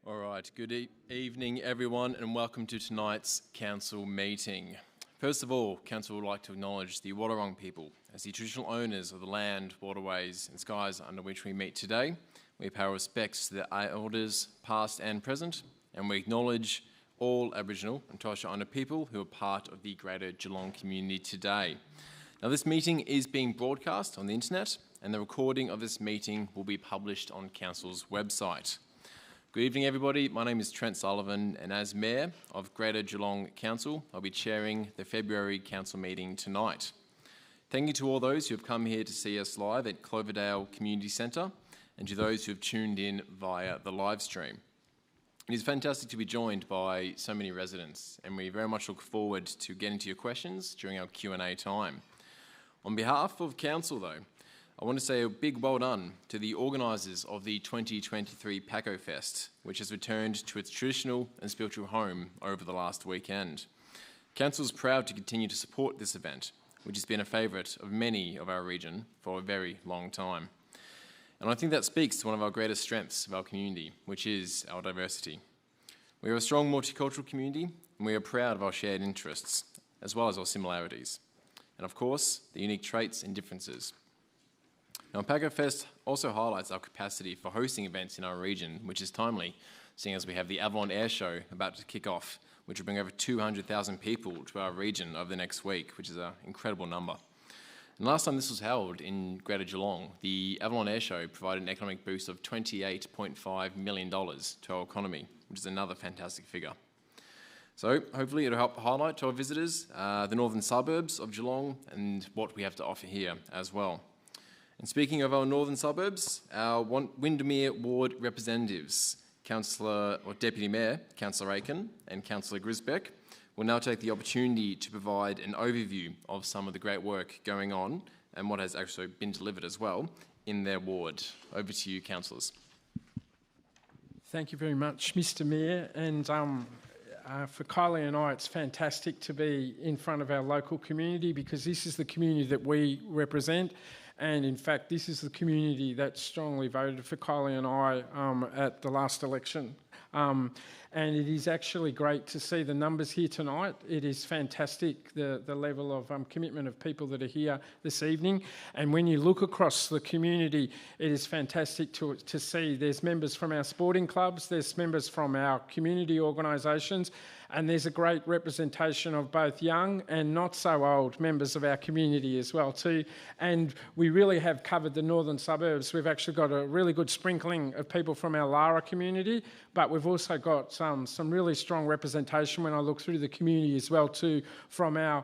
All right, good evening everyone and welcome to tonight's council meeting. First of all, council would like to acknowledge the Wadawurrung people as the traditional owners of the land, waterways and skies under which we meet today. We pay our respects to the elders past and present, and we acknowledge all Aboriginal and Torres Strait Islander people who are part of the greater Geelong community today. Now, this meeting is being broadcast on the internet and the recording of this meeting will be published on council's website. Good evening everybody, my name is Trent Sullivan and as Mayor of Greater Geelong Council, I'll be chairing the February Council meeting tonight. Thank you to all those who have come here to see us live at Cloverdale Community Centre and to those who have tuned in via the live stream. It is fantastic to be joined by so many residents and we very much look forward to getting to your questions during our Q&A time. On behalf of Council though, I want to say a big well done to the organisers of the 2023 Paco Fest, which has returned to its traditional and spiritual home over the last weekend. Council is proud to continue to support this event, which has been a favourite of many of our region for a very long time. And I think that speaks to one of our greatest strengths of our community, which is our diversity. We are a strong multicultural community and we are proud of our shared interests, as well as our similarities. And of course, the unique traits and differences. Now, Paco Fest also highlights our capacity for hosting events in our region, which is timely, seeing as we have the Avalon Air Show about to kick off, which will bring over 200,000 people to our region over the next week, which is an incredible number. And last time this was held in Greater Geelong, the Avalon Air Show provided an economic boost of $28.5 million to our economy, which is another fantastic figure. So hopefully it'll help highlight to our visitors the northern suburbs of Geelong and what we have to offer here as well. And speaking of our northern suburbs, our Windermere Ward representatives, Councillor or Deputy Mayor, Councillor Aiken and Councillor Grisbeck, will now take the opportunity to provide an overview of some of the great work going on and what has actually been delivered as well in their ward. Over to you, councillors. Thank you very much, Mr. Mayor. And for Kylie and I, it's fantastic to be in front of our local community because this is the community that we represent. And in fact, this is the community that strongly voted for Kylie and I at the last election. And it is actually great to see the numbers here tonight. It is fantastic, the level of commitment of people that are here this evening. And when you look across the community, it is fantastic to see there's members from our sporting clubs, there's members from our community organisations, and there's a great representation of both young and not so old members of our community as well too. And we really have covered the northern suburbs. We've actually got a really good sprinkling of people from our Lara community, but we've also got some really strong representation when I look through the community as well too, from our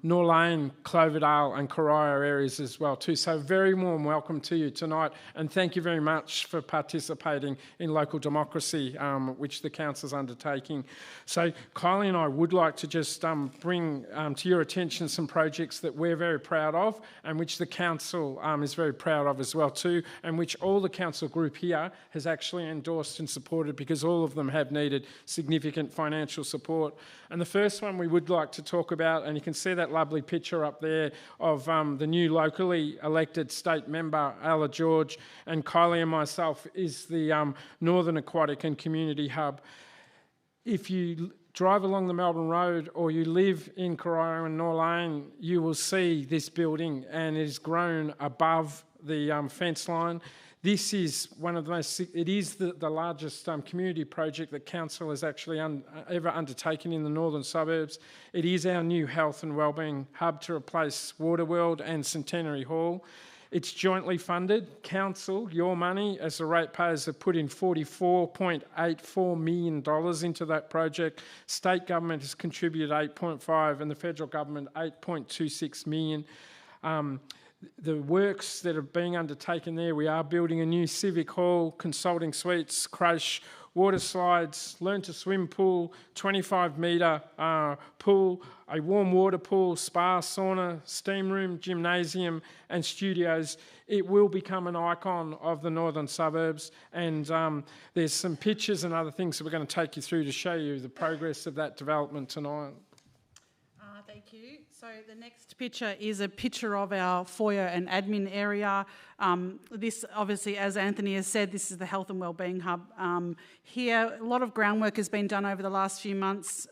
Norlane, Cloverdale and Corio areas as well too. So very warm welcome to you tonight and thank you very much for participating in local democracy, which the council's undertaking. So Kylie and I would like to just bring to your attention some projects that we're very proud of and which the council is very proud of as well too, and which all the council group here has actually endorsed and supported because all of them have needed significant financial support. And the first one we would like to talk about, and you can see that lovely picture up there of the new locally elected state member, Ella George, and Kylie and myself, is the Northern Aquatic and Community Hub. If you drive along the Melbourne Road or you live in Corio and Norlane, you will see this building and it has grown above the fence line. This is one of the it is the largest community project that council has actually ever undertaken in the northern suburbs. It is our new health and wellbeing hub to replace Waterworld and Centenary Hall. It's jointly funded. Council, your money as the ratepayers, have put in $44.84 million into that project. State government has contributed 8.5 and the federal government 8.26 million. The works that are being undertaken there, we are building a new civic hall, consulting suites, creche, water slides, learn to swim pool, 25-metre pool, a warm water pool, spa, sauna, steam room, gymnasium and studios. It will become an icon of the northern suburbs, and there's some pictures and other things that we're going to take you through to show you the progress of that development tonight. Thank you. So the next picture is a picture of our foyer and admin area. This, obviously, as Anthony has said, this is the Health and Wellbeing Hub. Here, a lot of groundwork has been done over the last few months.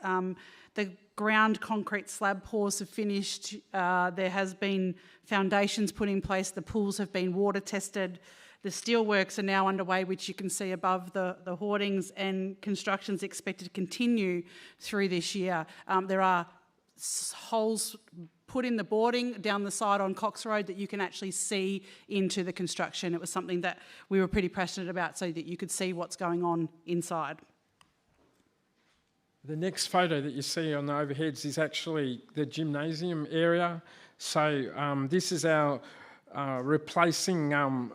The ground concrete slab pours have finished. There has been foundations put in place. The pools have been water tested. The steelworks are now underway, which you can see above the hoardings, and construction's expected to continue through this year. There are holes put in the boarding down the side on Cox Road that you can actually see into the construction. It was something that we were pretty passionate about so that you could see what's going on inside. The next photo that you see on the overheads is actually the gymnasium area. So this is our replacing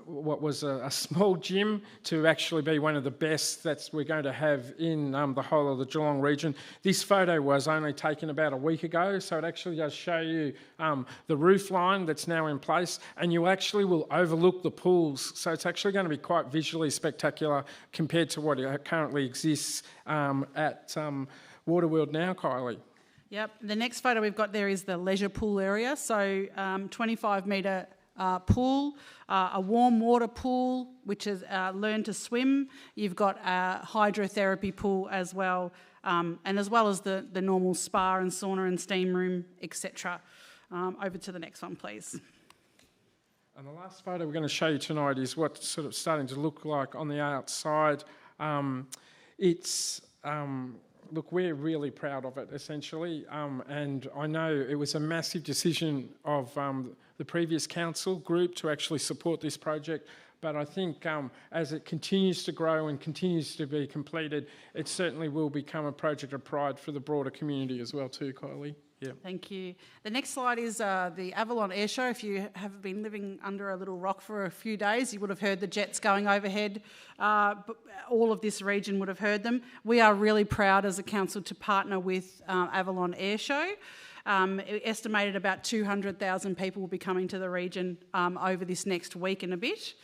what was a small gym to actually be one of the best that we're going to have in the whole of the Geelong region. This photo was only taken about a week ago, so it actually does show you the roof line that's now in place, and you actually will overlook the pools, so it's actually going to be quite visually spectacular compared to what currently exists at Waterworld now, Kylie. Yep, the next photo we've got there is the leisure pool area, so 25 metre pool, a warm water pool, which is learn to swim. You've got a hydrotherapy pool as well, and as well as the normal spa and sauna and steam room, etc. Over to the next one, please. And the last photo we're going to show you tonight is what's sort of starting to look like on the outside. Look, we're really proud of it, essentially, and I know it was a massive decision of the previous council group to actually support this project, but I think as it continues to grow and continues to be completed, it certainly will become a project of pride for the broader community as well too, Kylie. Yeah. Thank you. The next slide is the Avalon Air Show. If you have been living under a little rock for a few days, you would have heard the jets going overhead. But all of this region would have heard them. We are really proud as a council to partner with Avalon Air Show. Estimated about 200,000 people will be coming to the region over this next week and a bit.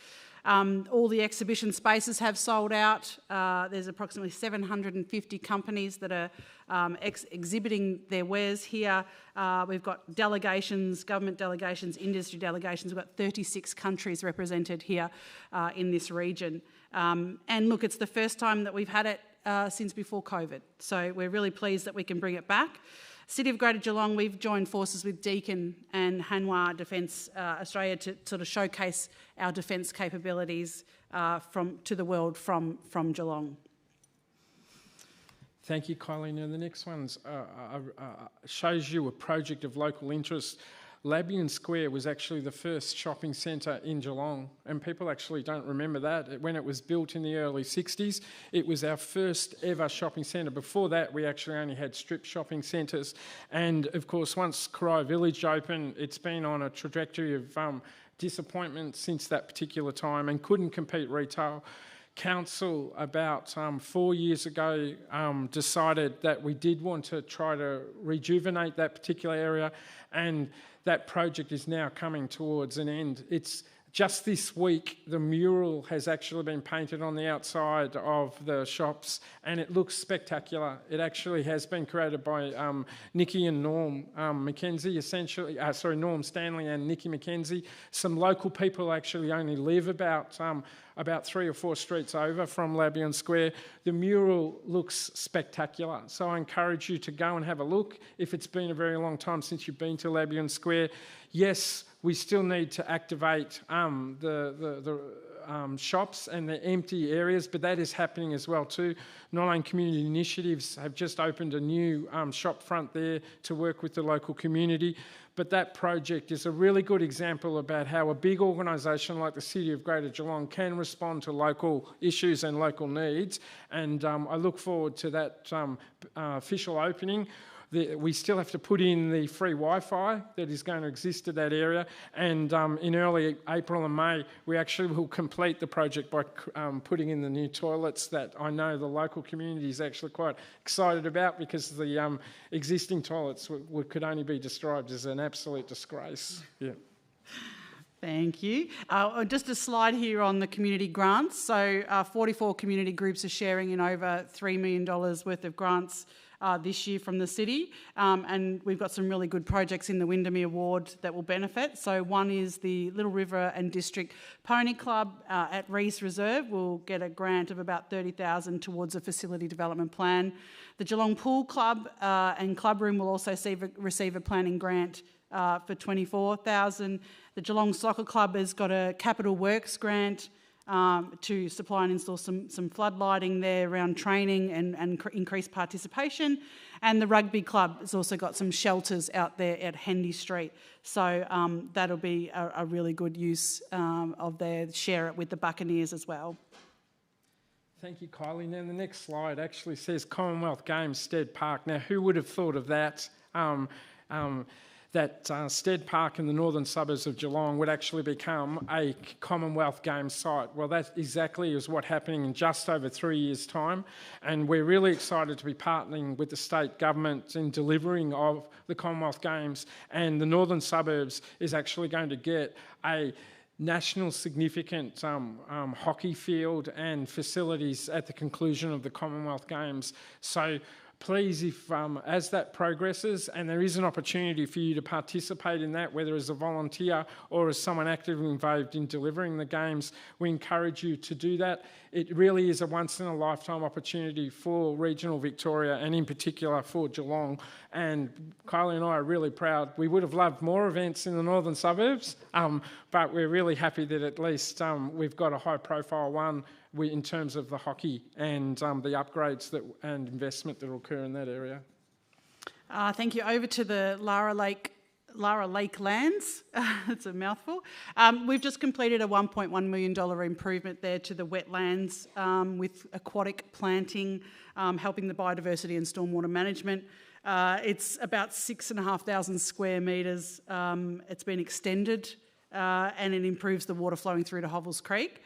All the exhibition spaces have sold out. There's approximately 750 companies that are exhibiting their wares here. We've got delegations, government delegations, industry delegations. We've got 36 countries represented here in this region. And look, it's the first time that we've had it since before COVID. So we're really pleased that we can bring it back. City of Greater Geelong, we've joined forces with Deakin and Hanwha Defence Australia to sort of showcase our defence capabilities to the world from Geelong. Thank you, Kylie. Now the next one shows you a project of local interest. Labian Square was actually the first shopping centre in Geelong, and people actually don't remember that. When it was built in the early 60s, it was our first ever shopping centre. Before that, we actually only had strip shopping centres. And of course, once Corio Village opened, it's been on a trajectory of disappointment since that particular time and couldn't compete retail. Council about 4 years ago decided that we did want to try to rejuvenate that particular area, and that project is now coming towards an end. It's just this week, the mural has actually been painted on the outside of the shops, and it looks spectacular. It actually has been created by Nikki and Norm Mackenzie, essentially, Norm Stanley and Nikki Mackenzie. Some local people actually only live about 3 or 4 streets over from Labian Square. The mural looks spectacular, so I encourage you to go and have a look if it's been a very long time since you've been to Labian Square. Yes, we still need to activate the shops and the empty areas, but that is happening as well too. Nine Community Initiatives have just opened a new shop front there to work with the local community. But that project is a really good example about how a big organisation like the City of Greater Geelong can respond to local issues and local needs. And I look forward to that official opening. We still have to put in the free Wi-Fi that is going to exist at that area, and in early April and May we actually will complete the project by putting in the new toilets that I know the local community is actually quite excited about, because the existing toilets could only be described as an absolute disgrace. Yeah. Thank you. Just a slide here on the community grants. So 44 community groups are sharing in over $3 million worth of grants this year from the city, and we've got some really good projects in the Windermere Ward that will benefit. So one is the Little River and District Pony Club at Rees Reserve will get a grant of about $30,000 towards a facility development plan. The Geelong Pool Club and Club Room will also receive a planning grant for $24,000. The Geelong Soccer Club has got a capital works grant to supply and install some flood lighting there around training and increased participation. And the Rugby Club has also got some shelters out there at Hendy Street. So that'll be a really good use of their share it with the Buccaneers as well. Thank you, Kylie. Now the next slide actually says Commonwealth Games, Stead Park. Now who would have thought of that? That Stead Park in the northern suburbs of Geelong would actually become a Commonwealth Games site. Well, that exactly is what's happening in just over 3 years' time, and we're really excited to be partnering with the state government in delivering of the Commonwealth Games, and the northern suburbs is actually going to get a national significant hockey field and facilities at the conclusion of the Commonwealth Games. So please, if as that progresses and there is an opportunity for you to participate in that, whether as a volunteer or as someone actively involved in delivering the games, we encourage you to do that. It really is a once-in-a-lifetime opportunity for regional Victoria and in particular for Geelong. And Kylie and I are really proud. We would have loved more events in the northern suburbs, but we're really happy that at least we've got a high-profile one in terms of the hockey and the upgrades and investment that will occur in that area. Thank you. Over to the Lara Lake lands. It's a mouthful. We've just completed a $1.1 million improvement there to the wetlands with aquatic planting, helping the biodiversity and stormwater management. It's about 6,500 square metres. It's been extended and it improves the water flowing through to Hovels Creek.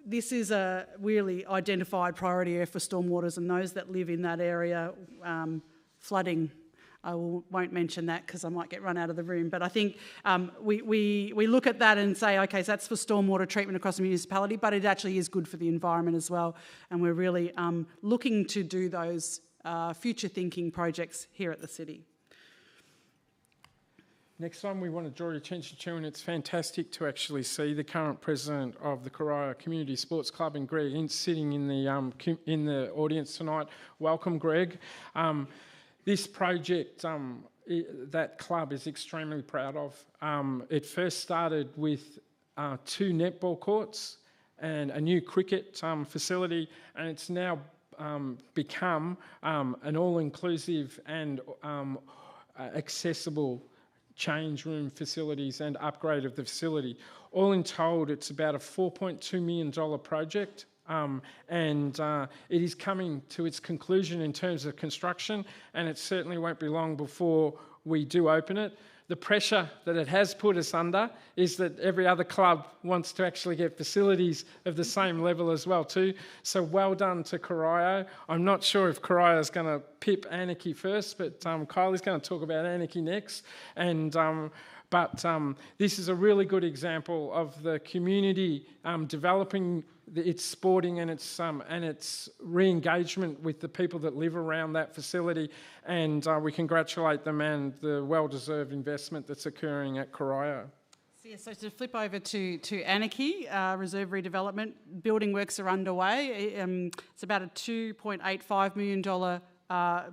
This is a really identified priority area for stormwaters, and those that live in that area, flooding, I won't mention that because I might get run out of the room, but I think we look at that and say, okay, so that's for stormwater treatment across the municipality, but it actually is good for the environment as well, and we're really looking to do those future thinking projects here at the city. Next one we want to draw your attention to, and it's fantastic to actually see the current president of the Corio Community Sports Club, and Greg sitting in the audience tonight. Welcome, Greg. This project that club is extremely proud of. It first started with 2 netball courts and a new cricket facility, and it's now become an all-inclusive and accessible change room facilities and upgrade of the facility. All in told, it's about a $4.2 million project, and it is coming to its conclusion in terms of construction, and it certainly won't be long before we do open it. The pressure that it has put us under is that every other club wants to actually get facilities of the same level as well too. So well done to Corio. I'm not sure if Corio is going to pip Anakie first, but Kylie's going to talk about Anakie next. And But this is a really good example of the community developing its sporting and its re-engagement with the people that live around that facility, and we congratulate them and the well-deserved investment that's occurring at Corio. So to flip over to Anakie, reserve redevelopment, building works are underway. It's about a $2.85 million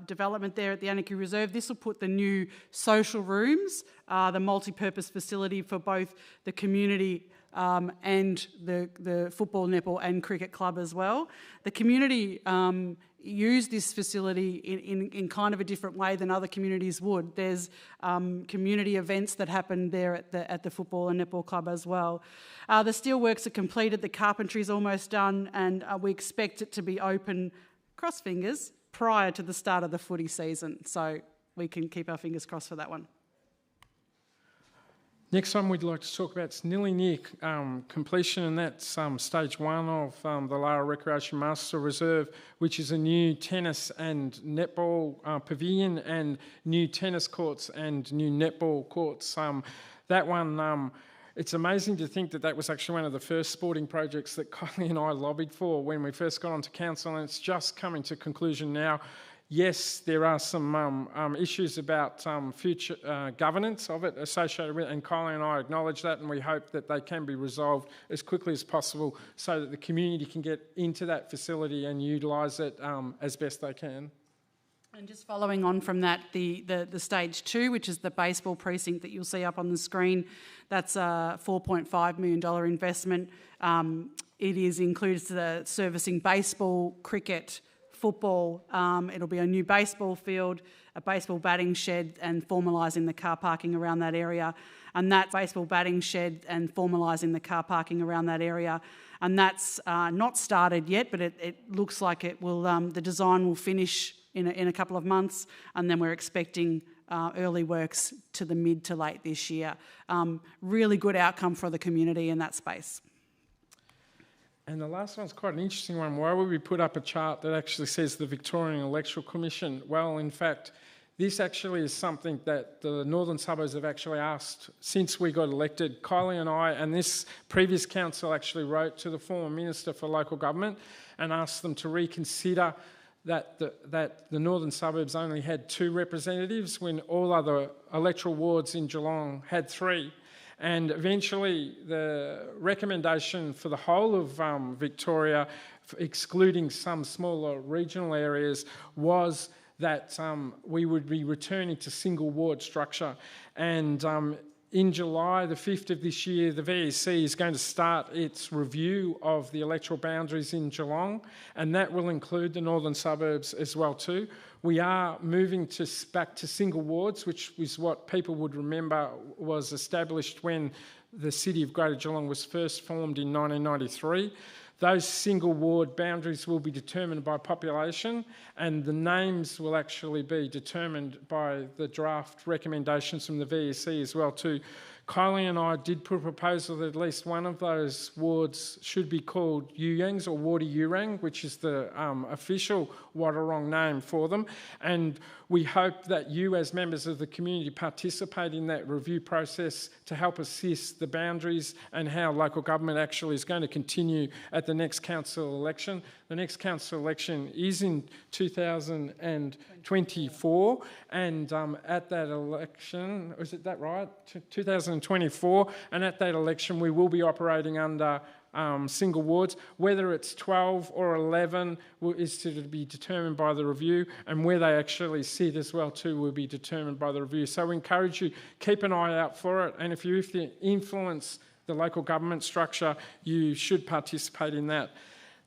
development there at the Anakie Reserve. This will put the new social rooms, the multi-purpose facility for both the community and the football, netball and cricket club as well. The community use this facility in kind of a different way than other communities would. There's community events that happen there at the football and netball club as well. The steelworks are completed, the carpentry's almost done, and we expect it to be open, cross fingers, prior to the start of the footy season. So we can keep our fingers crossed for that one. Next one we'd like to talk about is nearly near completion, and that's stage 1 of the Lara Recreation Master Reserve, which is a new tennis and netball pavilion and new tennis courts and new netball courts. That one, it's amazing to think that that was actually one of the first sporting projects that Kylie and I lobbied for when we first got onto council, and it's just coming to conclusion now. Yes, there are some issues about future governance of it associated with it, and Kylie and I acknowledge that, and we hope that they can be resolved as quickly as possible so that the community can get into that facility and utilise it as best they can. And just following on from that, the stage 2, which is the baseball precinct that you'll see up on the screen, that's a $4.5 million investment. It is included the servicing baseball, cricket, football. It'll be a new baseball field, a baseball batting shed, and formalising the car parking around that area. And that baseball batting shed and formalising the car parking around that area. And that's not started yet, but it looks like it will. The design will finish in a couple of months, and then we're expecting early works to the mid to late this year. Really good outcome for the community in that space. And the last one's quite an interesting one. Why would we put up a chart that actually says the Victorian Electoral Commission? Well, in fact, this actually is something that the Northern Suburbs have actually asked since we got elected. Kylie and I, and this previous council actually wrote to the former Minister for Local Government and asked them to reconsider that the Northern Suburbs only had 2 representatives when all other electoral wards in Geelong had 3. And eventually the recommendation for the whole of Victoria, excluding some smaller regional areas, was that we would be returning to single ward structure. And in July the 5th of this year, the VEC is going to start its review of the electoral boundaries in Geelong, and that will include the Northern Suburbs as well too. We are moving back to single wards, which is what people would remember was established when the City of Greater Geelong was first formed in 1993. Those single ward boundaries will be determined by population, and the names will actually be determined by the draft recommendations from the VEC as well too. Kylie and I did put a proposal that at least one of those wards should be called Yuyangs or Wardy Yurang, which is the official Wadawurrung name for them. And we hope that you as members of the community participate in that review process to help assist the boundaries and how local government actually is going to continue at the next council election. The next council election is in 2024, and at that election, is it that right? 2024, and at that election we will be operating under single wards. Whether it's 12 or 11 is to be determined by the review, and where they actually sit as well too will be determined by the review. So we encourage you, keep an eye out for it, and if you influence the local government structure, you should participate in that.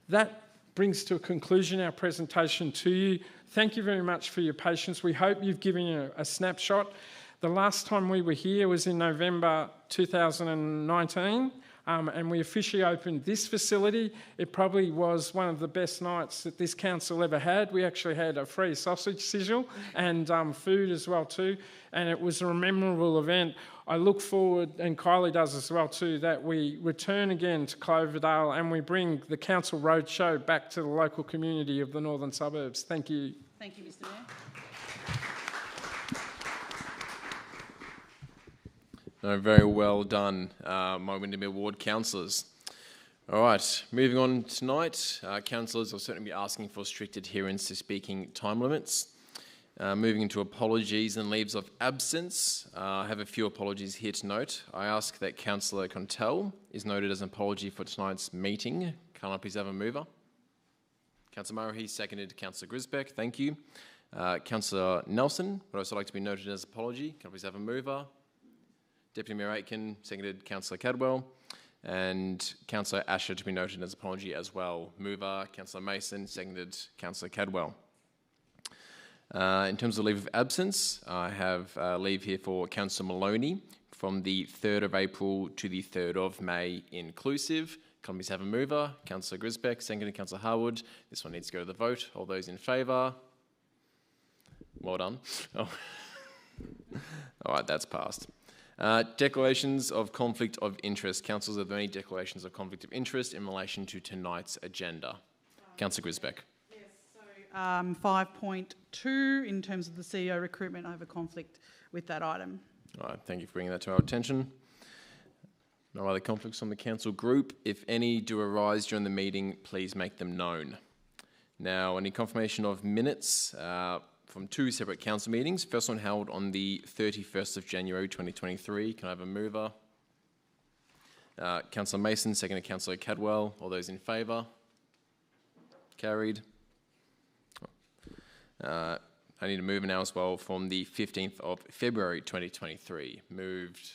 That brings to a conclusion our presentation to you. Thank you very much for your patience. We hope you've given you a snapshot. The last time we were here was in November 2019, and we officially opened this facility. It probably was one of the best nights that this council ever had. We actually had a free sausage sizzle and food as well too, and it was a memorable event. I look forward, and Kylie does as well too, that we return again to Cloverdale and we bring the Council Roadshow back to the local community of the Northern Suburbs. Thank you. Thank you, Mr Mayor. No, very well done, my Windermere Ward councillors. All right, moving on tonight, councillors will certainly be asking for strict adherence to speaking time limits. Moving into apologies and leaves of absence, I have a few apologies here to note. I ask that Councillor Contell is noted as an apology for tonight's meeting. Can I please have a mover? Councillor Murray, seconded Councillor Grisbeck, thank you. Councillor Nelson would also like to be noted as apology. Can I please have a mover? Deputy Mayor Aitken, seconded Councillor Cadwell. And Councillor Asher to be noted as apology as well. Mover, Councillor Mason, seconded Councillor Cadwell. In terms of leave of absence, I have leave here for Councillor Maloney from the 3rd of April to the 3rd of May inclusive. Can we have a mover? Councillor Grisbeck, seconded Councillor Harwood. This one needs to go to the vote. All those in favour? Well done. Oh. All right, that's passed. Declarations of conflict of interest. Councillors, are there any declarations of conflict of interest in relation to tonight's agenda? Councillor Grisbeck. 5.2, in terms of the CEO recruitment, I have a conflict with that item. All right, thank you for bringing that to our attention. No other conflicts on the council group. If any do arise during the meeting, please make them known. Now, I need confirmation of minutes from two separate council meetings. First one held on the 31st of January 2023. Can I have a mover? Councillor Mason, seconded Councillor Cadwell. All those in favour? Carried. I need a mover now as well from the 15th of February 2023. Moved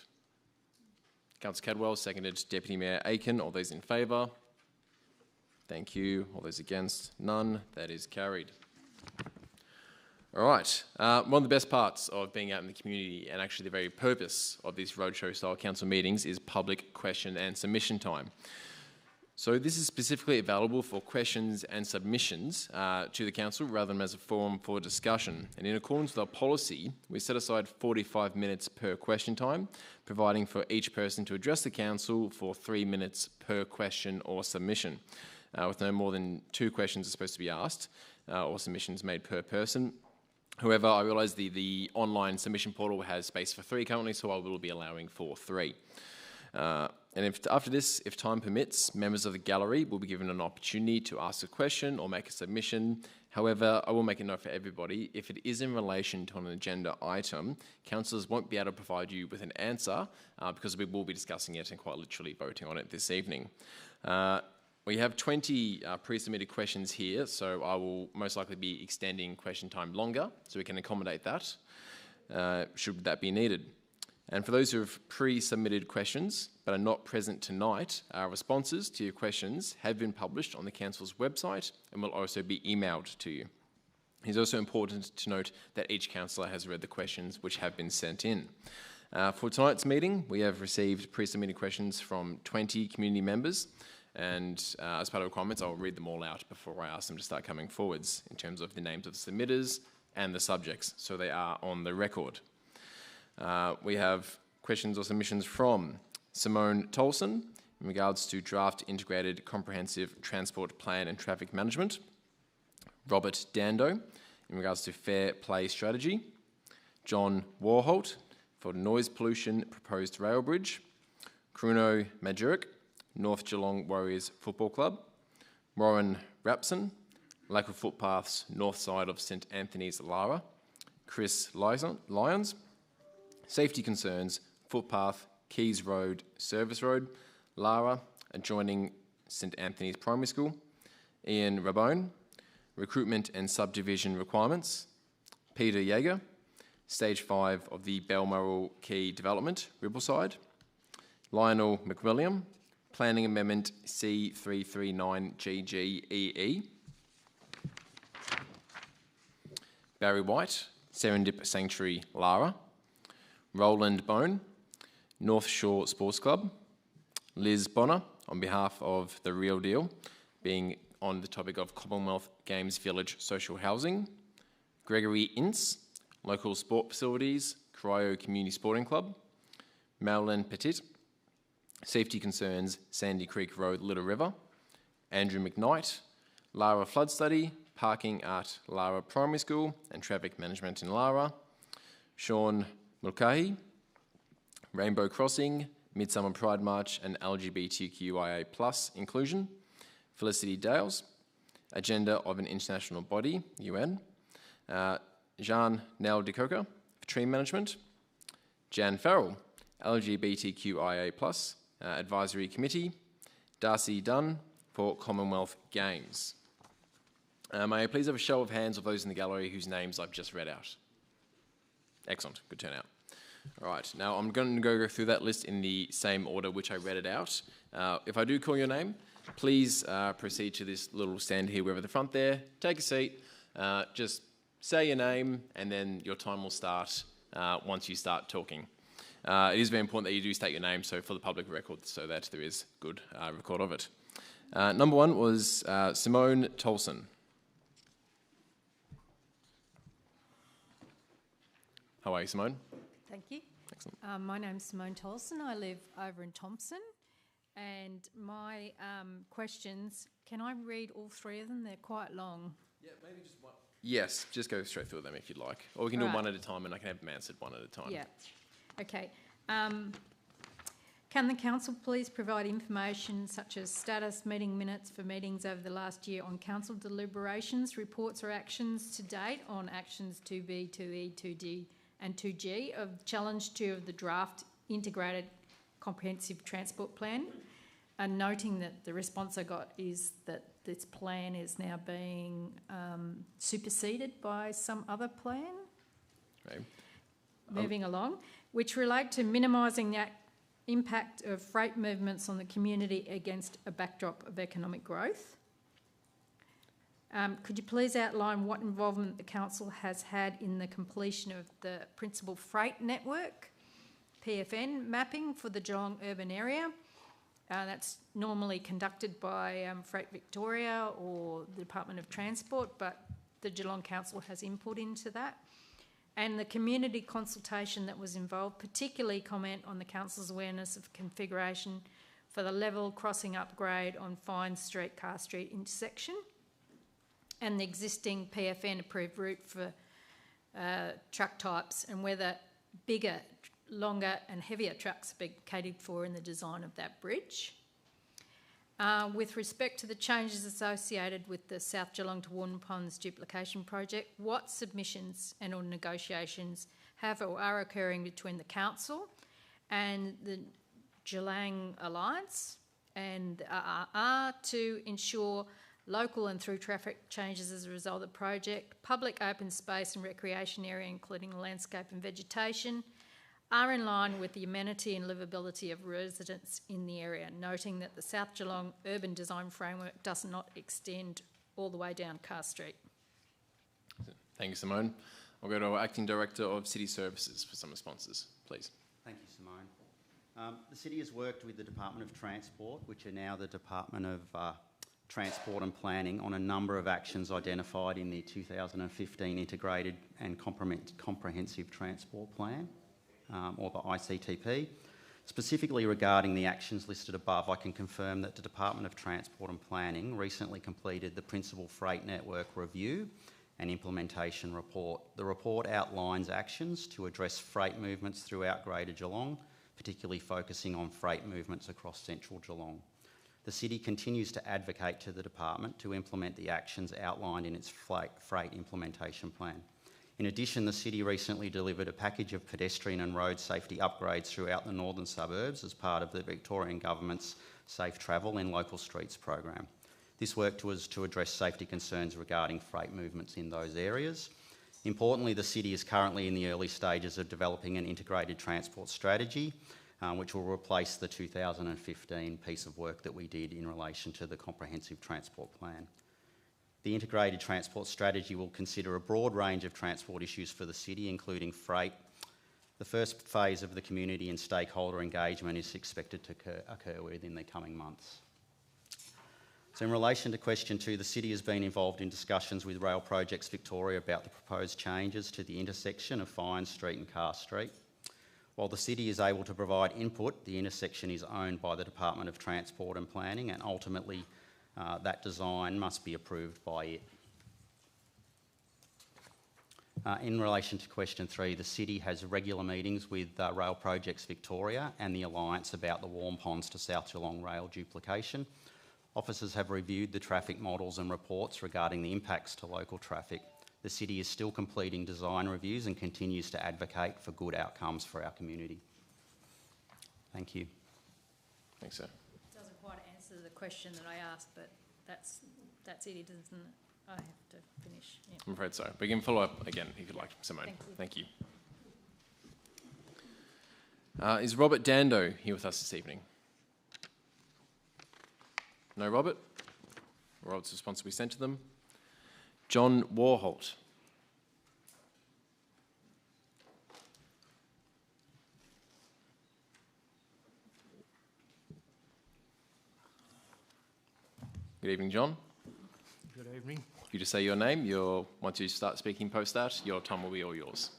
Councillor Cadwell, seconded Deputy Mayor Aiken. All those in favour? Thank you. All those against? None. That is carried. All right. One of the best parts of being out in the community, and actually the very purpose of these roadshow-style council meetings, is public question and submission time. So this is specifically available for questions and submissions to the council rather than as a forum for discussion. And in accordance with our policy, we set aside 45 minutes per question time, providing for each person to address the council for 3 minutes per question or submission, with no more than 2 questions are supposed to be asked or submissions made per person. However, I realise the online submission portal has space for 3 currently, so I will be allowing for 3. And after this, if time permits, members of the gallery will be given an opportunity to ask a question or make a submission. However, I will make a note for everybody, if it is in relation to an agenda item, councillors won't be able to provide you with an answer because we will be discussing it and quite literally voting on it this evening. We have 20 pre-submitted questions here, so I will most likely be extending question time longer so we can accommodate that, should that be needed. And for those who have pre-submitted questions but are not present tonight, our responses to your questions have been published on the council's website and will also be emailed to you. It's also important to note that each councillor has read the questions which have been sent in. For tonight's meeting, we have received pre-submitted questions from 20 community members, and as part of requirements, I'll read them all out before I ask them to start coming forwards in terms of the names of the submitters and the subjects, so they are on the record. We have questions or submissions from Simone Tolson in regards to draft integrated comprehensive transport plan and traffic management, Robert Dando in regards to fair play strategy, John Warholt for noise pollution proposed rail bridge, Kruno Majurek, North Geelong Warriors Football Club, Warren Rapson, lack of footpaths north side of St Anthony's Lara, Chris Lyons, safety concerns, footpath, Keys Road, Service Road, Lara, adjoining St Anthony's Primary School, Ian Rabone, recruitment and subdivision requirements, Peter Yeager, Stage 5 of the Balmoral Quay Development, Ribbleside, Lionel McWilliam, Planning Amendment C339GGEE, Barry White, Serendip Sanctuary, Lara, Roland Bone, North Shore Sports Club, Liz Bonner, on behalf of The Real Deal, being on the topic of Commonwealth Games Village social housing, Gregory Ince, local sport facilities, Cryo Community Sporting Club, Madeline Petit, safety concerns, Sandy Creek Road, Little River, Andrew McKnight, Lara Flood Study, parking at Lara Primary School and traffic management in Lara, Sean Mulcahy, Rainbow Crossing, Midsummer Pride March and LGBTQIA+ inclusion, Felicity Dales, agenda of an international body, UN, Jean Nel de Coca for tree management, Jan Farrell, LGBTQIA+, advisory committee, Darcy Dunn for Commonwealth Games. May I please have a show of hands of those in the gallery whose names I've just read out? Excellent, good turnout. All right, now I'm going to go through that list in the same order which I read it out. If I do call your name, please proceed to this little stand here over the front there, take a seat, just say your name, and then your time will start once you start talking. It is very important that you do state your name, so for the public record, so that there is good record of it. Number 1 was Simone Tolson. How are you, Simone? Thank you. Excellent. My name's Simone Tolson. I live over in Thompson. And my questions, can I read all 3 of them? They're quite long. Yeah, maybe just one. Yes, just go straight through them if you'd like. Or we can do them one at a time and I can have them answered one at a time. Yeah. Okay. Can the council please provide information such as status, meeting minutes for meetings over the last year on council deliberations, reports or actions to date on actions 2B, 2E, 2D and 2G of challenge 2 of the draft integrated comprehensive transport plan? And noting that the response I got is that this plan is now being superseded by some other plan. Okay. Moving along, which relate to minimising the impact of freight movements on the community against a backdrop of economic growth. Could you please outline what involvement the council has had in the completion of the Principal Freight Network, PFN, mapping for the Geelong urban area? That's normally conducted by Freight Victoria or the Department of Transport, but the Geelong Council has input into that. And the community consultation that was involved, particularly comment on the council's awareness of configuration for the level crossing upgrade on Fine Street, Carr Street intersection, and the existing PFN approved route for truck types, and whether bigger, longer and heavier trucks are being catered for in the design of that bridge. With respect to the changes associated with the South Geelong to Warden Ponds duplication project, what submissions and or negotiations have or are occurring between the council and the Geelong Alliance and the RRR to ensure local and through traffic changes as a result of the project, public open space and recreation area including landscape and vegetation, are in line with the amenity and livability of residents in the area, noting that the South Geelong Urban Design Framework does not extend all the way down Carr Street. Thank you, Simone. I'll go to our Acting Director of City Services for some responses, please. Thank you, Simone. The City has worked with the Department of Transport, which are now the Department of Transport and Planning, on a number of actions identified in the 2015 Integrated and Comprehensive Transport Plan, or the ICTP. Specifically regarding the actions listed above, I can confirm that the Department of Transport and Planning recently completed the Principal Freight Network Review and Implementation Report. The report outlines actions to address freight movements throughout Greater Geelong, particularly focusing on freight movements across central Geelong. The City continues to advocate to the Department to implement the actions outlined in its freight implementation plan. In addition, the City recently delivered a package of pedestrian and road safety upgrades throughout the northern suburbs as part of the Victorian Government's Safe Travel in Local Streets program. This work was to address safety concerns regarding freight movements in those areas. Importantly, the City is currently in the early stages of developing an integrated transport strategy, which will replace the 2015 piece of work that we did in relation to the Comprehensive Transport Plan. The integrated transport strategy will consider a broad range of transport issues for the City, including freight. The first phase of the community and stakeholder engagement is expected to occur within the coming months. So in relation to question 2, the City has been involved in discussions with Rail Projects Victoria about the proposed changes to the intersection of Fine Street and Carr Street. While the City is able to provide input, the intersection is owned by the Department of Transport and Planning, and ultimately that design must be approved by it. In relation to question 3, the City has regular meetings with Rail Projects Victoria and the Alliance about the Warden Ponds to South Geelong rail duplication. Officers have reviewed the traffic models and reports regarding the impacts to local traffic. The City is still completing design reviews and continues to advocate for good outcomes for our community. Thank you. Thanks, sir. Doesn't quite answer the question that I asked, but that's it, isn't it? I have to finish. Yeah. I'm afraid so. We can follow up again if you'd like, Simone. Thank you. Is Robert Dando here with us this evening? No, Robert? Robert's response will be sent to them. John Warholt. Good evening, John. Good evening. If you just say your name, once you start speaking post that, your time will be all yours.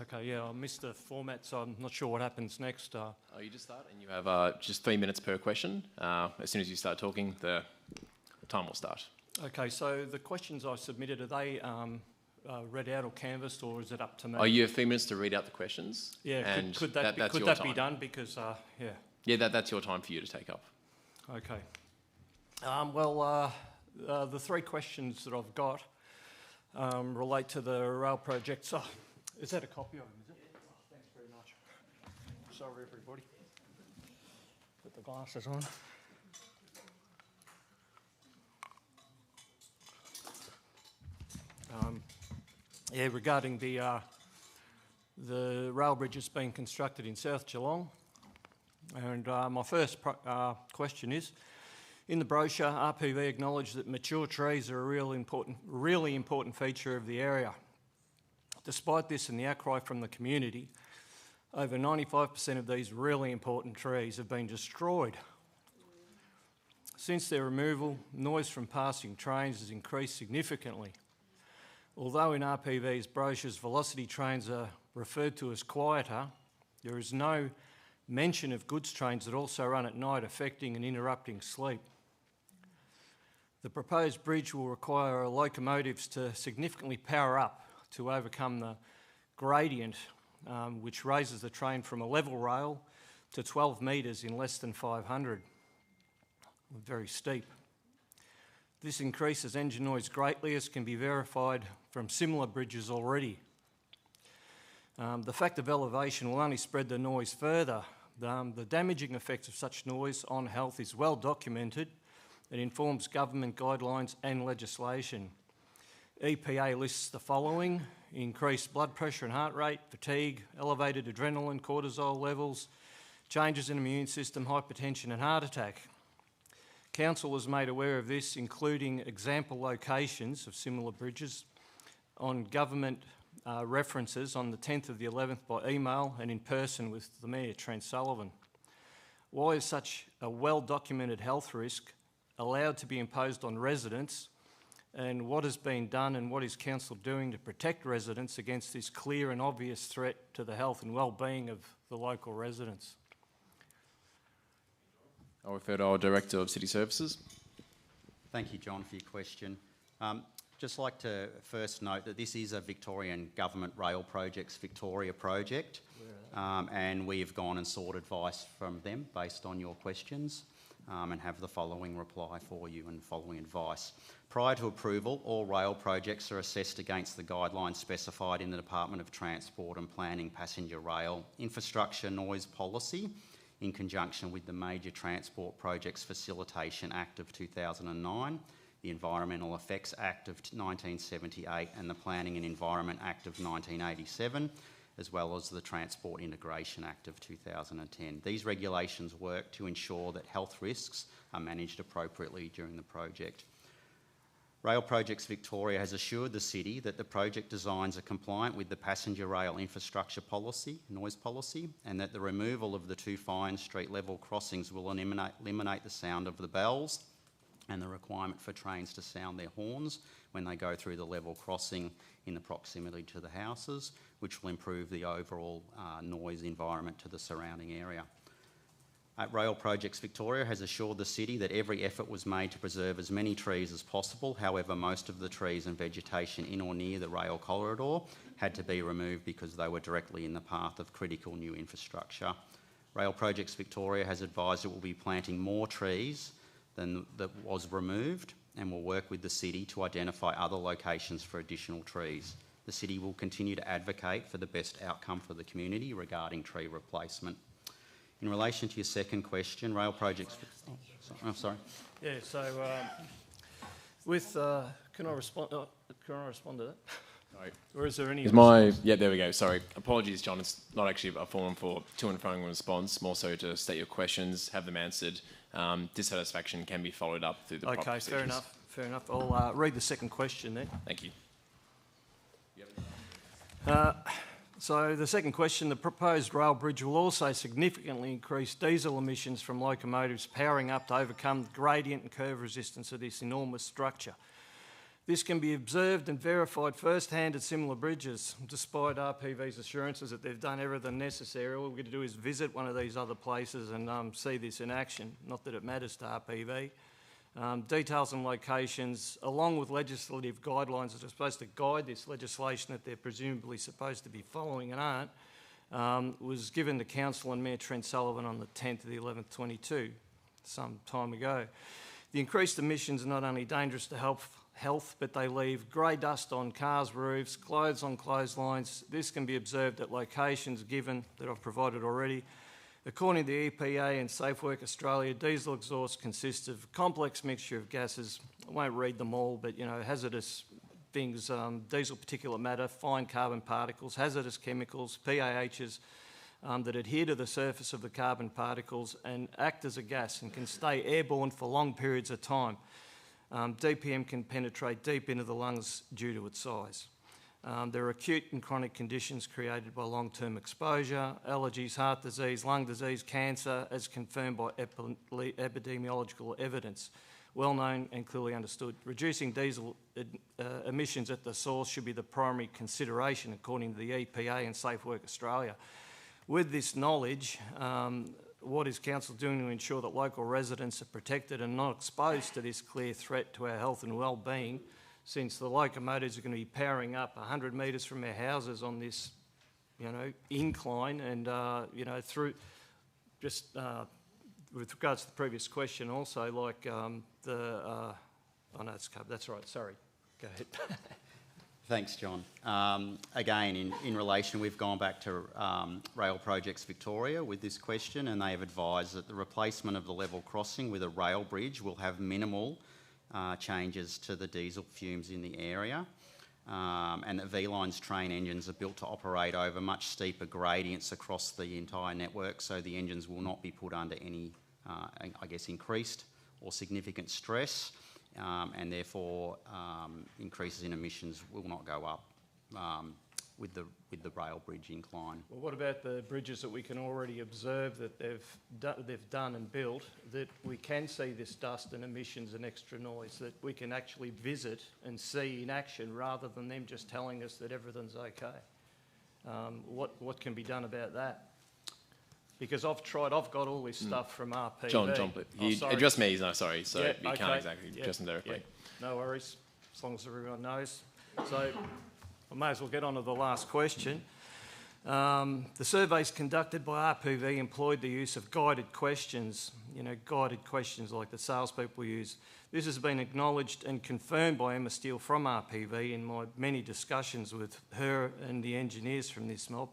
Okay, yeah, I missed the format, so I'm not sure what happens next. You just start and you have just 3 minutes per question. As soon as you start talking, the time will start. Okay, so the questions I submitted, are they read out or canvassed, or is it up to me? Oh, you have 3 minutes to read out the questions? Yeah, and could that be done? Because, yeah. Yeah, that's your time for you to take up. Okay. The three questions that I've got relate to the rail projects. Oh, is that a copy of them, is it? Thanks very much. Sorry, everybody. Put the glasses on. Regarding the rail bridge that's being constructed in South Geelong. And my first question is, in the brochure, RPV acknowledged that mature trees are a really important feature of the area. Despite this and the outcry from the community, over 95% of these really important trees have been destroyed. Since their removal, noise from passing trains has increased significantly. Although in RPV's brochures velocity trains are referred to as quieter, there is no mention of goods trains that also run at night, affecting and interrupting sleep. The proposed bridge will require locomotives to significantly power up to overcome the gradient, which raises the train from a level rail to 12 metres in less than 500. Very steep. This increases engine noise greatly, as can be verified from similar bridges already. The fact of elevation will only spread the noise further. The damaging effects of such noise on health is well documented. It informs government guidelines and legislation. EPA lists the following: increased blood pressure and heart rate, fatigue, elevated adrenaline, cortisol levels, changes in immune system, hypertension and heart attack. Council was made aware of this, including example locations of similar bridges on government references on the 10th of the 11th by email and in person with the Mayor, Trent Sullivan. Why is such a well-documented health risk allowed to be imposed on residents, and what has been done and what is Council doing to protect residents against this clear and obvious threat to the health and well-being of the local residents? I'll refer to our Director of City Services. Thank you, John, for your question. Just like to first note that this is a Victorian Government Rail Projects Victoria project, and we have gone and sought advice from them based on your questions, and have the following reply for you and following advice. Prior to approval, all rail projects are assessed against the guidelines specified in the Department of Transport and Planning Passenger Rail Infrastructure Noise Policy, in conjunction with the Major Transport Projects Facilitation Act of 2009, the Environmental Effects Act of 1978 and the Planning and Environment Act of 1987, as well as the Transport Integration Act of 2010. These regulations work to ensure that health risks are managed appropriately during the project. Rail Projects Victoria has assured the City that the project designs are compliant with the Passenger Rail Infrastructure Policy, Noise Policy, and that the removal of the two Fine Street level crossings will eliminate the sound of the bells and the requirement for trains to sound their horns when they go through the level crossing in the proximity to the houses, which will improve the overall noise environment to the surrounding area. Rail Projects Victoria has assured the City that every effort was made to preserve as many trees as possible. However, most of the trees and vegetation in or near the rail corridor had to be removed because they were directly in the path of critical new infrastructure. Rail Projects Victoria has advised it will be planting more trees than that was removed and will work with the City to identify other locations for additional trees. The City will continue to advocate for the best outcome for the community regarding tree replacement. In relation to your second question, Rail Projects... Oh, sorry. Yeah, so can I respond to that? Sorry. Or is there any... Yeah, there we go. Sorry. Apologies, John. It's not actually a forum for to and fro response, more so to state your questions, have them answered. Dissatisfaction can be followed up through the proper procedures. Okay, fair enough. I'll read the second question then. Thank you. So the second question, the proposed rail bridge will also significantly increase diesel emissions from locomotives powering up to overcome the gradient and curve resistance of this enormous structure. This can be observed and verified firsthand at similar bridges. Despite RPV's assurances that they've done everything necessary, all we're going to do is visit one of these other places and see this in action. Not that it matters to RPV. Details and locations, along with legislative guidelines that are supposed to guide this legislation that they're presumably supposed to be following and aren't, was given to Council and Mayor Trent Sullivan on the 10th of the 11th, 22, some time ago. The increased emissions are not only dangerous to health, but they leave grey dust on cars' roofs, clothes on clotheslines. This can be observed at locations given that I've provided already. According to the EPA and Safe Work Australia, diesel exhaust consists of a complex mixture of gases. I won't read them all, but hazardous things, diesel particulate matter, fine carbon particles, hazardous chemicals, PAHs that adhere to the surface of the carbon particles and act as a gas and can stay airborne for long periods of time. DPM can penetrate deep into the lungs due to its size. There are acute and chronic conditions created by long-term exposure, allergies, heart disease, lung disease, cancer, as confirmed by epidemiological evidence. Well known and clearly understood. Reducing diesel emissions at the source should be the primary consideration according to the EPA and Safe Work Australia. With this knowledge, what is Council doing to ensure that local residents are protected and not exposed to this clear threat to our health and well-being, since the locomotives are going to be powering up 100 metres from our houses on this, incline, and through just with regards to the previous question, also like oh no, it's covered. That's right. Sorry, go ahead. Thanks, John. Again, in relation, we've gone back to Rail Projects Victoria with this question, and they have advised that the replacement of the level crossing with a rail bridge will have minimal changes to the diesel fumes in the area, and that V-Line's train engines are built to operate over much steeper gradients across the entire network, so the engines will not be put under any, increased or significant stress, and therefore increases in emissions will not go up with the rail bridge incline. Well, what about the bridges that we can already observe that they've done and built, that we can see this dust and emissions and extra noise, that we can actually visit and see in action rather than them just telling us that everything's okay? What can be done about that? Because I've got all this stuff from RPV. John, he addressed me, no, sorry, so Yeah, you okay. can't exactly address him directly. Yeah, no worries, as long as everyone knows. So I may as well get on to the last question. The surveys conducted by RPV employed the use of guided questions, guided questions like the salespeople use. This has been acknowledged and confirmed by Emma Steele from RPV in my many discussions with her and the engineers from this mob.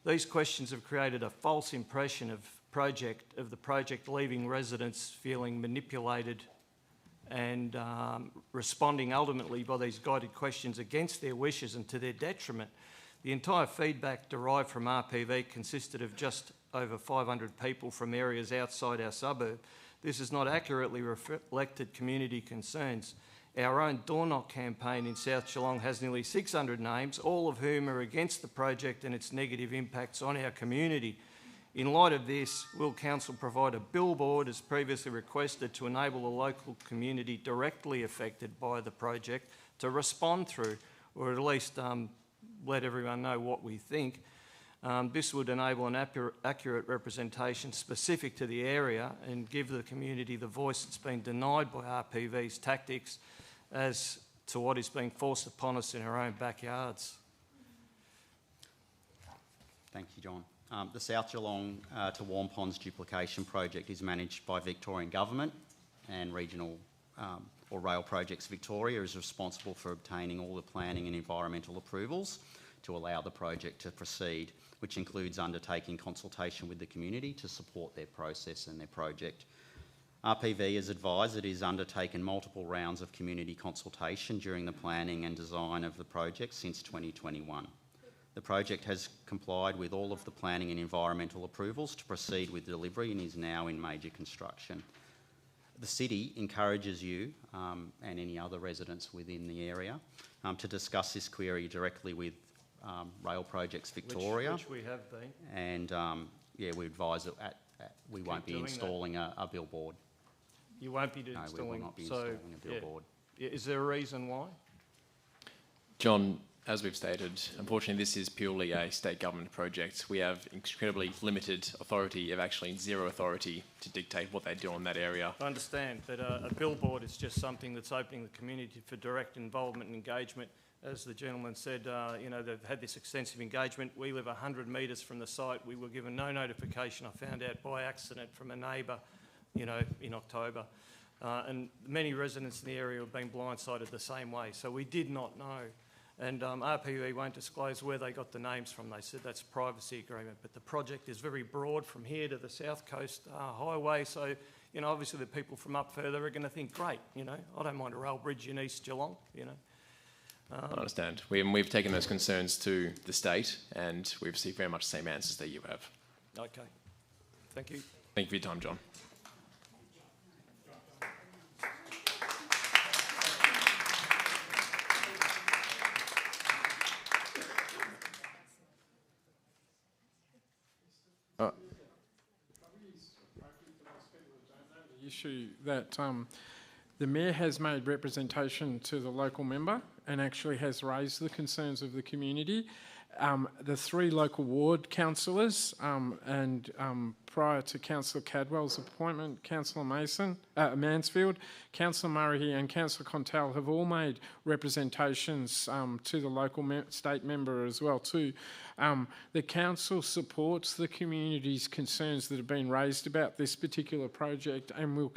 These questions have created a false impression of the project, leaving residents feeling manipulated and responding ultimately by these guided questions against their wishes and to their detriment. The entire feedback derived from RPV consisted of just over 500 people from areas outside our suburb. This has not accurately reflected community concerns. Our own Door Knock campaign in South Geelong has nearly 600 names, all of whom are against the project and its negative impacts on our community. In light of this, will Council provide a billboard as previously requested to enable the local community directly affected by the project to respond through, or at least let everyone know what we think? This would enable an accurate representation specific to the area and give the community the voice that's been denied by RPV's tactics as to what is being forced upon us in our own backyards. Thank you, John. The South Geelong to Warm Ponds duplication project is managed by Victorian Government, and Regional or Rail Projects Victoria is responsible for obtaining all the planning and environmental approvals to allow the project to proceed, which includes undertaking consultation with the community to support their process and their project. RPV has advised it has undertaken multiple rounds of community consultation during the planning and design of the project since 2021. The project has complied with all of the planning and environmental approvals to proceed with delivery and is now in major construction. The City encourages you and any other residents within the area to discuss this query directly with Rail Projects Victoria. Which we have been. And we advise that we won't be installing a billboard. You won't be installing? No, we will not be installing a billboard. Yeah. Is there a reason why? John, as we've stated, unfortunately this is purely a state government project. We have incredibly limited authority, actually zero authority to dictate what they do in that area. I understand, but a billboard is just something that's opening the community for direct involvement and engagement As the gentleman said, you know, they've had this extensive engagement. We live 100 metres from the site. We were given no notification. I found out by accident from a neighbour, you know, in October. And many residents in the area have been blindsided the same way. So we did not know. And RPV won't disclose where they got the names from. They said that's a privacy agreement. But the project is very broad from here to the South Coast Highway. So, you know, obviously the people from up further are going to think, great, you know, I don't mind a rail bridge in East Geelong, you know. I understand. We've taken those concerns to the state and we've received very much the same answers that you have. Okay. Thank you. Thank you for your time, John. The issue that the Mayor has made representation to the local member and actually has raised the concerns of the community. The 3 local ward councillors and prior to Councillor Cadwell's appointment, Councillor Mansfield, Councillor Murray and Councillor Contell have all made representations to the local state member as well too. The council supports the community's concerns that have been raised about this particular project, and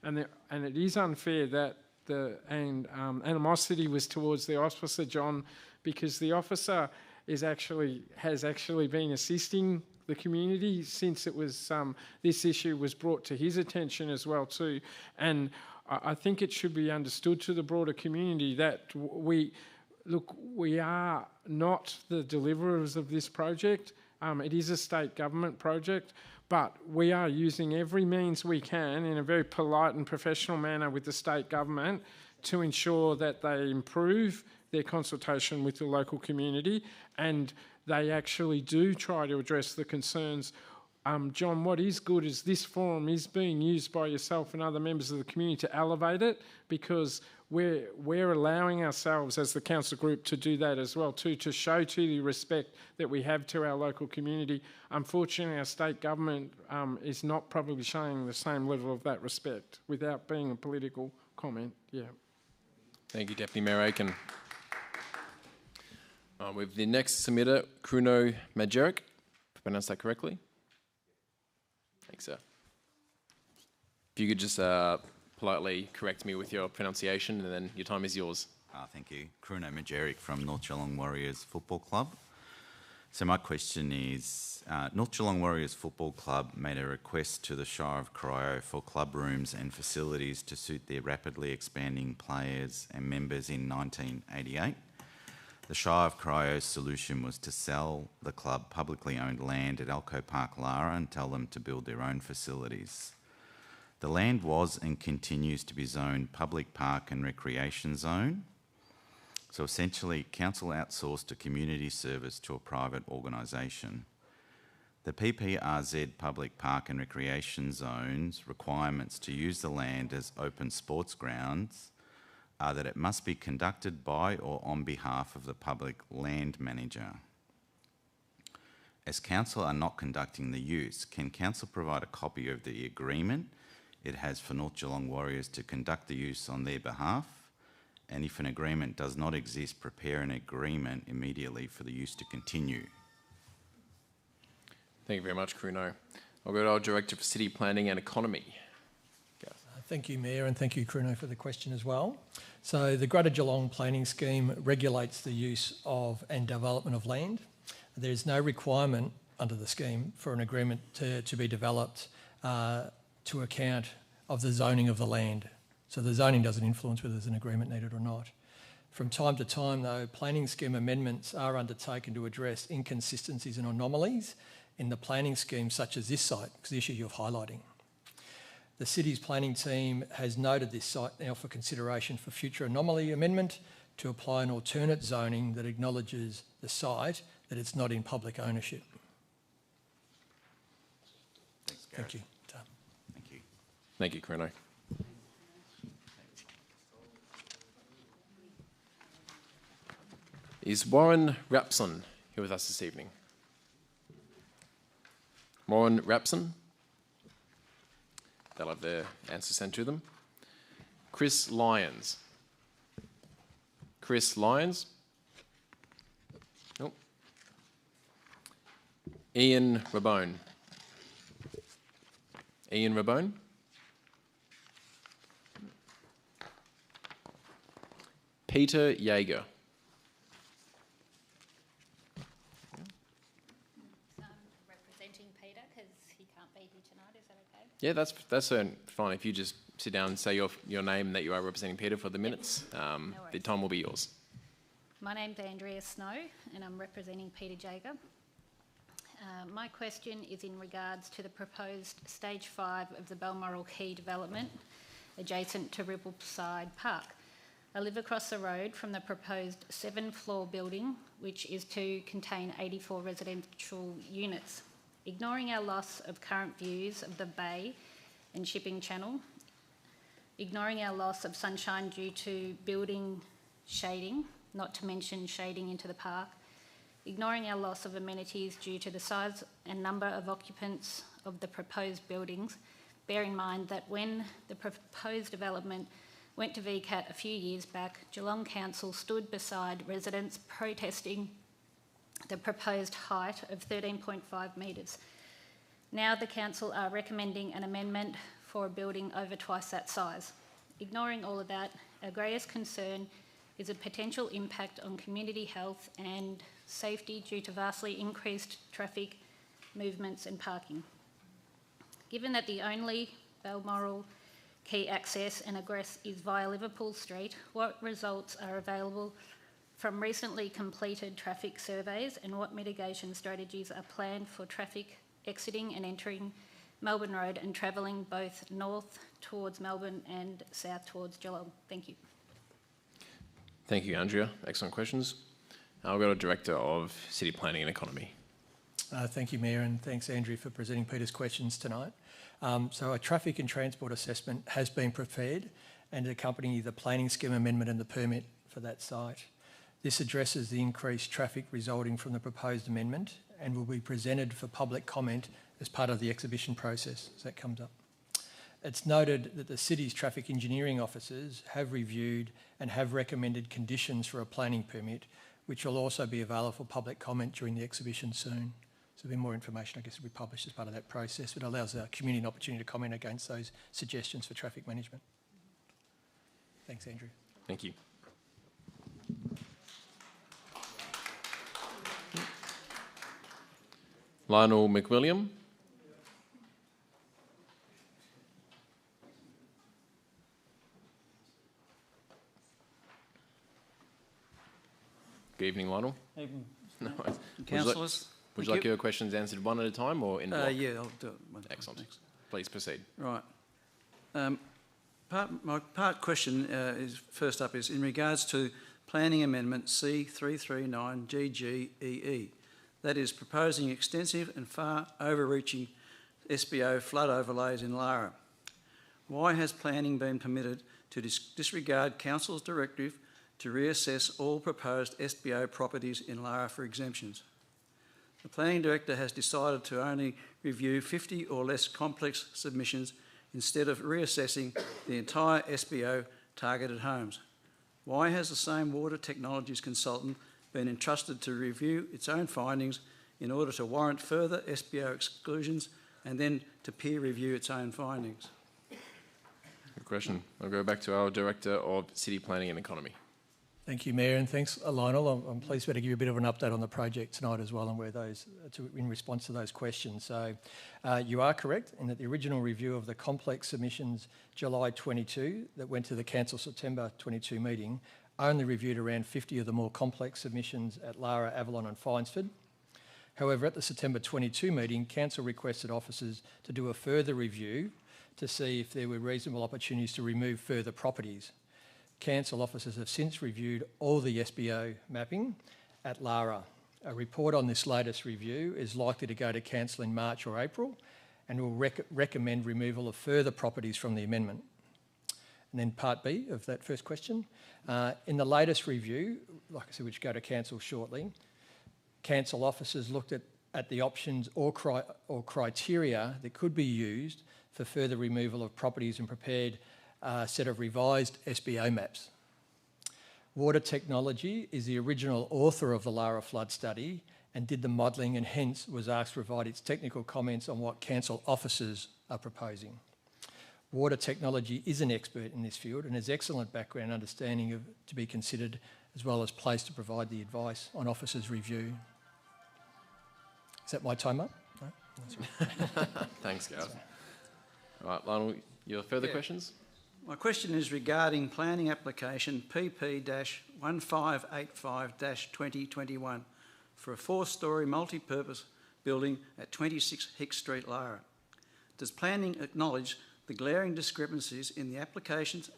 and it is unfair that the animosity was towards the officer, John, because the officer has actually been assisting the community since it was this issue was brought to his attention as well too. And I think it should be understood to the broader community that we are not the deliverers of this project. It is a state government project, but we are using every means we can in a very polite and professional manner with the state government to ensure that they improve their consultation with the local community and they actually do try to address the concerns. John, what is good is this forum is being used by yourself and other members of the community to elevate it, because we're allowing ourselves as the council group to do that as well too, to show to the respect that we have to our local community. Unfortunately, our state government is not probably showing the same level of that respect without being a political comment. Yeah. Thank you, Deputy Mayor Aiken. With the next submitter, Kruno Majeric. If I pronounced that correctly? Thanks, sir. If you could just politely correct me with your pronunciation, and then your time is yours. Thank you. Kruno Majeric from North Geelong Warriors Football Club. So my question is, North Geelong Warriors Football Club made a request to the Shire of Corio for club rooms and facilities to suit their rapidly expanding players and members in 1988. The Shire of Corio's solution was to sell the club publicly owned land at Elco Park Lara and tell them to build their own facilities. The land was and continues to be zoned public park and recreation zone. So essentially, council outsourced a community service to a private organisation. The PPRZ Public Park and Recreation Zone's requirements to use the land as open sports grounds are that it must be conducted by or on behalf of the public land manager. As council are not conducting the use, can council provide a copy of the agreement it has for North Geelong Warriors to conduct the use on their behalf? And if an agreement does not exist, prepare an agreement immediately for the use to continue. Thank you very much, Kruno. I'll go to our Director for City Planning and Economy. Thank you, Mayor, and thank you, Kruno, for the question as well. So the Greater Geelong Planning Scheme regulates the use of and development of land. There is no requirement under the scheme for an agreement to be developed to account of the zoning of the land. So the zoning doesn't influence whether there's an agreement needed or not. From time to time, though, planning scheme amendments are undertaken to address inconsistencies and anomalies in the planning scheme, such as this site, because the issue you're highlighting. The city's planning team has noted this site now for consideration for future anomaly amendment to apply an alternate zoning that acknowledges the site that it's not in public ownership. Thanks, Gareth. Thank you. Thank you. Thank you, Kruno. Is Warren Rapson here with us this evening? Warren Rapson? They'll have their answer sent to them. Chris Lyons. Chris Lyons? Ian Rabone. Ian Rabone. Peter Jaeger. Representing Peter because he can't be here tonight. Is that okay? Yeah, that's fine. If you just sit down and say your name and that you are representing Peter for the minutes, the time will be yours. My name's Andrea Snow and I'm representing Peter Jaeger. My question is in regards to the proposed Stage 5 of the Balmoral Quay development adjacent to Rippleside Park. I live across the road from the proposed 7-floor building, which is to contain 84 residential units. Ignoring our loss of current views of the bay and shipping channel, ignoring our loss of sunshine due to building shading, not to mention shading into the park, ignoring our loss of amenities due to the size and number of occupants of the proposed buildings, bear in mind that when the proposed development went to VCAT a few years back, Geelong Council stood beside residents protesting the proposed height of 13.5 metres. Now the council are recommending an amendment for a building over twice that size. Ignoring all of that, our greatest concern is a potential impact on community health and safety due to vastly increased traffic movements and parking. Given that the only Balmoral Quay access and egress is via Liverpool Street, what results are available from recently completed traffic surveys and what mitigation strategies are planned for traffic exiting and entering Melbourne Road and travelling both north towards Melbourne and south towards Geelong? Thank you. Thank you, Andrea. Excellent questions. I'll go to Director of City Planning and Economy. Thank you, Mayor, and thanks, Andrew, for presenting Peter's questions tonight. So a traffic and transport assessment has been prepared and accompany the planning scheme amendment and the permit for that site. This addresses the increased traffic resulting from the proposed amendment and will be presented for public comment as part of the exhibition process as that comes up. It's noted that the City's traffic engineering officers have reviewed and have recommended conditions for a planning permit, which will also be available for public comment during the exhibition soon. So there'll be more information, I guess, will be published as part of that process, but it allows the community an opportunity to comment against those suggestions for traffic management. Thanks, Andrew. Thank you. Lionel McWilliam. Good evening, Lionel. Evening, No, councillors. Would you like your questions answered one at a time or in block? Yeah, I'll do it. Excellent. Thanks. Please proceed. Right. My part question is first up is in regards to Planning Amendment C339 GGEE. That is proposing extensive and far overreaching SBO flood overlays in Lara. Why has planning been permitted to disregard Council's directive to reassess all proposed SBO properties in Lara for exemptions? The Planning Director has decided to only review 50 or less complex submissions instead of reassessing the entire SBO targeted homes. Why has the same water technologies consultant been entrusted to review its own findings in order to warrant further SBO exclusions and then to peer review its own findings? Good question. I'll go back to our Director of City Planning and Economy. Thank you, Mayor, and thanks, Lionel. I'm pleased to be able to give you a bit of an update on the project tonight as well and where those, in response to those questions. So you are correct in that the original review of the complex submissions July 22 that went to the Council September 22 meeting only reviewed around 50 of the more complex submissions at Lara, Avalon and Finesford. However, at the September 22 meeting, Council requested officers to do a further review to see if there were reasonable opportunities to remove further properties. Council officers have since reviewed all the SBO mapping at Lara. A report on this latest review is likely to go to Council in March or April and will recommend removal of further properties from the amendment. And then part B of that first question. In the latest review, like I said, which go to Council shortly, Council officers looked at the options or criteria that could be used for further removal of properties and prepared a set of revised SBO maps. Water Technology is the original author of the Lara flood study and did the modelling, and hence was asked to provide its technical comments on what council officers are proposing. Water Technology is an expert in this field and has excellent background and understanding to be considered, as well as placed to provide the advice on officers' review. Is that my time up? No? That's right. Thanks, Gareth. All right, Lionel, your further questions? My question is regarding planning application PP-1585-2021 for a 4-storey multi-purpose building at 26 Hicks Street, Lara. Does planning acknowledge the glaring discrepancies in the applicants'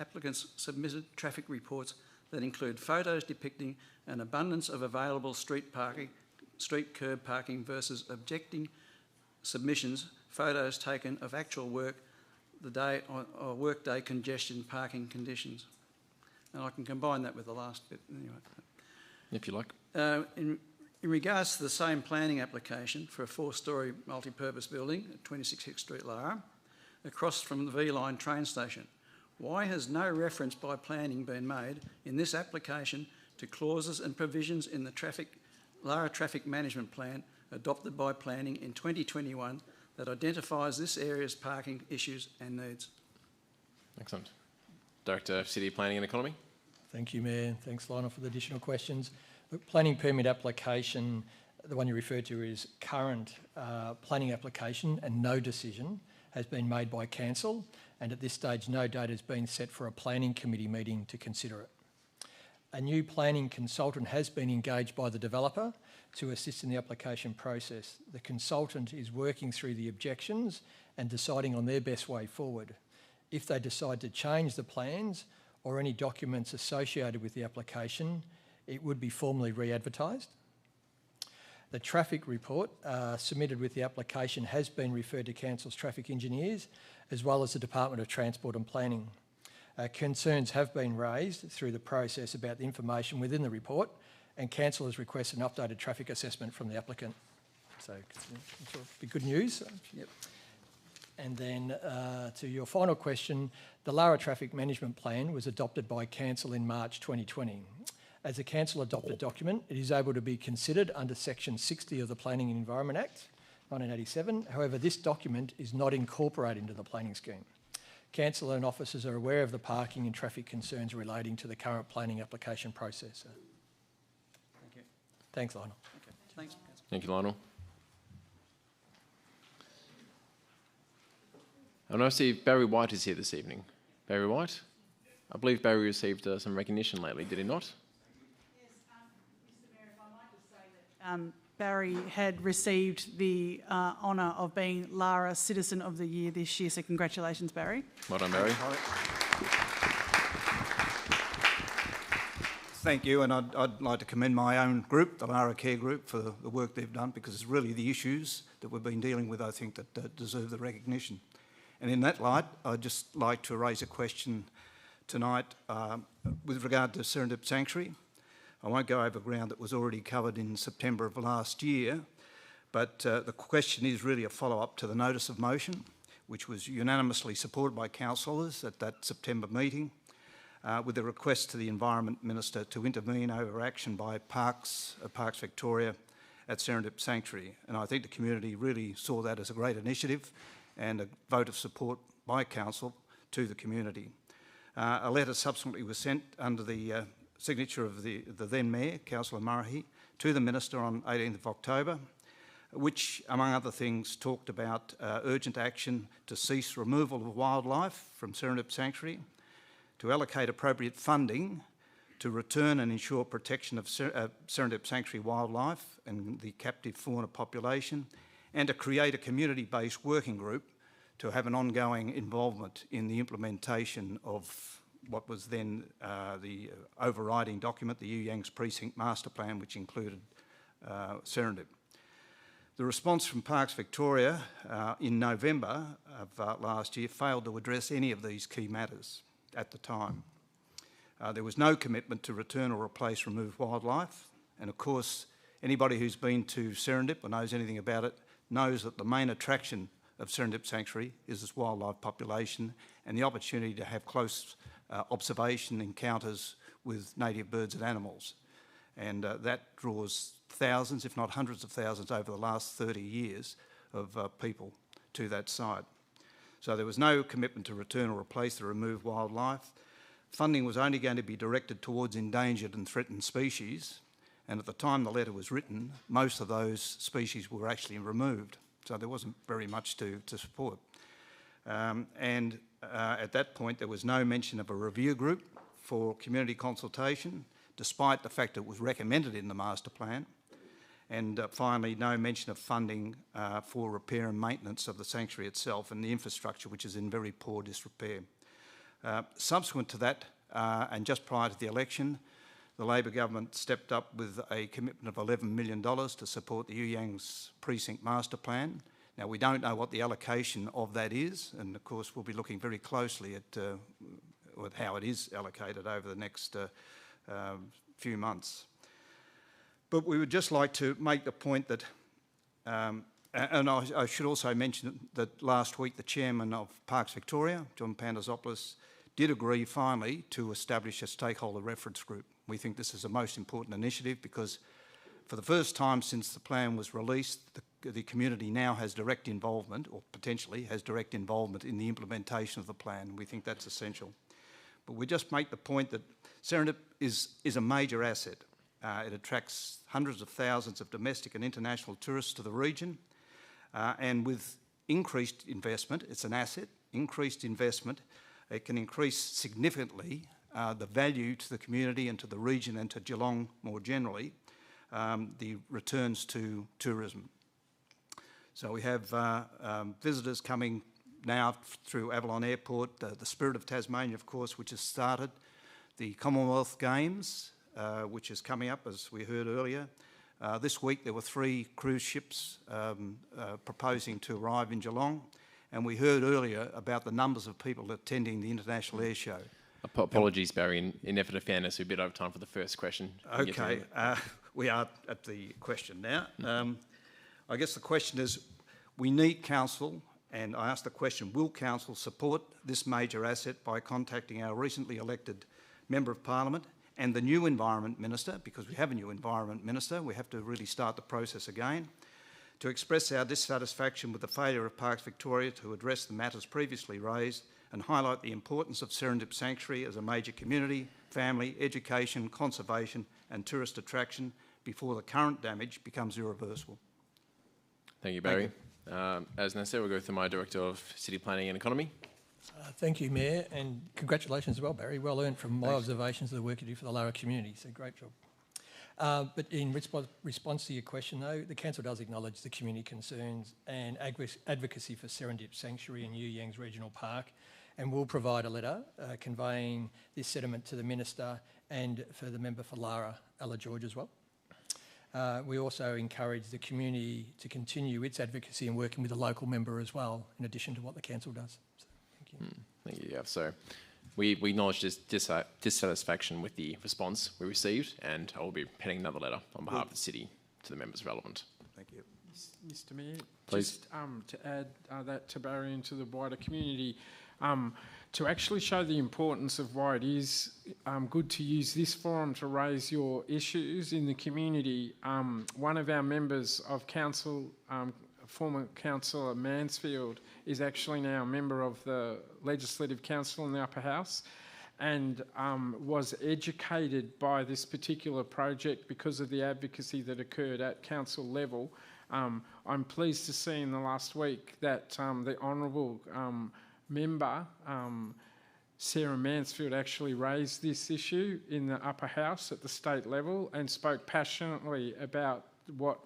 submitted traffic reports that include photos depicting an abundance of available street curb parking versus objecting submissions, photos taken of actual work, the day or workday congestion parking conditions? And I can combine that with the last bit anyway. If you like. In regards to the same planning application for a 4-storey multi-purpose building at 26 Hicks Street, Lara, across from the V-Line train station, why has no reference by planning been made in this application to clauses and provisions in the Lara Traffic Management Plan adopted by planning in 2021 that identifies this area's parking issues and needs? Excellent. Director of City Planning and Economy. Thank you, Mayor. Thanks, Lionel, for the additional questions. The planning permit application, the one you referred to, is current planning application, and no decision has been made by council, and at this stage no date has been set for a planning committee meeting to consider it. A new planning consultant has been engaged by the developer to assist in the application process. The consultant is working through the objections and deciding on their best way forward. If they decide to change the plans or any documents associated with the application, it would be formally re-advertised. The traffic report submitted with the application has been referred to Council's traffic engineers, as well as the Department of Transport and Planning. Concerns have been raised through the process about the information within the report, and Council has requested an updated traffic assessment from the applicant. So it'll be good news. Yep. And then to your final question, the Lara Traffic Management Plan was adopted by Council in March 2020. As a council adopted document, it is able to be considered under Section 60 of the Planning and Environment Act, 1987. However, this document is not incorporated into the planning scheme. Council and officers are aware of the parking and traffic concerns relating to the current planning application process. Thank you. Thanks, Lionel. Okay. Thanks. Thank you, Lionel. And I see Barry White is here this evening. Barry White? I believe Barry received some recognition lately, did he not? Barry had received the honour of being Lara Citizen of the Year this year, so congratulations, Barry. Well done, Barry. Thank you, and I'd like to commend my own group, the Lara Care Group, for the work they've done, because it's really the issues that we've been dealing with, I think, that deserve the recognition. And in that light, I'd just like to raise a question tonight with regard to Serendip Sanctuary. I won't go over ground that was already covered in September of last year, but the question is really a follow-up to the notice of motion, which was unanimously supported by councillors at that September meeting, with a request to the Environment Minister to intervene over action by Parks Victoria at Serendip Sanctuary. And I think the community really saw that as a great initiative and a vote of support by council to the community. A letter subsequently was sent under the signature of the then Mayor, Councillor Murray, to the Minister on 18th of October, which, among other things, talked about urgent action to cease removal of wildlife from Serendip Sanctuary, to allocate appropriate funding to return and ensure protection of Serendip Sanctuary wildlife and the captive fauna population, and to create a community-based working group to have an ongoing involvement in the implementation of what was then the overriding document, the You Yangs Precinct Master Plan, which included Serendip. The response from Parks Victoria in November of last year failed to address any of these key matters at the time. There was no commitment to return or replace removed wildlife, and of course anybody who's been to Serendip or knows anything about it knows that the main attraction of Serendip Sanctuary is its wildlife population and the opportunity to have close observation encounters with native birds and animals. And that draws thousands, if not hundreds of thousands, over the last 30 years of people to that site. So there was no commitment to return or replace the removed wildlife. Funding was only going to be directed towards endangered and threatened species, and at the time the letter was written, most of those species were actually removed, so there wasn't very much to support. At that point there was no mention of a review group for community consultation, despite the fact it was recommended in the master plan, and finally no mention of funding for repair and maintenance of the sanctuary itself and the infrastructure, which is in very poor disrepair. Subsequent to that, and just prior to the election, the Labor government stepped up with a commitment of $11 million to support the You Yangs precinct master plan. Now, we don't know what the allocation of that is, and of course we'll be looking very closely at how it is allocated over the next few months. But we would just like to make the point that, and I should also mention that last week the chairman of Parks Victoria, John Pandazopoulos, did agree finally to establish a stakeholder reference group. We think this is a most important initiative because for the first time since the plan was released, the community now has direct involvement, or potentially has direct involvement in the implementation of the plan. We think that's essential. But we just make the point that Serendip is a major asset. It attracts hundreds of thousands of domestic and international tourists to the region, and with increased investment, it's an asset, increased investment, it can increase significantly the value to the community and to the region and to Geelong more generally, the returns to tourism. So we have visitors coming now through Avalon Airport, the Spirit of Tasmania, of course, which has started, the Commonwealth Games, which is coming up, as we heard earlier. This week there were 3 cruise ships proposing to arrive in Geelong, and we heard earlier about the numbers of people attending the International Air Show. Apologies, Barry. In effort of fairness, we're a bit over time for the first question. Okay, we are at the question now. I guess the question is, we need council, and I ask the question, will council support this major asset by contacting our recently elected Member of Parliament and the new Environment Minister, because we have a new Environment Minister, we have to really start the process again, to express our dissatisfaction with the failure of Parks Victoria to address the matters previously raised and highlight the importance of Serendip Sanctuary as a major community, family, education, conservation and tourist attraction before the current damage becomes irreversible. Thank you, Barry. As necessary, we'll go to my Director of City Planning and Economy. Thank you, Mayor, and congratulations as well, Barry. Well earned from my observations of the work you do for the Lara community, so great job. But in response to your question, though, the Council does acknowledge the community concerns and advocacy for Serendip Sanctuary and You Yangs Regional Park, and will provide a letter conveying this sentiment to the Minister and for the member for Lara, Ella George, as well. We also encourage the community to continue its advocacy and working with the local member as well, in addition to what the Council does. So, thank you. Thank you, yeah. So we acknowledge this dissatisfaction with the response we received, and I will be penning another letter on behalf of the City to the members relevant. Thank you. Mr Mayor, please. Just to add that to Barry and to the wider community, to actually show the importance of why it is good to use this forum to raise your issues in the community. One of our members of council, former councillor Mansfield, is actually now a member of the Legislative Council in the Upper House, and was educated by this particular project because of the advocacy that occurred at council level. I'm pleased to see in the last week that the Honourable member, Sarah Mansfield, actually raised this issue in the Upper House at the state level and spoke passionately about what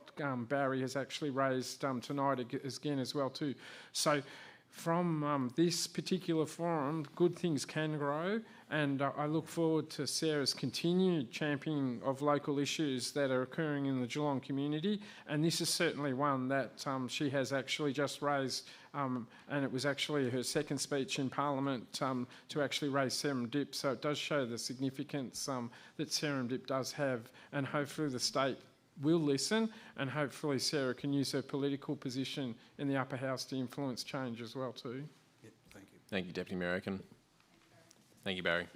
Barry has actually raised tonight again as well too. So from this particular forum, good things can grow, and I look forward to Sarah's continued championing of local issues that are occurring in the Geelong community, and this is certainly one that she has actually just raised, and it was actually her second speech in Parliament to actually raise Serendip, so it does show the significance that Serendip does have, and hopefully the state will listen, and hopefully Sarah can use her political position in the Upper House to influence change as well too. Yeah, thank you. Thank you, Deputy Mayor Aiken. Thank you, Barry.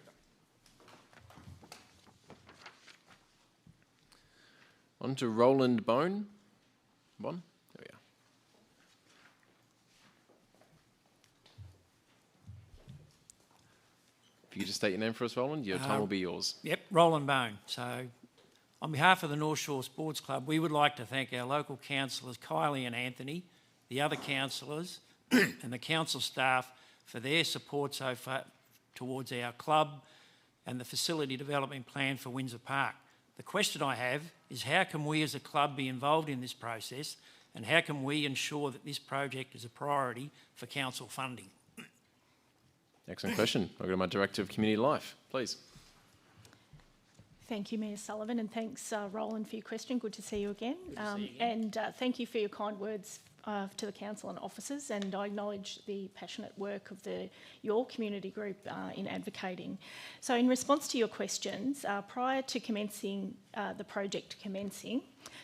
On to Roland Bone. There we are. If you could just state your name for us, Roland, your time will be yours. Yep, Roland Bone. So, on behalf of the North Shore Sports Club, we would like to thank our local councillors, Kylie and Anthony, the other councillors and the council staff for their support so far towards our club and the facility development plan for Windsor Park. The question I have is how can we as a club be involved in this process, and how can we ensure that this project is a priority for council funding? Excellent question. I'll go to my Director of Community Life, please. Thank you, Mayor Sullivan, and thanks, Roland, for your question. Good to see you again. And thank you for your kind words to the council and officers, and I acknowledge the passionate work of your community group in advocating. So in response to your questions, prior to commencing the project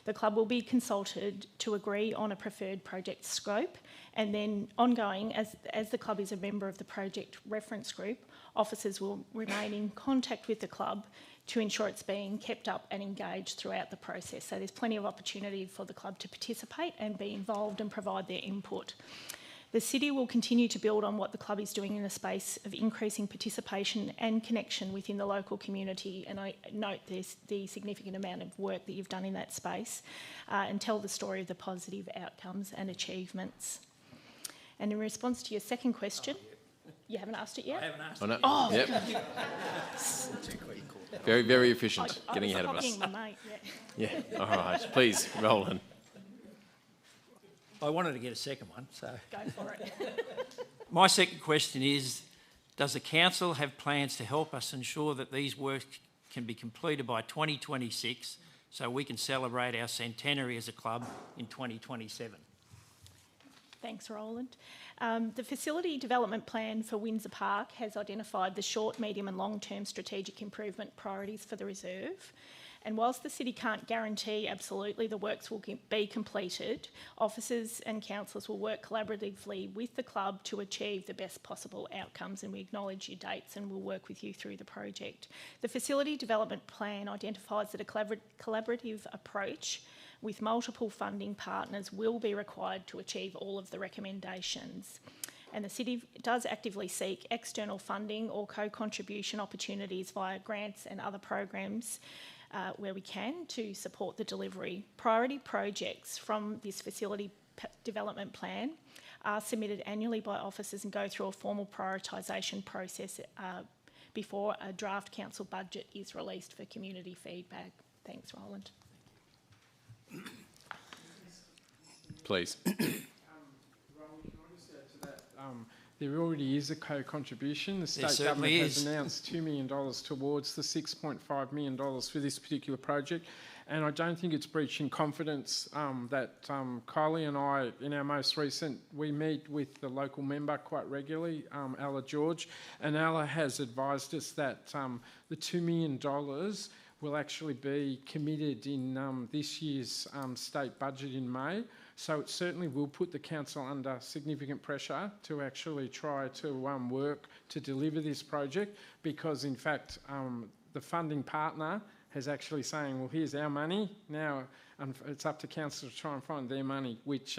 the club will be consulted to agree on a preferred project scope, and then ongoing, as the club is a member of the project reference group, officers will remain in contact with the club to ensure it's being kept up and engaged throughout the process. So there's plenty of opportunity for the club to participate and be involved and provide their input. The city will continue to build on what the club is doing in the space of increasing participation and connection within the local community, and I note the significant amount of work that you've done in that space, and tell the story of the positive outcomes and achievements. And in response to your second question, you haven't asked it yet? I haven't asked Oh, no. it. Oh, Yep. Very, very efficient, getting ahead of us. My mate, Yeah, all right. Please, Roland. I wanted to get a second one, so... Go for it. My second question is, does the council have plans to help us ensure that these works can be completed by 2026 so we can celebrate our centenary as a club in 2027? Thanks, Roland. The facility development plan for Windsor Park has identified the short, medium and long-term strategic improvement priorities for the reserve. And whilst the city can't guarantee absolutely the works will be completed, officers and councillors will work collaboratively with the club to achieve the best possible outcomes, and we acknowledge your dates and we'll work with you through the project. The facility development plan identifies that a collaborative approach with multiple funding partners will be required to achieve all of the recommendations. And the city does actively seek external funding or co-contribution opportunities via grants and other programs where we can to support the delivery. Priority projects from this facility development plan are submitted annually by officers and go through a formal prioritisation process before a draft council budget is released for community feedback. Thanks, Roland. Please. Roland, can I just add to that? There already is a co-contribution. The state government has announced $2 million towards the $6.5 million for this particular project, and I don't think it's breaching confidence that Kylie and I, in our most recent, we meet with the local member quite regularly, Ella George, and Ella has advised us that the $2 million will actually be committed in this year's state budget in May. So it certainly will put the council under significant pressure to actually try to work to deliver this project, because in fact the funding partner has actually saying, well, here's our money, now it's up to council to try and find their money, which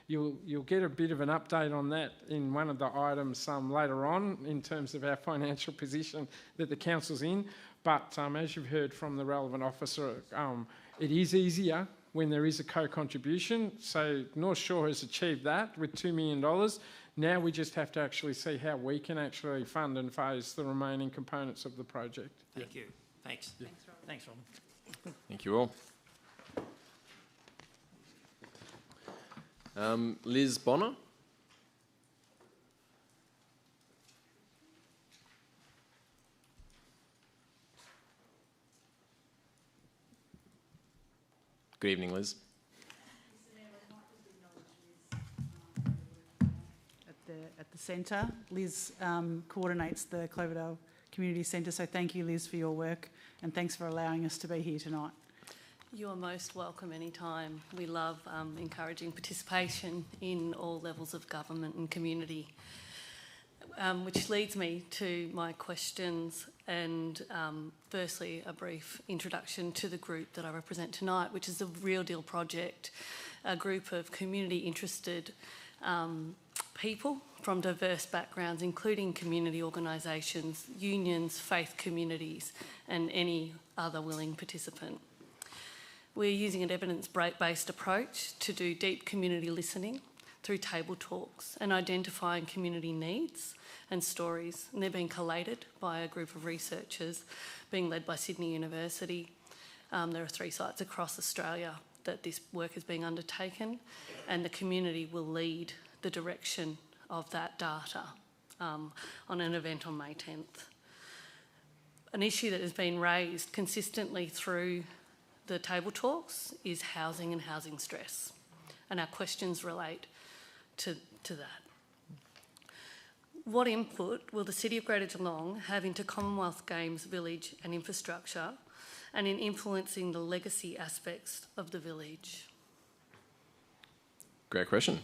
you'll get a bit of an update on that in one of the items later on in terms of our financial position that the council's in. But as you've heard from the relevant officer, it is easier when there is a co-contribution. So North Shore has achieved that with $2 million. Now we just have to actually see how we can actually fund and phase the remaining components of the project. Thank you. Thanks. Yeah. Thanks, Roland. Thank you all. Liz Bonner. Good evening, Liz. At the centre, Liz coordinates the Cloverdale Community Centre, so thank you, Liz, for your work, and thanks for allowing us to be here tonight. You are most welcome anytime. We love encouraging participation in all levels of government and community. which leads me to my questions and firstly a brief introduction to the group that I represent tonight, which is the Real Deal Project, a group of community interested people from diverse backgrounds, including community organisations, unions, faith communities and any other willing participant. We're using an evidence-based approach to do deep community listening through table talks and identifying community needs and stories. And they're being collated by a group of researchers being led by Sydney University. There are 3 sites across Australia that this work is being undertaken, and the community will lead the direction of that data on an event on May 10th. An issue that has been raised consistently through the table talks is housing and housing stress, and our questions relate to that. What input will the City of Greater Geelong have into Commonwealth Games village and infrastructure and in influencing the legacy aspects of the village? Great question.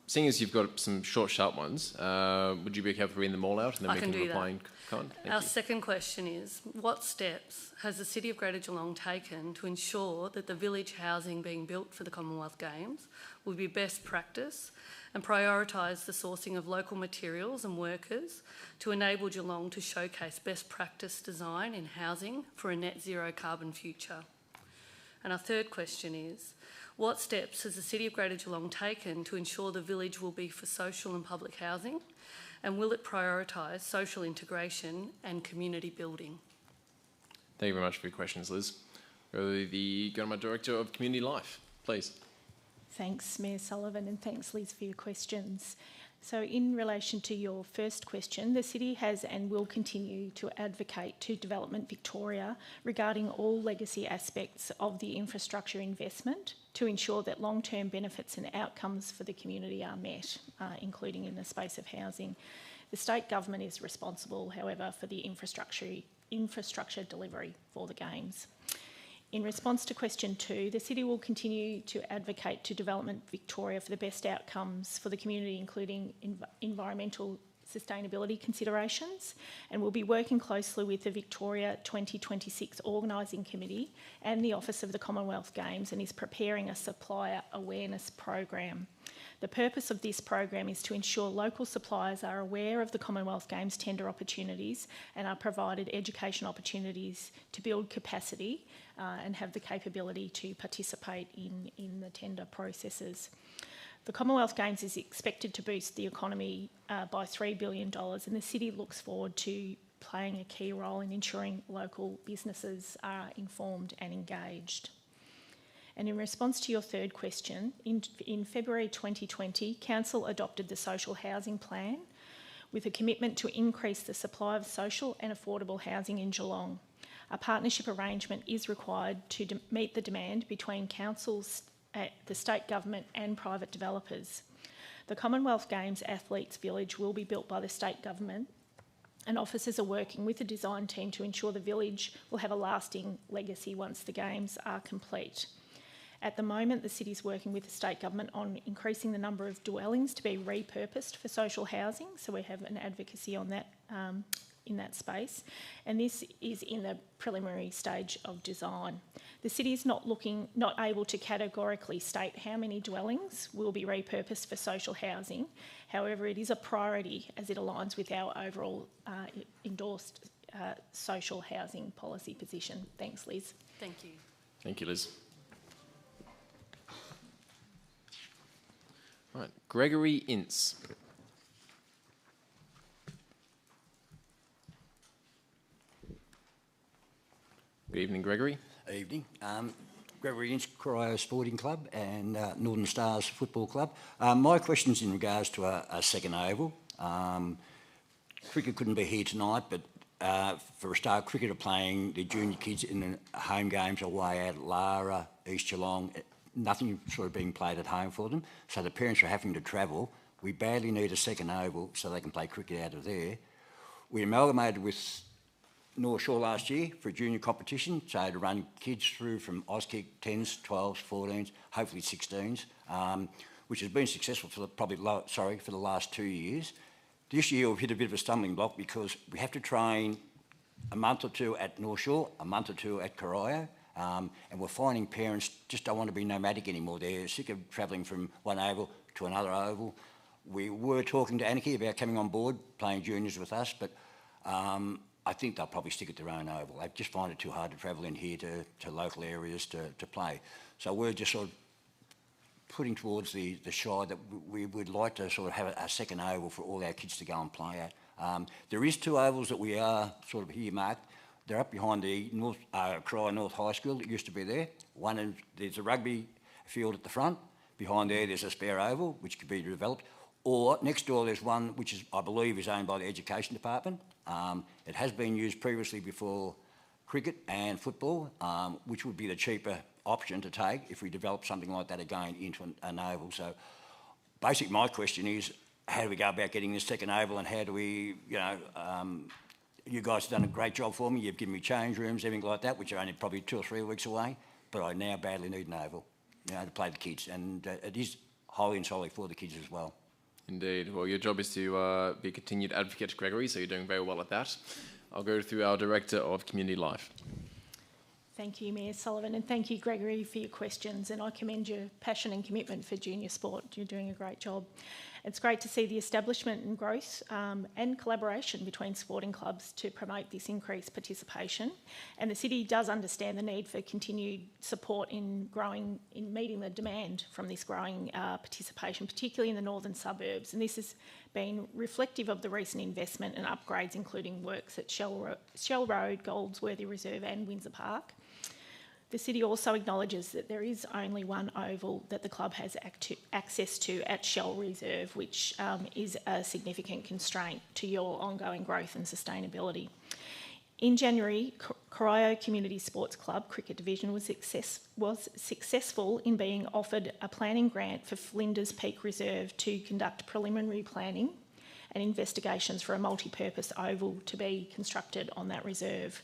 Seeing as you've got some short, sharp ones, would you be okay if we read them all out and then I we can can do reply that. in kind? Our second question is, what steps has the City of Greater Geelong taken to ensure that the village housing being built for the Commonwealth Games will be best practice and prioritise the sourcing of local materials and workers to enable Geelong to showcase best practice design in housing for a net zero carbon future? And our third question is, what steps has the City of Greater Geelong taken to ensure the village will be for social and public housing, and will it prioritise social integration and community building? Thank you very much for your questions, Liz. Go to the Government Director of Community Life, please. Thanks, Mayor Sullivan, and thanks, Liz, for your questions. So in relation to your first question, the City has and will continue to advocate to Development Victoria regarding all legacy aspects of the infrastructure investment to ensure that long-term benefits and outcomes for the community are met, including in the space of housing. The state government is responsible, however, for the infrastructure delivery for the Games. In response to question 2, the City will continue to advocate to Development Victoria for the best outcomes for the community, including environmental sustainability considerations, and will be working closely with the Victoria 2026 Organising Committee and the Office of the Commonwealth Games, and is preparing a supplier awareness program. The purpose of this program is to ensure local suppliers are aware of the Commonwealth Games tender opportunities and are provided education opportunities to build capacity and have the capability to participate in the tender processes. The Commonwealth Games is expected to boost the economy by $3 billion, and the City looks forward to playing a key role in ensuring local businesses are informed and engaged. And in response to your third question, in February 2020, Council adopted the Social Housing Plan with a commitment to increase the supply of social and affordable housing in Geelong. A partnership arrangement is required to meet the demand between councils, the state government and private developers. The Commonwealth Games Athletes Village will be built by the state government, and officers are working with the design team to ensure the village will have a lasting legacy once the Games are complete. At the moment, the City is working with the state government on increasing the number of dwellings to be repurposed for social housing, so we have an advocacy on that in that space, and this is in the preliminary stage of design. The City is not able to categorically state how many dwellings will be repurposed for social housing. However, it is a priority as it aligns with our overall endorsed social housing policy position. Thanks, Liz. Thank you. Thank you, Liz. All right, Gregory Ince. Good evening, Gregory. Evening. Gregory Ince, Corio Sporting Club and Northern Stars Football Club. My question's in regards to a second oval. Cricket couldn't be here tonight, but for a start, cricket are playing the junior kids in the home games away at Lara, East Geelong. Nothing sort of being played at home for them, so the parents are having to travel. We badly need a second oval so they can play cricket out of there. We amalgamated with North Shore last year for a junior competition, so to run kids through from Auskick 10s, 12s, 14s, hopefully 16s, which has been successful for the last 2 years. this year we've hit a bit of a stumbling block because we have to train a month or two at North Shore, a month or two at Corio, and we're finding parents just don't want to be nomadic anymore. They're sick of travelling from one oval to another oval. We were talking to Anarchy about coming on board, playing juniors with us, but I think they'll probably stick at their own oval. They just find it too hard to travel in here to local areas to play. So we're just sort of putting towards the Shire that we would like to sort of have a second oval for all our kids to go and play at. There is 2 ovals that we are sort of here marked. They're up behind the Corio North High School that used to be there. There's a rugby field at the front. Behind there, there's a spare oval, which could be developed. Or next door, there's one which I believe is owned by the Education Department. It has been used previously before cricket and football, which would be the cheaper option to take if we develop something like that again into an oval. So basically my question is, how do we go about getting this second oval, and how do we, you guys have done a great job for me. You've given me change rooms, everything like that, which are only probably 2 or 3 weeks away, but I now badly need an oval, to play the kids. And it is wholly and solely for the kids as well. Indeed. Well, your job is to be a continued advocate, Gregory, so you're doing very well at that. I'll go through our Director of Community Life. Thank you, Mayor Sullivan, and thank you, Gregory, for your questions, and I commend your passion and commitment for junior sport. You're doing a great job. It's great to see the establishment and growth and collaboration between sporting clubs to promote this increased participation, and the city does understand the need for continued support in meeting the demand from this growing participation, particularly in the northern suburbs, and this has been reflective of the recent investment and upgrades, including works at Shell Road, Goldsworthy Reserve and Windsor Park. The city also acknowledges that there is only one oval that the club has access to at Shell Reserve, which is a significant constraint to your ongoing growth and sustainability. In January, Corio Community Sports Club Cricket Division was successful in being offered a planning grant for Flinders Peak Reserve to conduct preliminary planning and investigations for a multi-purpose oval to be constructed on that reserve.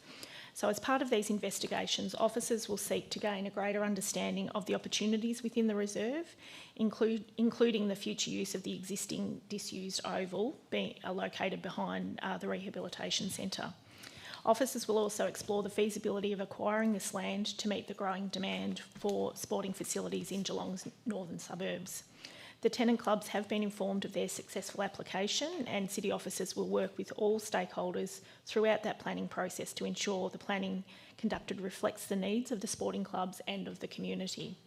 So as part of these investigations, officers will seek to gain a greater understanding of the opportunities within the reserve, including the future use of the existing disused oval being located behind the rehabilitation centre. Officers will also explore the feasibility of acquiring this land to meet the growing demand for sporting facilities in Geelong's northern suburbs. The tenant clubs have been informed of their successful application, and city officers will work with all stakeholders throughout that planning process to ensure the planning conducted reflects the needs of the sporting clubs and of the community.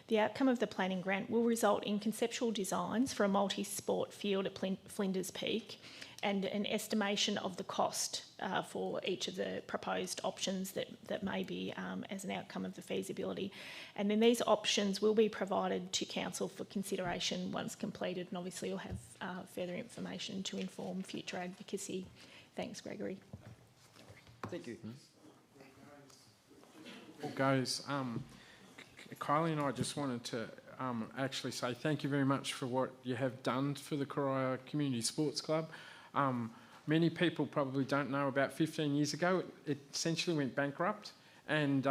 The outcome of the planning grant will result in conceptual designs for a multi-sport field at Flinders Peak and an estimation of the cost for each of the proposed options that may be as an outcome of the feasibility. And then these options will be provided to Council for consideration once completed, and obviously you'll have further information to inform future advocacy. Thanks, Gregory. Thank you. Kylie and I just wanted to actually say thank you very much for what you have done for the Corio Community Sports Club. Many people probably don't know about 15 years ago, it essentially went bankrupt, and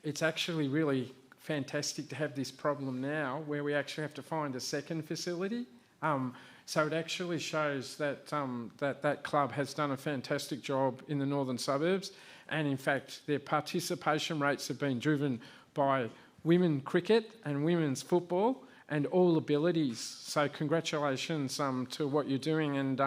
it's actually really fantastic to have this problem now where we actually have to find a second facility. So it actually shows that that club has done a fantastic job in the northern suburbs, and in fact their participation rates have been driven by women cricket and women's football and all abilities. So congratulations to what you're doing, and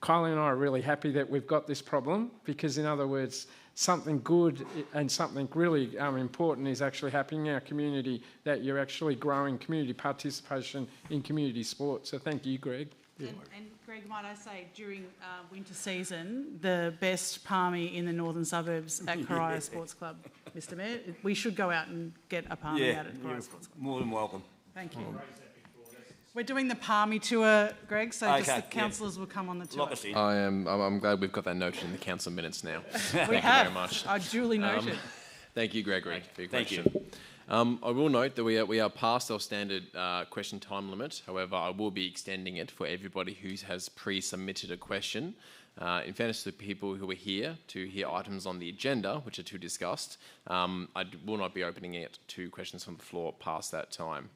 Kylie and I are really happy that we've got this problem, because in other words, something good and something really important is actually happening in our community, that you're actually growing community participation in community sport. So thank you, Greg. Yeah. And Greg, might I say, during winter season, the best palmy in the northern suburbs at Corio Sports Club, Mr Mayor. We should go out and get a palmy out at Corio Sports Club. More than welcome. Thank you. We're doing the palmy tour, Greg, so just the councillors will come on the tour. I'm glad we've got that noted in the council minutes now. Thank you very much. I duly noted. Thank you, Gregory, for your question. I will note that we are past our standard question time limit. However, I will be extending it for everybody who has pre-submitted a question. In fairness to the people who are here to hear items on the agenda, which are to be discussed, I will not be opening it to questions from the floor past that time.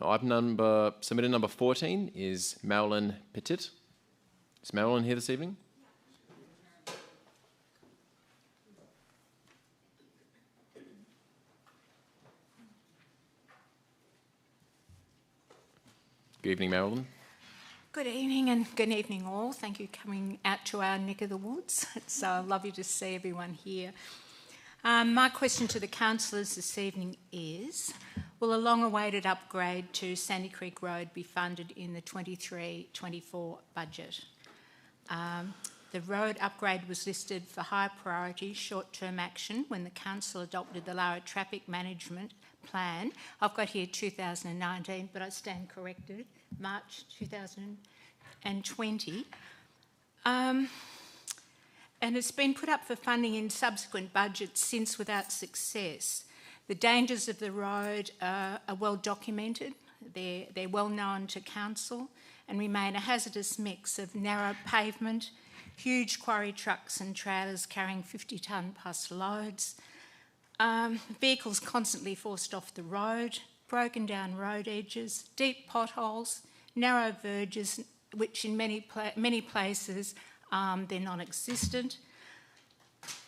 Now, item submitted number 14 is Marilyn Petit. Is Marilyn here this evening? Good evening, Marilyn. Good evening and good evening all. Thank you for coming out to our neck of the woods. It's lovely to see everyone here. My question to the councillors this evening is, will a long-awaited upgrade to Sandy Creek Road be funded in the 23-24 budget? The road upgrade was listed for high priority short-term action when the council adopted the Lara Traffic Management Plan. I've got here 2019, but I stand corrected, March 2020. And it's been put up for funding in subsequent budgets since without success. The dangers of the road are well documented, they're well known to council and remain a hazardous mix of narrow pavement, huge quarry trucks and trailers carrying 50-tonne plus loads, vehicles constantly forced off the road, broken down road edges, deep potholes, narrow verges, which in many places they're non-existent.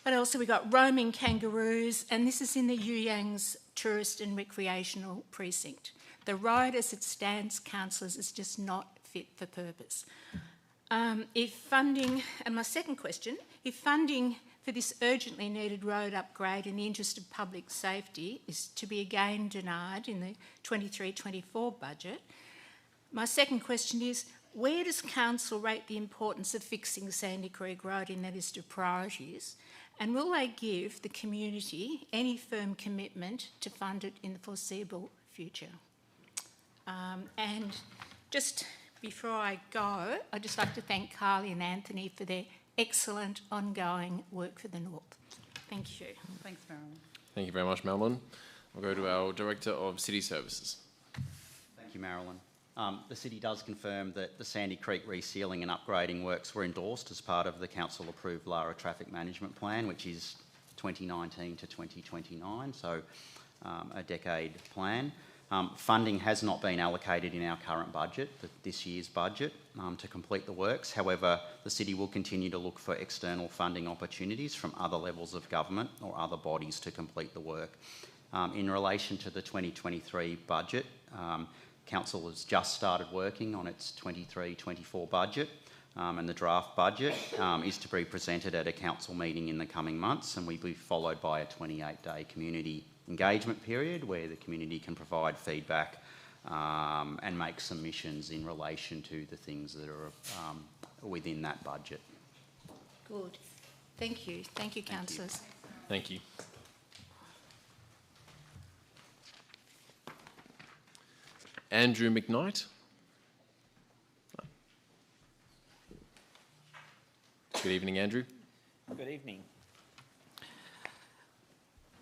But also we've got roaming kangaroos, and this is in the Yuyang's Tourist and Recreational Precinct. The road as it stands, councillors, is just not fit for purpose. If funding, and my second question, if funding for this urgently needed road upgrade in the interest of public safety is to be again denied in the 23-24 budget, my second question is, where does council rate the importance of fixing Sandy Creek Road in their list of priorities, and will they give the community any firm commitment to fund it in the foreseeable future? And just before I go, I'd just like to thank Carly and Anthony for their excellent ongoing work for the North. Thank you. Thanks, Marilyn. Thank you very much, Marilyn. We'll go to our Director of City Services. Thank you, Marilyn. The City does confirm that the Sandy Creek resealing and upgrading works were endorsed as part of the council-approved Lara Traffic Management Plan, which is 2019 to 2029, so a decade plan. Funding has not been allocated in our current budget, this year's budget, to complete the works. However, the City will continue to look for external funding opportunities from other levels of government or other bodies to complete the work. In relation to the 2023 budget, Council has just started working on its 23-24 budget, and the draft budget is to be presented at a council meeting in the coming months, and will be followed by a 28-day community engagement period where the community can provide feedback and make submissions in relation to the things that are within that budget. Good. Thank you. Thank you, councillors. Thank you. Andrew McKnight. Good evening, Andrew. Good evening.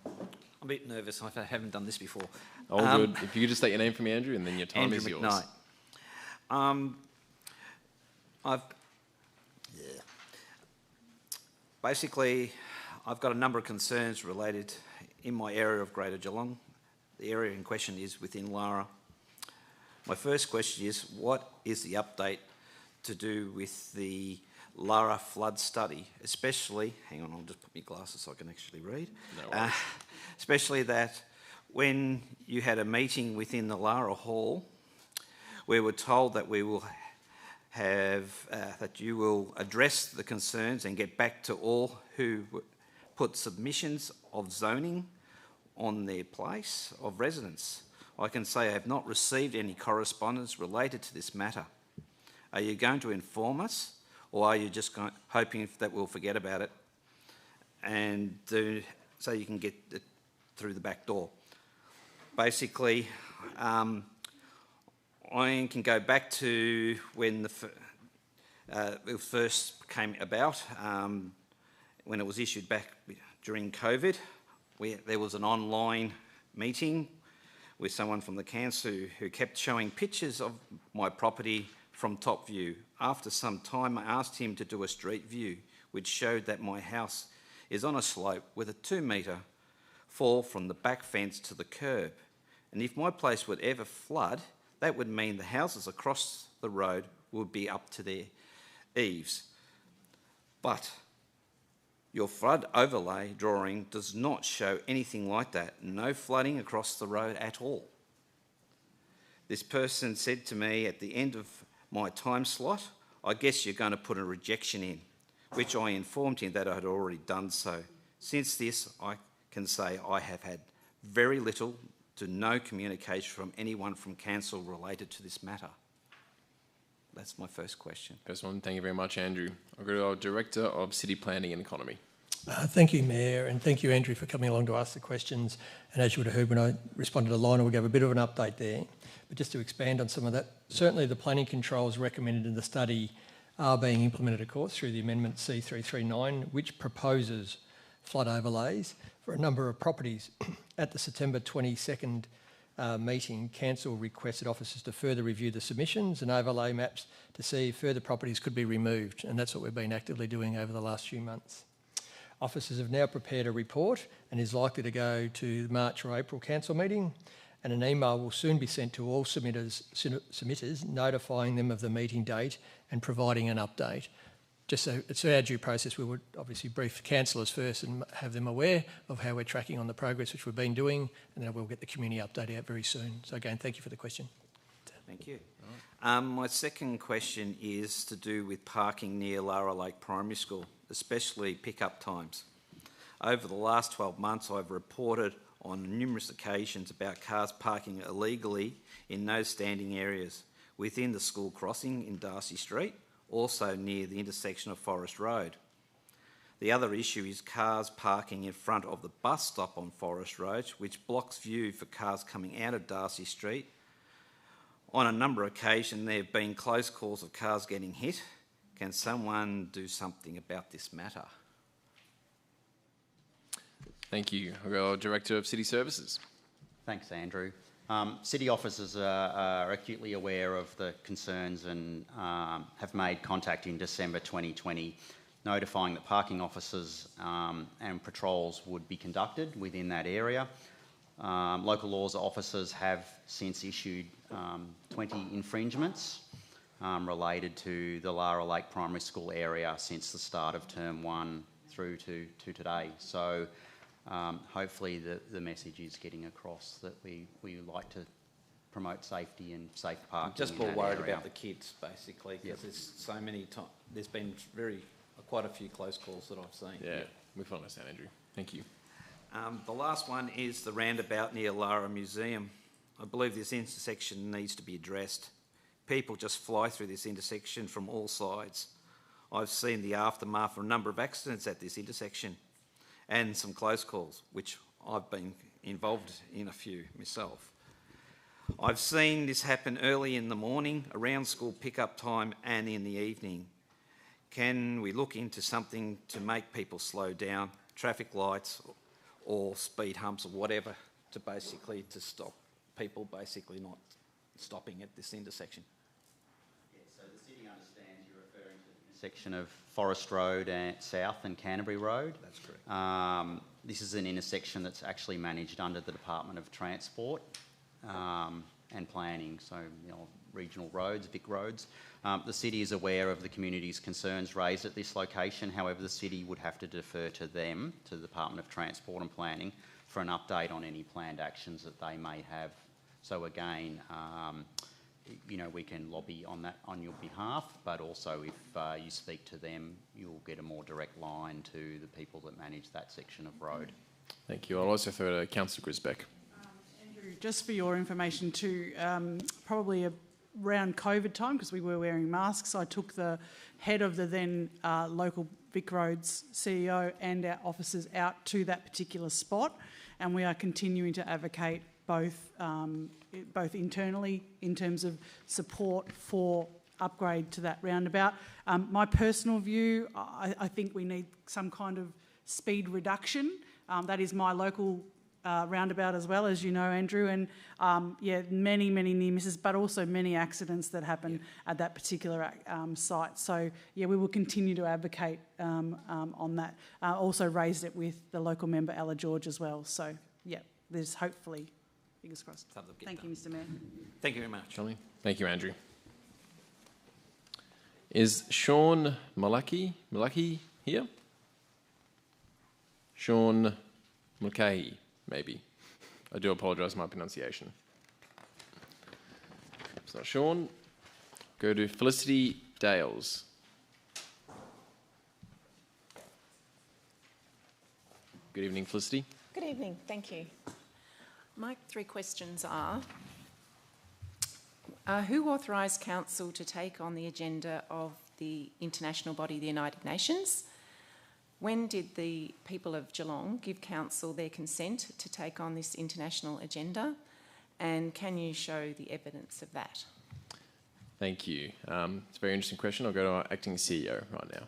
I'm a bit nervous. I haven't done this before. All good. If you could just state your name for me, Andrew, and then your time Andrew is yours. McKnight. Basically, I've got a number of concerns related in my area of Greater Geelong. The area in question is within Lara. My first question is, what is the update to do with the Lara flood study, especially, hang on, I'll just put my glasses so I can actually read, especially that when you had a meeting within the Lara Hall, we were told that we will have, that you will address the concerns and get back to all who put submissions of zoning on their place of residence. I can say I have not received any correspondence related to this matter. Are you going to inform us, or are you just hoping that we'll forget about it and so you can get it through the back door? Basically, I can go back to when it first came about, when it was issued back during COVID. There was an online meeting with someone from the council who kept showing pictures of my property from top view. After some time, I asked him to do a street view, which showed that my house is on a slope with a 2-metre fall from the back fence to the curb. And if my place would ever flood, that would mean the houses across the road would be up to their eaves. But your flood overlay drawing does not show anything like that. No flooding across the road at all. This person said to me at the end of my time slot, I guess you're going to put a rejection in, which I informed him that I had already done so. Since this, I can say I have had very little to no communication from anyone from council related to this matter. That's my first question. First one, thank you very much, Andrew. I'll go to our Director of City Planning and Economy. Thank you, Mayor, and thank you, Andrew, for coming along to ask the questions. And as you would have heard when I responded to Lionel, we gave a bit of an update there. But just to expand on some of that, certainly the planning controls recommended in the study are being implemented, of course, through the Amendment C339, which proposes flood overlays for a number of properties. At the September 22nd meeting, Council requested officers to further review the submissions and overlay maps to see if further properties could be removed, and that's what we've been actively doing over the last few months. Officers have now prepared a report and is likely to go to the March or April Council meeting, and an email will soon be sent to all submitters notifying them of the meeting date and providing an update. Just so it's our due process, we would obviously brief councillors first and have them aware of how we're tracking on the progress which we've been doing, and then we'll get the community update out very soon. So again, thank you for the question. Thank you. My second question is to do with parking near Lara Lake Primary School, especially pick-up times. Over the last 12 months, I've reported on numerous occasions about cars parking illegally in no standing areas within the school crossing in Darcy Street, also near the intersection of Forest Road. The other issue is cars parking in front of the bus stop on Forest Road, which blocks view for cars coming out of Darcy Street. On a number of occasions, there have been close calls of cars getting hit. Can someone do something about this matter? Thank you. I'll go to our Director of City Services. Thanks, Andrew. City officers are acutely aware of the concerns and have made contact in December 2020, notifying that parking officers and patrols would be conducted within that area. Local laws officers have since issued 20 infringements related to the Lara Lake Primary School area since the start of Term 1 through to today. So hopefully the message is getting across that we like to promote safety and safe parking. I'm just in more that worried area. about the kids, basically, because there's so many times. There's been quite a few close calls that I've seen. Yeah, we fully understand, Andrew. Thank you. The last one is the roundabout near Lara Museum. I believe this intersection needs to be addressed. People just fly through this intersection from all sides. I've seen the aftermath of a number of accidents at this intersection and some close calls, which I've been involved in a few myself. I've seen this happen early in the morning, around school pickup time and in the evening. Can we look into something to make people slow down, traffic lights or speed humps or whatever, to stop people basically not stopping at this intersection? Yeah, so the city understands you're referring to the intersection of Forest Road and South and Canterbury Road. That's correct. This is an intersection that's actually managed under the Department of Transport and Planning, so regional roads, Vic roads. The city is aware of the community's concerns raised at this location. However, the city would have to defer to them, to the Department of Transport and Planning, for an update on any planned actions that they may have. So again, we can lobby on that on your behalf, but also if you speak to them, you'll get a more direct line to the people that manage that section of road. Thank you. I'll also throw to Councillor Grisbeck. Andrew, just for your information too, probably around COVID time, because we were wearing masks, I took the head of the then local Vic Roads CEO and our officers out to that particular spot, and we are continuing to advocate both internally in terms of support for upgrade to that roundabout. My personal view, I think we need some kind of speed reduction. That is my local roundabout as well, as you know, Andrew, and many near misses, but also many accidents that happen at that particular site. So we will continue to advocate on that. Also raised it with the local member Ella George as well. So there's hopefully, fingers crossed. Thank you, Mr. Mayor. Thank you very much. Thank you, Andrew. Is Sean Mulcahy here? Sean Mulcahy, maybe. I do apologise for my pronunciation. It's not Sean. Go to Felicity Dales. Good evening, Felicity. Good evening, thank you. My three questions are, who authorised Council to take on the agenda of the international body, the United Nations? When did the people of Geelong give Council their consent to take on this international agenda? And can you show the evidence of that? Thank you. It's a very interesting question. I'll go to our acting CEO right now.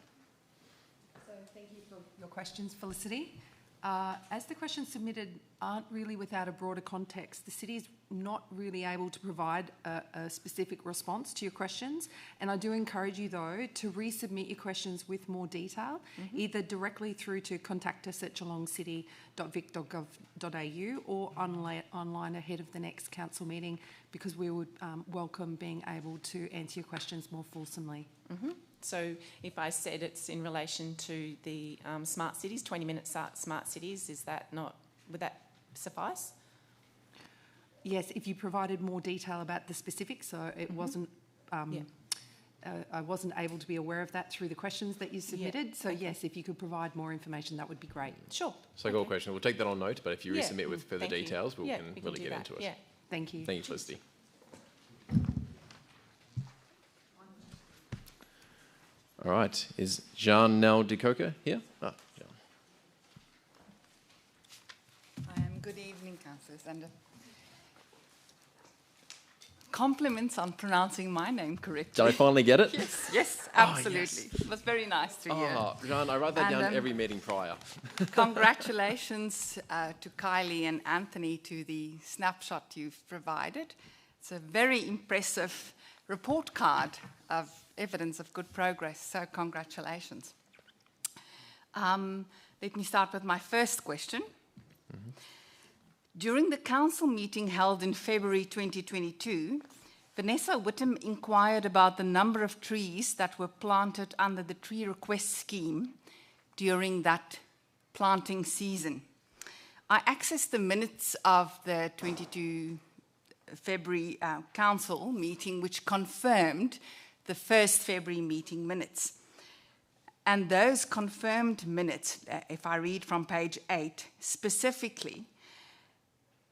So thank you for your questions, Felicity. As the questions submitted aren't really without a broader context, the city is not really able to provide a specific response to your questions. And I do encourage you, though, to resubmit your questions with more detail, either directly through to contact us at geelongcity.vic.gov.au or online ahead of the next council meeting, because we would welcome being able to answer your questions more fulsomely. So if I said it's in relation to the smart cities, 20-minute smart cities, is that not, would that suffice? Yes, if you provided more detail about the specifics, so it wasn't, I wasn't able to be aware of that through the questions that you submitted. So yes, if you could provide more information, that would be great. Sure. So okay. Question, we'll take that on note, but if you resubmit with further details, we can really get into it. Yeah. Thank you. Thank you, Felicity. All right, is Jean-Nel Dikoka here? Ah, Jean. Good evening, councillors, and compliments on pronouncing my name correctly. Did I finally get it? Yes, absolutely. Yes. It was very nice to hear. Oh, Jean, I write that down every meeting prior. Congratulations to Kylie and Anthony to the snapshot you've provided. It's a very impressive report card of evidence of good progress, so congratulations. Let me start with my first question. During the council meeting held in February 2022, Vanessa Whittam inquired about the number of trees that were planted under the tree request scheme during that planting season. I accessed the minutes of the 22 February council meeting, which confirmed the 1st February meeting minutes. And those confirmed minutes, if I read from page 8, specifically,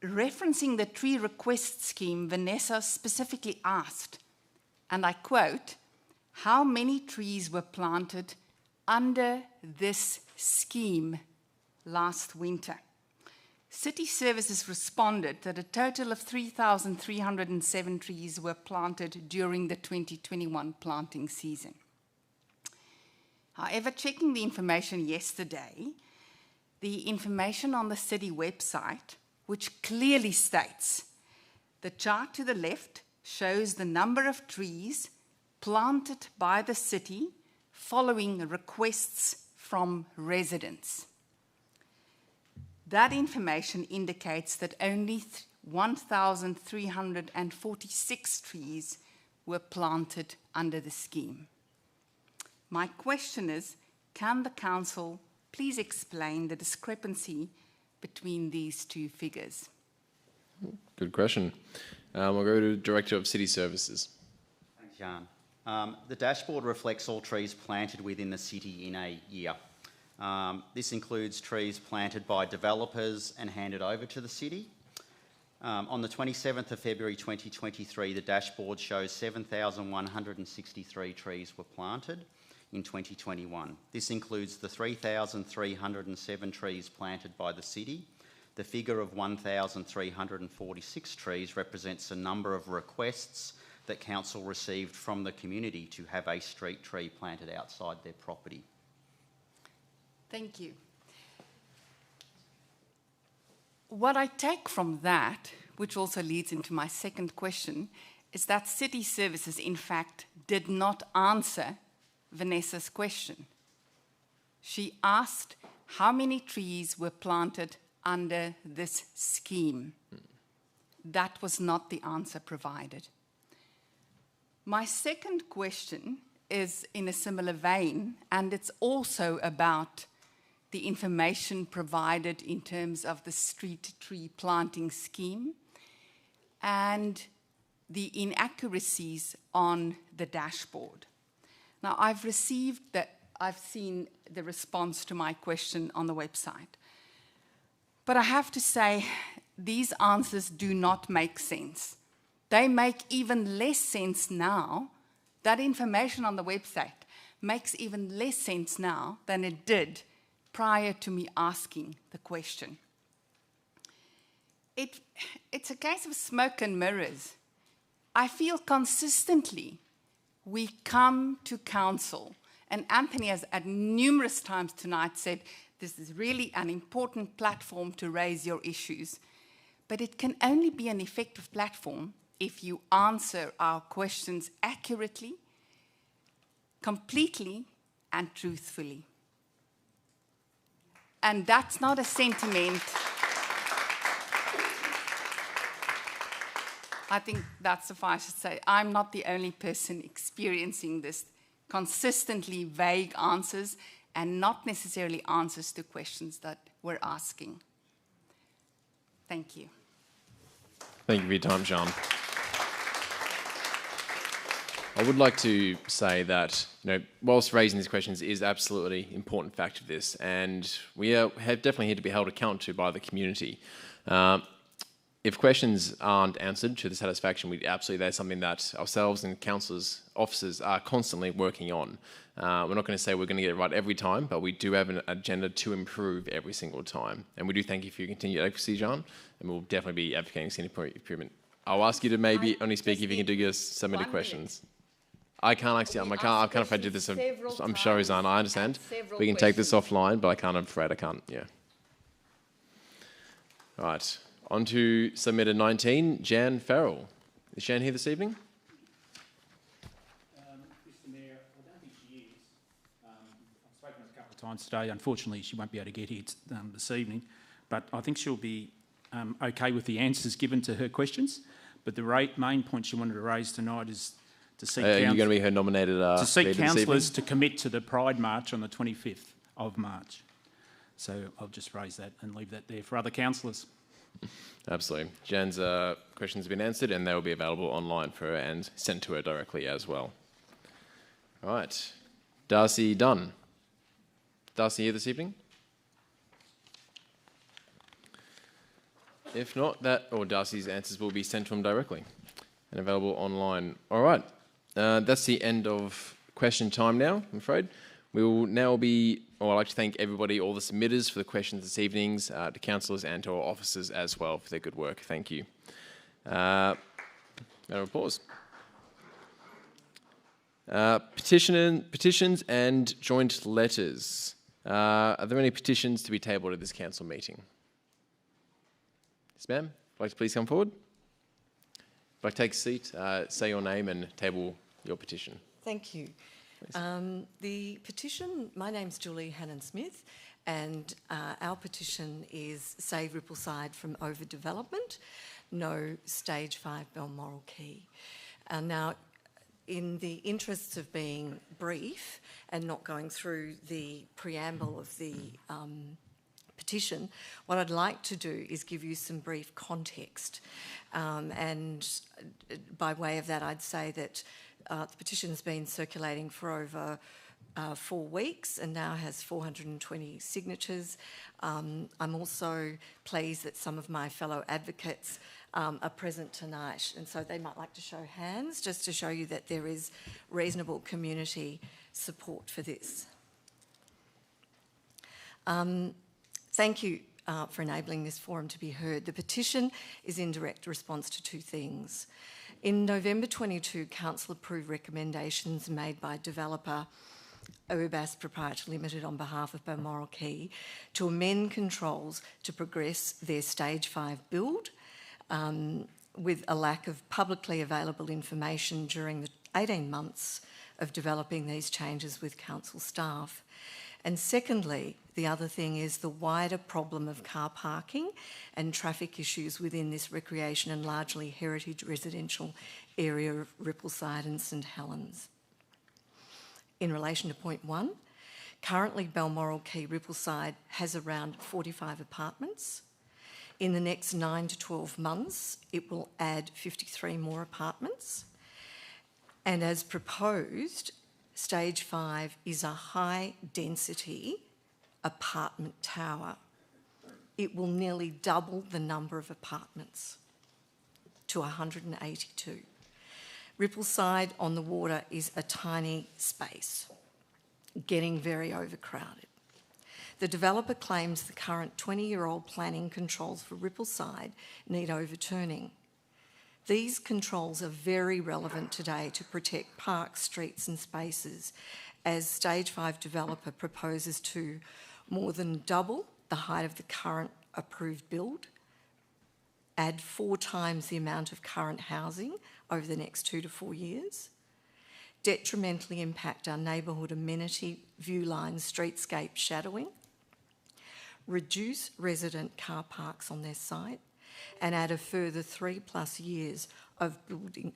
referencing the tree request scheme, Vanessa specifically asked, and I quote, how many trees were planted under this scheme last winter? City Services responded that a total of 3,307 trees were planted during the 2021 planting season. However, checking the information yesterday, the information on the city website, which clearly states, the chart to the left shows the number of trees planted by the city following requests from residents. That information indicates that only 1,346 trees were planted under the scheme. My question is, can the council please explain the discrepancy between these two figures? Good question. We'll go to Director of City Services. Thanks, Jan. The dashboard reflects all trees planted within the city in a year. This includes trees planted by developers and handed over to the city. On the 27th of February 2023, the dashboard shows 7,163 trees were planted in 2021. This includes the 3,307 trees planted by the city. The figure of 1,346 trees represents the number of requests that council received from the community to have a street tree planted outside their property. Thank you. What I take from that, which also leads into my second question, is that City Services, in fact, did not answer Vanessa's question. She asked how many trees were planted under this scheme. That was not the answer provided. My second question is in a similar vein, and it's also about the information provided in terms of the street tree planting scheme and the inaccuracies on the dashboard. Now, I've seen the response to my question on the website. But I have to say, these answers do not make sense. They make even less sense now. That information on the website makes even less sense now than it did prior to me asking the question. It's a case of smoke and mirrors. I feel consistently we come to council, and Anthony has at numerous times tonight said this is really an important platform to raise your issues, but it can only be an effective platform if you answer our questions accurately, completely, and truthfully. And that's not a sentiment. I think that suffices to say I'm not the only person experiencing this consistently vague answers and not necessarily answers to questions that we're asking. Thank you. Thank you for your time, Jean. I would like to say that, whilst raising these questions is absolutely an important fact of this, and we are definitely here to be held accountable to by the community. If questions aren't answered to the satisfaction, that's something that ourselves and councillors, officers are constantly working on. We're not going to say we're going to get it right every time, but we do have an agenda to improve every single time. And we do thank you for your continued advocacy, John, and we'll definitely be advocating for improvement. I'll ask you to maybe only speak if you can do your submitted questions. I can't actually, I can't afraid to do this. I'm sure he's on, I understand. We can take this offline, but I'm afraid I can't, yeah. All right. On to submitted 19, Jan Farrell. Is Jan here this evening? Mr Mayor, I don't think she is. I've spoken to her a couple of times today. Unfortunately, she won't be able to get here this evening, but I think she'll be okay with the answers given to her questions. But the main point she wanted to raise tonight is to seek are you going to be her nominated to seek councillors to commit to the Pride March on the 25th of March. So I'll just raise that and leave that there for other councillors. Absolutely. Jan's questions have been answered and they will be available online for her and sent to her directly as well. All right. Darcy Dunn. Darcy here this evening? If not, Darcy's answers will be sent to him directly and available online. All right. That's the end of question time now, I'm afraid. We will now I'd like to thank everybody, all the submitters for the questions this evening, to councillors and to our officers as well for their good work. Thank you. Round of applause. Petitions and joint letters. Are there any petitions to be tabled at this council meeting? Yes, ma'am. Would you like to please come forward? If I take a seat, say your name and table your petition. Thank you. The petition, my name's Julie Hannon-Smith, and our petition is Save Rippleside from Overdevelopment, no Stage 5 Balmoral Quay. Now, in the interests of being brief and not going through the preamble of the petition, what I'd like to do is give you some brief context. And by way of that, I'd say that the petition's been circulating for over 4 weeks and now has 420 signatures. I'm also pleased that some of my fellow advocates are present tonight, and so they might like to show hands just to show you that there is reasonable community support for this. Thank you for enabling this forum to be heard. The petition is in direct response to 2 things. In November 22, Council approved recommendations made by developer Urbas Proprietary Limited on behalf of Balmoral Quay to amend controls to progress their Stage 5 build with a lack of publicly available information during the 18 months of developing these changes with council staff. And secondly, the other thing is the wider problem of car parking and traffic issues within this recreation and largely heritage residential area of Rippleside and St Helens. in relation to point 1, currently Balmoral Quay Rippleside has around 45 apartments. In the next 9 to 12 months, it will add 53 more apartments. And as proposed, Stage 5 is a high-density apartment tower. It will nearly double the number of apartments to 182. Rippleside on the water is a tiny space, getting very overcrowded. The developer claims the current 20-year-old planning controls for Rippleside need overturning. These controls are very relevant today to protect parks, streets and spaces, as Stage 5 developer proposes to more than double the height of the current approved build, add 4 times the amount of current housing over the next 2 to 4 years, detrimentally impact our neighbourhood amenity, view lines, streetscape shadowing, reduce resident car parks on their site, and add a further 3+ years of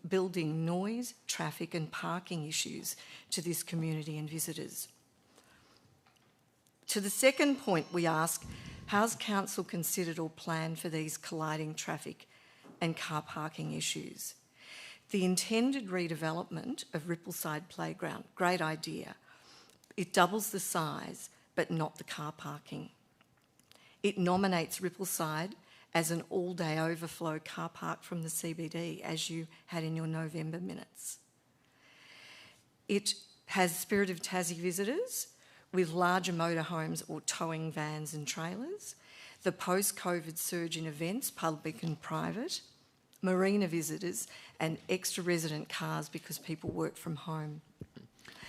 building noise, traffic and parking issues to this community and visitors. To the second point, we ask, how's Council considered or planned for these colliding traffic and car parking issues? The intended redevelopment of Rippleside Playground, great idea. It doubles the size, but not the car parking. It nominates Rippleside as an all-day overflow car park from the CBD, as you had in your November minutes. It has Spirit of Tassie visitors with larger motorhomes or towing vans and trailers, the post-COVID surge in events, public and private, marina visitors and extra resident cars because people work from home.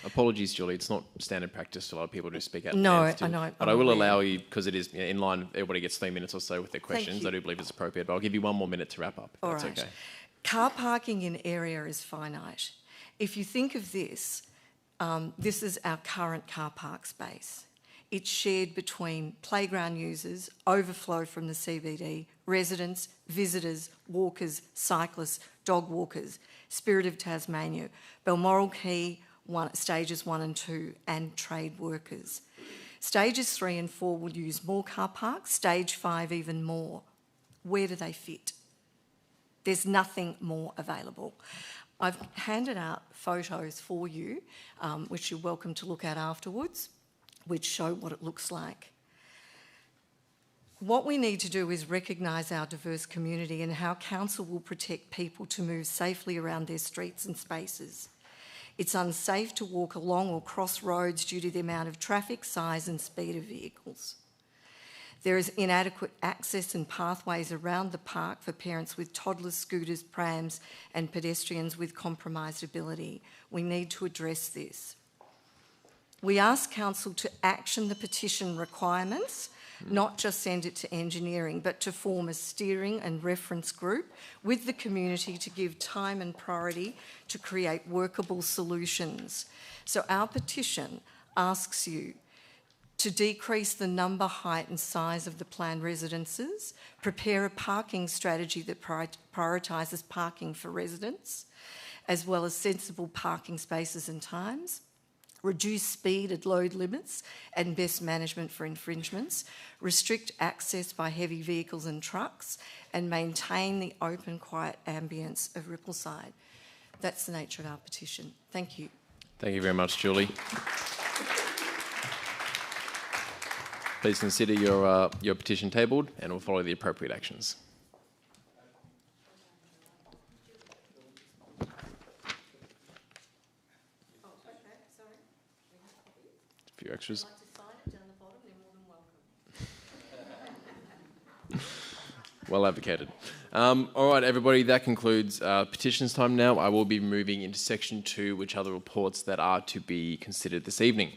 Apologies, Julie. It's not standard practice for a lot of people to speak out. No, I know. But I will allow you, because it is in line, everybody gets 3 minutes or so with their questions. I do believe it's appropriate, but I'll give you 1 more minute to wrap up. If that's okay. Car parking in area is finite. If you think of this, this is our current car park space. It's shared between playground users, overflow from the CBD, residents, visitors, walkers, cyclists, dog walkers, Spirit of Tasmania, Balmoral Quay, Stages 1 and 2, and trade workers. Stages 3 and 4 will use more car parks, Stage 5 even more. Where do they fit? There's nothing more available. I've handed out photos for you, which you're welcome to look at afterwards, which show what it looks like. What we need to do is recognise our diverse community and how Council will protect people to move safely around their streets and spaces. It's unsafe to walk along or cross roads due to the amount of traffic, size and speed of vehicles. There is inadequate access and pathways around the park for parents with toddlers, scooters, prams and pedestrians with compromised ability. We need to address this. We ask Council to action the petition requirements, not just send it to engineering, but to form a steering and reference group with the community to give time and priority to create workable solutions. So our petition asks you to decrease the number, height and size of the planned residences, prepare a parking strategy that prioritises parking for residents, as well as sensible parking spaces and times, reduce speed at load limits and best management for infringements, restrict access by heavy vehicles and trucks, and maintain the open, quiet ambience of Rippleside. That's the nature of our petition. Thank you. Thank you very much, Julie. Please consider your petition tabled and we'll follow the appropriate actions. A few extras. Well advocated. All right, everybody, that concludes petitions time now. I will be moving into section 2, which are the reports that are to be considered this evening.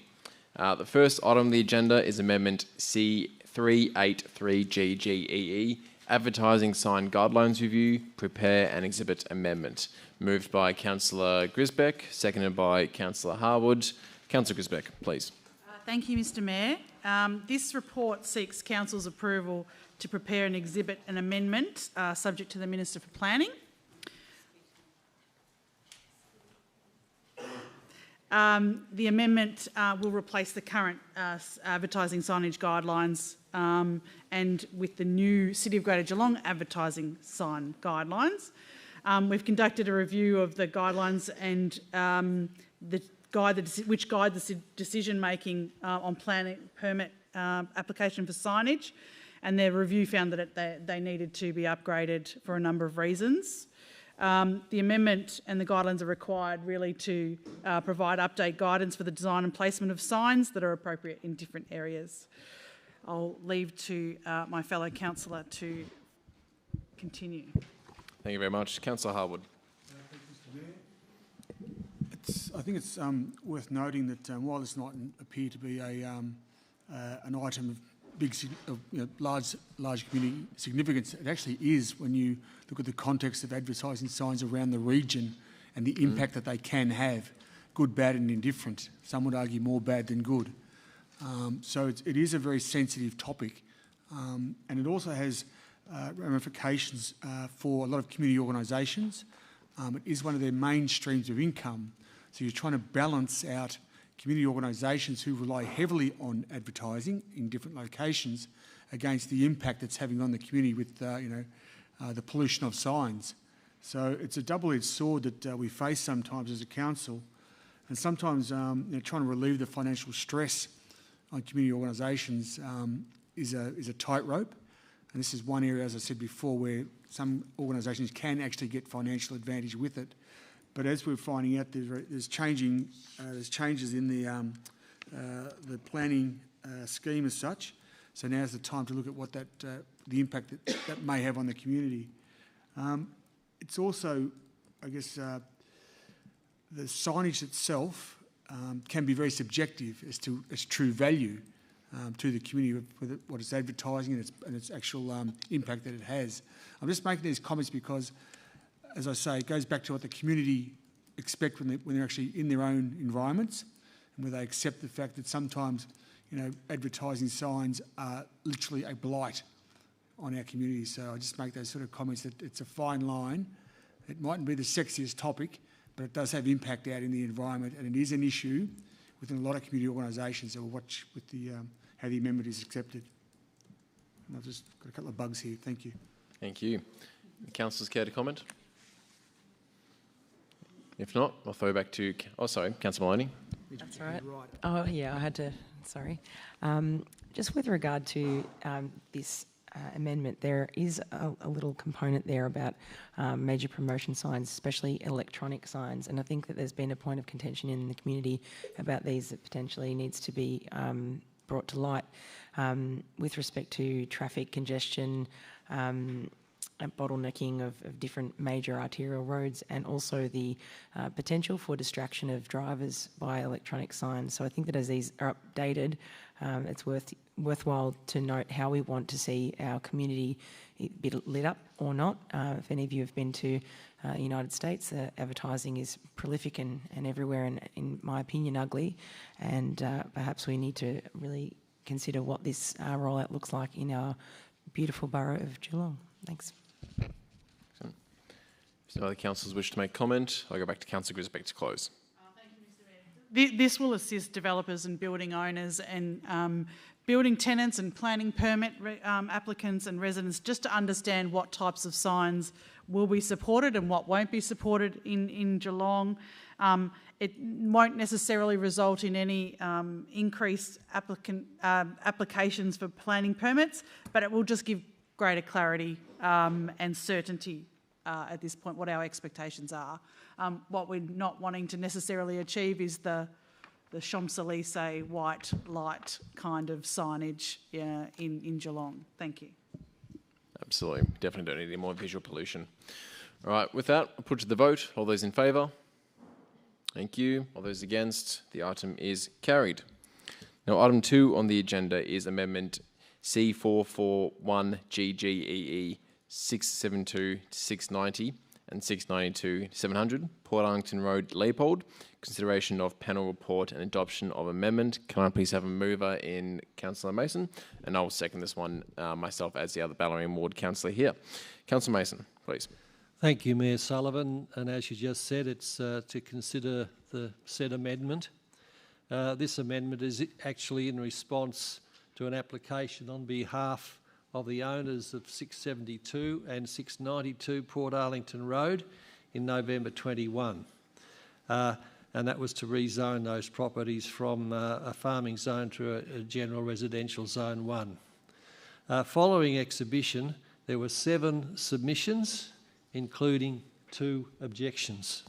The first item on the agenda is Amendment C383GGEE, Advertising Sign Guidelines Review, Prepare and Exhibit Amendment. Moved by Councillor Grisbeck, seconded by Councillor Harwood. Councillor Grisbeck, please. Thank you, Mr Mayor. This report seeks Council's approval to prepare and exhibit an amendment subject to the Minister for Planning. The amendment will replace the current advertising signage guidelines and with the new City of Greater Geelong advertising sign guidelines. We've conducted a review of the guidelines and which guide the decision making on planning permit application for signage, and their review found that they needed to be upgraded for a number of reasons. The amendment and the guidelines are required really to provide update guidance for the design and placement of signs that are appropriate in different areas. I'll leave to my fellow councillor to continue. Thank you very much. Councillor Harwood. I think it's worth noting that while this not appear to be an item of large community significance, it actually is when you look at the context of advertising signs around the region and the impact that they can have, good, bad and indifferent. Some would argue more bad than good. So it is a very sensitive topic, and it also has ramifications for a lot of community organisations. It is one of their main streams of income. So you're trying to balance out community organisations who rely heavily on advertising in different locations against the impact it's having on the community with the pollution of signs. So it's a double-edged sword that we face sometimes as a council, and sometimes trying to relieve the financial stress on community organisations is a tightrope. And this is one area, as I said before, where some organisations can actually get financial advantage with it. But as we're finding out, there's changes in the planning scheme as such. So now's the time to look at what the impact that may have on the community. It's also, I guess, the signage itself can be very subjective as to its true value to the community, with what it's advertising and its actual impact that it has. I'm just making these comments because, as I say, it goes back to what the community expect when they're actually in their own environments, and where they accept the fact that sometimes, advertising signs are literally a blight on our community. So I just make those sort of comments that it's a fine line. It mightn't be the sexiest topic, but it does have impact out in the environment, and it is an issue within a lot of community organisations that will watch with how the amendment is accepted. And I've just got a couple of bugs here. Thank you. Thank you. Councillors care to comment? If not, I'll throw back to... Oh, sorry, Councillor Maloney. That's right. Oh, yeah, I had to... Sorry. Just with regard to this amendment, there is a little component there about major promotion signs, especially electronic signs, and I think that there's been a point of contention in the community about these that potentially needs to be brought to light with respect to traffic congestion, bottlenecking of different major arterial roads, and also the potential for distraction of drivers by electronic signs. So I think that as these are updated, it's worthwhile to note how we want to see our community be lit up or not. If any of you have been to the United States, advertising is prolific and everywhere, and in my opinion, ugly. And perhaps we need to really consider what this rollout looks like in our beautiful borough of Geelong. Thanks. If no other councillors wish to make comment, I'll go back to Councillor Grisbeck to close. This will assist developers and building owners and building tenants and planning permit applicants and residents just to understand what types of signs will be supported and what won't be supported in Geelong. It won't necessarily result in any increased applications for planning permits, but it will just give greater clarity and certainty at this point what our expectations are. What we're not wanting to necessarily achieve is the Champs-Élysées white light kind of signage in Geelong. Thank you. Absolutely. Definitely don't need any more visual pollution. All right, with that, I'll put to the vote. All those in favour? Thank you. All those against? The item is carried. Now, item 2 on the agenda is Amendment C441GGEE 672 to 690 and 692 to 700, Port Arlington Road, Leopold. Consideration of panel report and adoption of amendment. Can I please have a mover in Councillor Mason? And I will second this one myself as the other Ballerine Ward councillor here. Councillor Mason, please. Thank you, Mayor Sullivan. And as you just said, it's to consider the said amendment. This amendment is actually in response to an application on behalf of the owners of 672 and 692 Port Arlington Road in November 21. And that was to rezone those properties from a farming zone to a general residential zone 1. Following exhibition, there were 7 submissions, including 2 objections.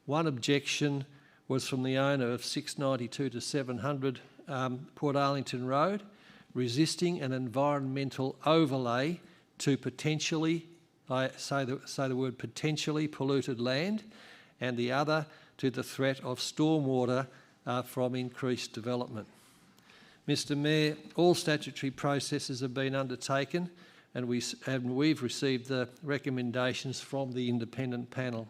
One objection was from the owner of 692 to 700 Port Arlington Road, resisting an environmental overlay to potentially, I say the word potentially polluted land, and the other to the threat of stormwater from increased development. Mr Mayor, all statutory processes have been undertaken and we've received the recommendations from the independent panel.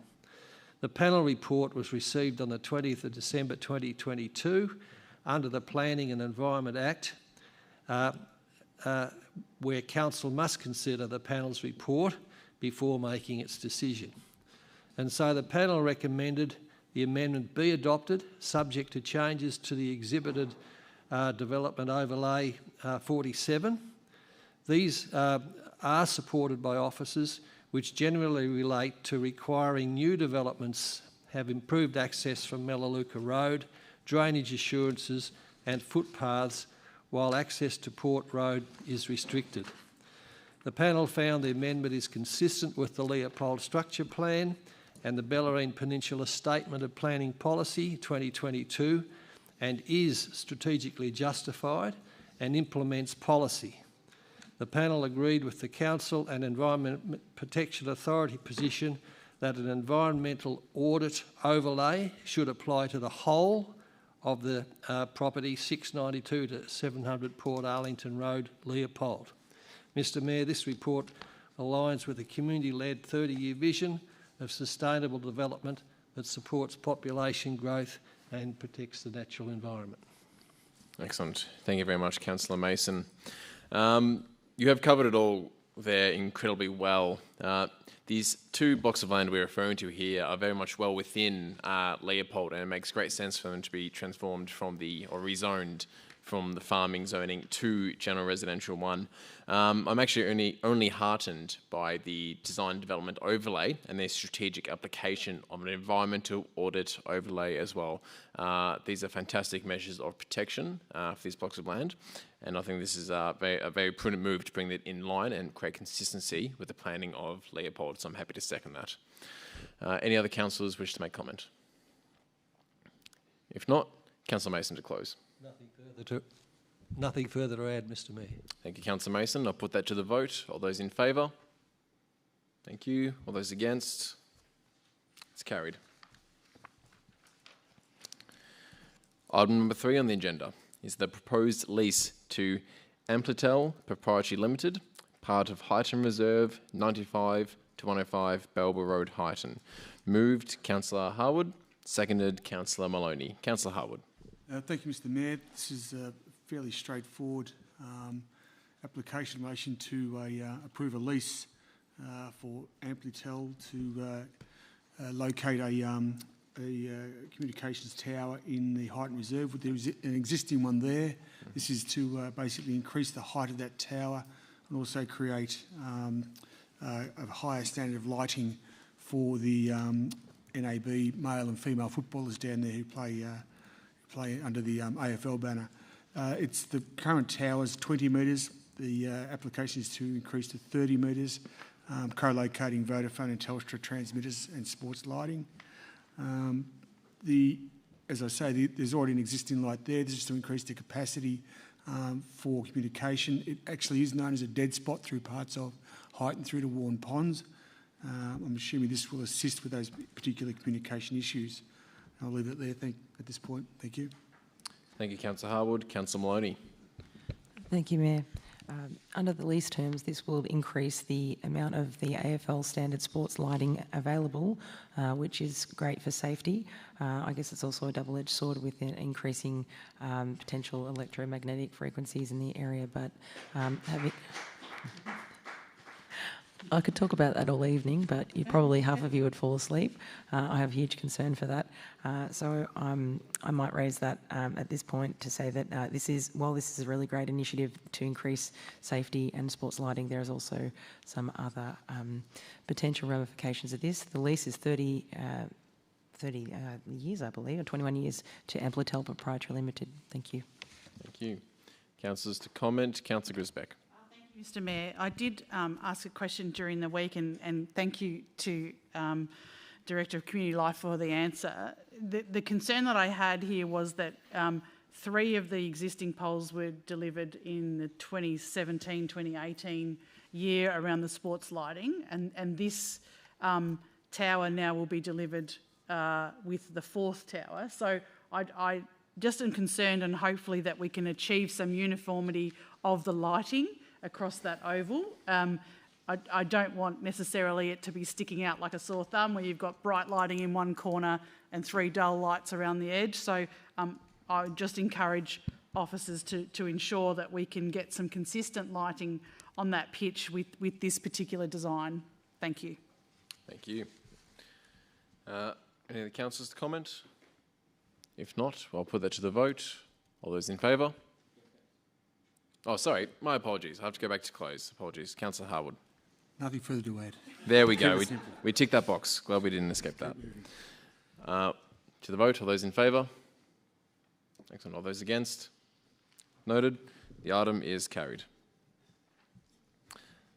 The panel report was received on the 20th of December 2022 under the Planning and Environment Act, where Council must consider the panel's report before making its decision. And so the panel recommended the amendment be adopted, subject to changes to the exhibited Development Overlay 47. These are supported by officers which generally relate to requiring new developments have improved access from Melaleuca Road, drainage assurances and footpaths, while access to Port Road is restricted. The panel found the amendment is consistent with the Leopold Structure Plan and the Bellarine Peninsula Statement of Planning Policy 2022 and is strategically justified and implements policy. The panel agreed with the Council and Environment Protection Authority position that an environmental audit overlay should apply to the whole of the property 692 to 700 Port Arlington Road, Leopold. Mr Mayor, this report aligns with a community-led 30-year vision of sustainable development that supports population growth and protects the natural environment. Excellent. Thank you very much, Councillor Mason. You have covered it all there incredibly well. These 2 blocks of land we're referring to here are very much well within Leopold, and it makes great sense for them to be transformed from or rezoned from the farming zoning to general residential 1. I'm actually only heartened by the design development overlay and their strategic application of an environmental audit overlay as well. These are fantastic measures of protection for these blocks of land, and I think this is a very prudent move to bring that in line and create consistency with the planning of Leopold, so I'm happy to second that. Any other councillors wish to make comment? If not, Councillor Mason to close. Nothing further to add, Mr Mayor. Thank you, Councillor Mason. I'll put that to the vote. All those in favour? Thank you. All those against? It's carried. Item number 3 on the agenda is the proposed lease to Amplitel Proprietary Limited, part of Highton Reserve, 95 to 105 Belba Road, Highton. Moved, Councillor Harwood. Seconded, Councillor Maloney. Councillor Harwood. Thank you, Mr Mayor. This is a fairly straightforward application in relation to approve a lease for Amplitel to locate a communications tower in the Highton Reserve. There's an existing one there. This is to basically increase the height of that tower and also create a higher standard of lighting for the NAB male and female footballers down there who play under the AFL banner. The current tower is 20 metres. The application is to increase to 30 metres, co-locating Vodafone and Telstra transmitters and sports lighting. As I say, there's already an existing light there. This is to increase the capacity for communication. It actually is known as a dead spot through parts of Highton through to Warren Ponds. I'm assuming this will assist with those particular communication issues. I'll leave it there at this point. Thank you. Thank you, Councillor Harwood. Councillor Maloney. Thank you, Mayor. Under the lease terms, this will increase the amount of the AFL standard sports lighting available, which is great for safety. I guess it's also a double-edged sword with increasing potential electromagnetic frequencies in the area, but I could talk about that all evening, but probably half of you would fall asleep. I have huge concern for that. So I might raise that at this point to say that while this is a really great initiative to increase safety and sports lighting, there is also some other potential ramifications of this. The lease is 30 years, I believe, or 21 years to Amplitel Proprietary Limited. Thank you. Thank you. Councillors to comment. Councillor Grisbeck. Mr Mayor, I did ask a question during the week, and thank you to Director of Community Life for the answer. The concern that I had here was that 3 of the existing poles were delivered in the 2017-2018 year around the sports lighting, and this tower now will be delivered with the 4th tower. So I just am concerned, and hopefully that we can achieve some uniformity of the lighting across that oval. I don't want necessarily it to be sticking out like a sore thumb where you've got bright lighting in one corner and 3 dull lights around the edge. So I would just encourage officers to ensure that we can get some consistent lighting on that pitch with this particular design. Thank you. Thank you. Any other councillors to comment? If not, I'll put that to the vote. All those in favour? Oh, sorry, my apologies. I have to go back to close. Apologies. Councillor Harwood. Nothing further to add. There we go. We ticked that box. Glad we didn't escape that. To the vote. All those in favour? Excellent. All those against? Noted. The item is carried.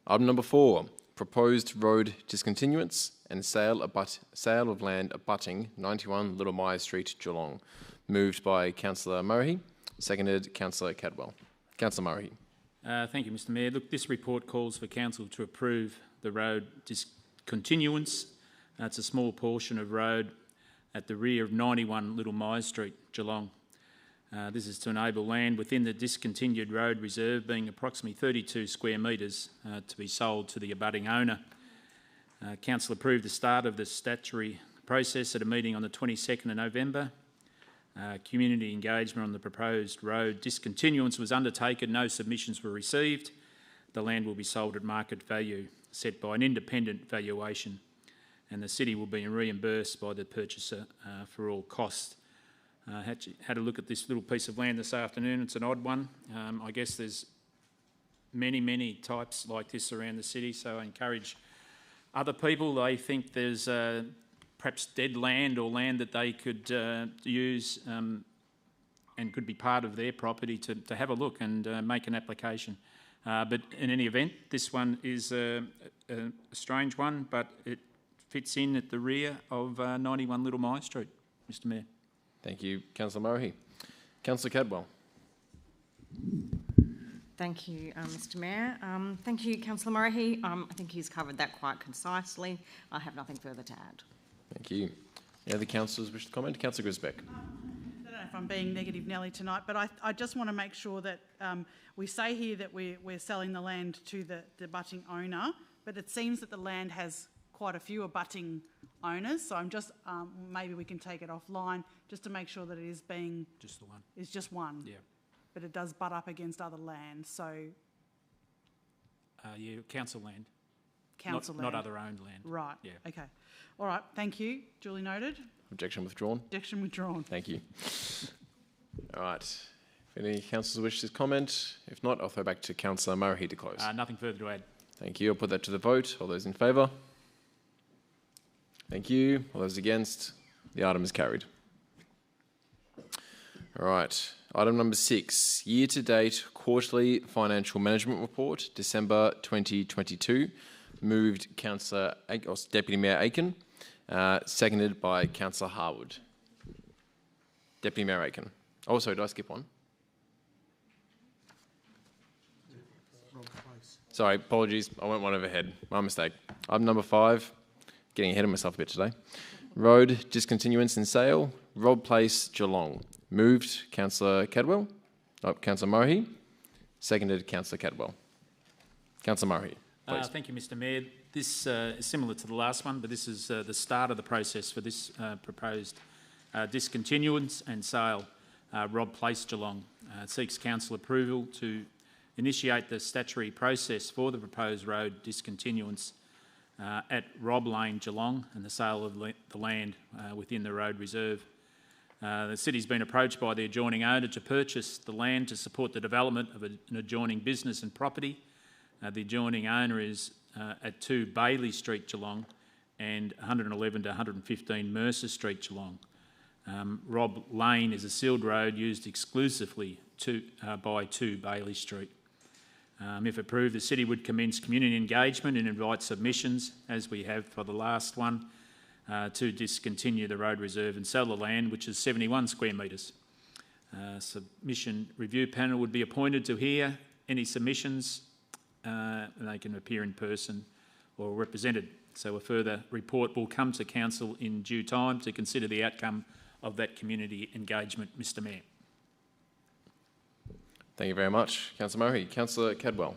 Item number 4. Proposed road discontinuance and sale of land abutting 91 Little Myers Street, Geelong. Moved by Councillor Murray. Seconded Councillor Cadwell. Councillor Murray. Thank you, Mr Mayor. Look, this report calls for Council to approve the road discontinuance. It's a small portion of road at the rear of 91 Little Myers Street, Geelong. This is to enable land within the discontinued road reserve, being approximately 32 square metres, to be sold to the abutting owner. Council approved the start of the statutory process at a meeting on the 22nd of November. Community engagement on the proposed road discontinuance was undertaken. No submissions were received. The land will be sold at market value set by an independent valuation, and the city will be reimbursed by the purchaser for all costs. Had a look at this little piece of land this afternoon. It's an odd one. I guess there's many types like this around the city, so I encourage other people, they think there's perhaps dead land or land that they could use and could be part of their property to have a look and make an application. But in any event, this one is a strange one, but it fits in at the rear of 91 Little Myers Street, Mr Mayor. Thank you, Councillor Murray. Councillor Cadwell. Thank you, Mr Mayor. Thank you, Councillor Murray. I think he's covered that quite concisely. I have nothing further to add. Thank you. Any other councillors wish to comment? Councillor Grisbeck. I don't know if I'm being negative Nelly tonight, but I just want to make sure that we say here that we're selling the land to the abutting owner, but it seems that the land has quite a few abutting owners, so I'm just, maybe we can take it offline just to make sure that it is being... Just the one. It's just one. Yeah. But it does butt up against other land, so... Yeah, council land. Council land. Not other owned land. Right. Yeah. Okay. All right. Thank you. Duly noted. Objection withdrawn. Objection withdrawn. Thank you. All right. If any councillors wish to comment, if not, I'll throw back to Councillor Murray to close. Nothing further to add. Thank you. I'll put that to the vote. All those in favour? Thank you. All those against? The item is carried. All right. Item number 6, year-to-date quarterly financial management report, December 2022. Moved Councillor Deputy Mayor Aiken, seconded by Councillor Harwood. Deputy Mayor Aiken. Oh, sorry, did I skip one? Sorry, apologies. I went one overhead. My mistake. Item number 5, getting ahead of myself a bit today. Road discontinuance and sale, Rob Place, Geelong. Moved Councillor Cadwell. Oh, Councillor Murray. Seconded Councillor Cadwell. Councillor Murray, please. Thank you, Mr Mayor. This is similar to the last one, but this is the start of the process for this proposed discontinuance and sale, Rob Place, Geelong. It seeks council approval to initiate the statutory process for the proposed road discontinuance at Rob Lane, Geelong, and the sale of the land within the road reserve. The city's been approached by the adjoining owner to purchase the land to support the development of an adjoining business and property. The adjoining owner is at 2 Bailey Street, Geelong, and 111 to 115 Mercer Street, Geelong. Rob Lane is a sealed road used exclusively by 2 Bailey Street. If approved, the city would commence community engagement and invite submissions, as we have for the last one, to discontinue the road reserve and sell the land, which is 71 square metres. Submission review panel would be appointed to hear any submissions, and they can appear in person or represented. So a further report will come to Council in due time to consider the outcome of that community engagement, Mr Mayor. Thank you very much, Councillor Murray. Councillor Cadwell.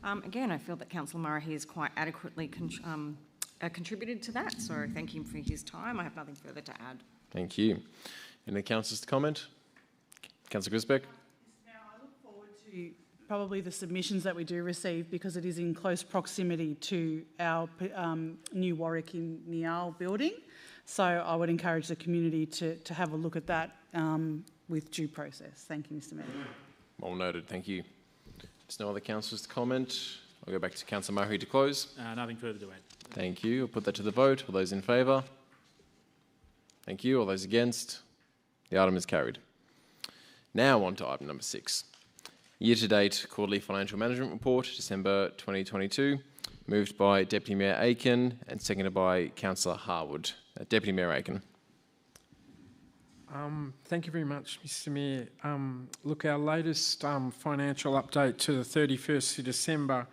Again, I feel that Councillor Murray has quite adequately contributed to that, so thank him for his time. I have nothing further to add. Thank you. Any councillors to comment? Councillor Grisbeck. Now, I look forward to probably the submissions that we do receive, because it is in close proximity to our new Warwick in Niall building. So I would encourage the community to have a look at that with due process. Thank you, Mr Mayor. Well noted, thank you. There's no other councillors to comment. I'll go back to Councillor Murray to close. Nothing further to add. Thank you. I'll put that to the vote. All those in favour? Thank you. All those against? The item is carried. Now on to item number 6. Year-to-date Quarterly Financial Management Report, December 2022, moved by Deputy Mayor Aiken and seconded by Councillor Harwood. Deputy Mayor Aiken. Thank you very much, Mr Mayor. Look, our latest financial update to the 31st of December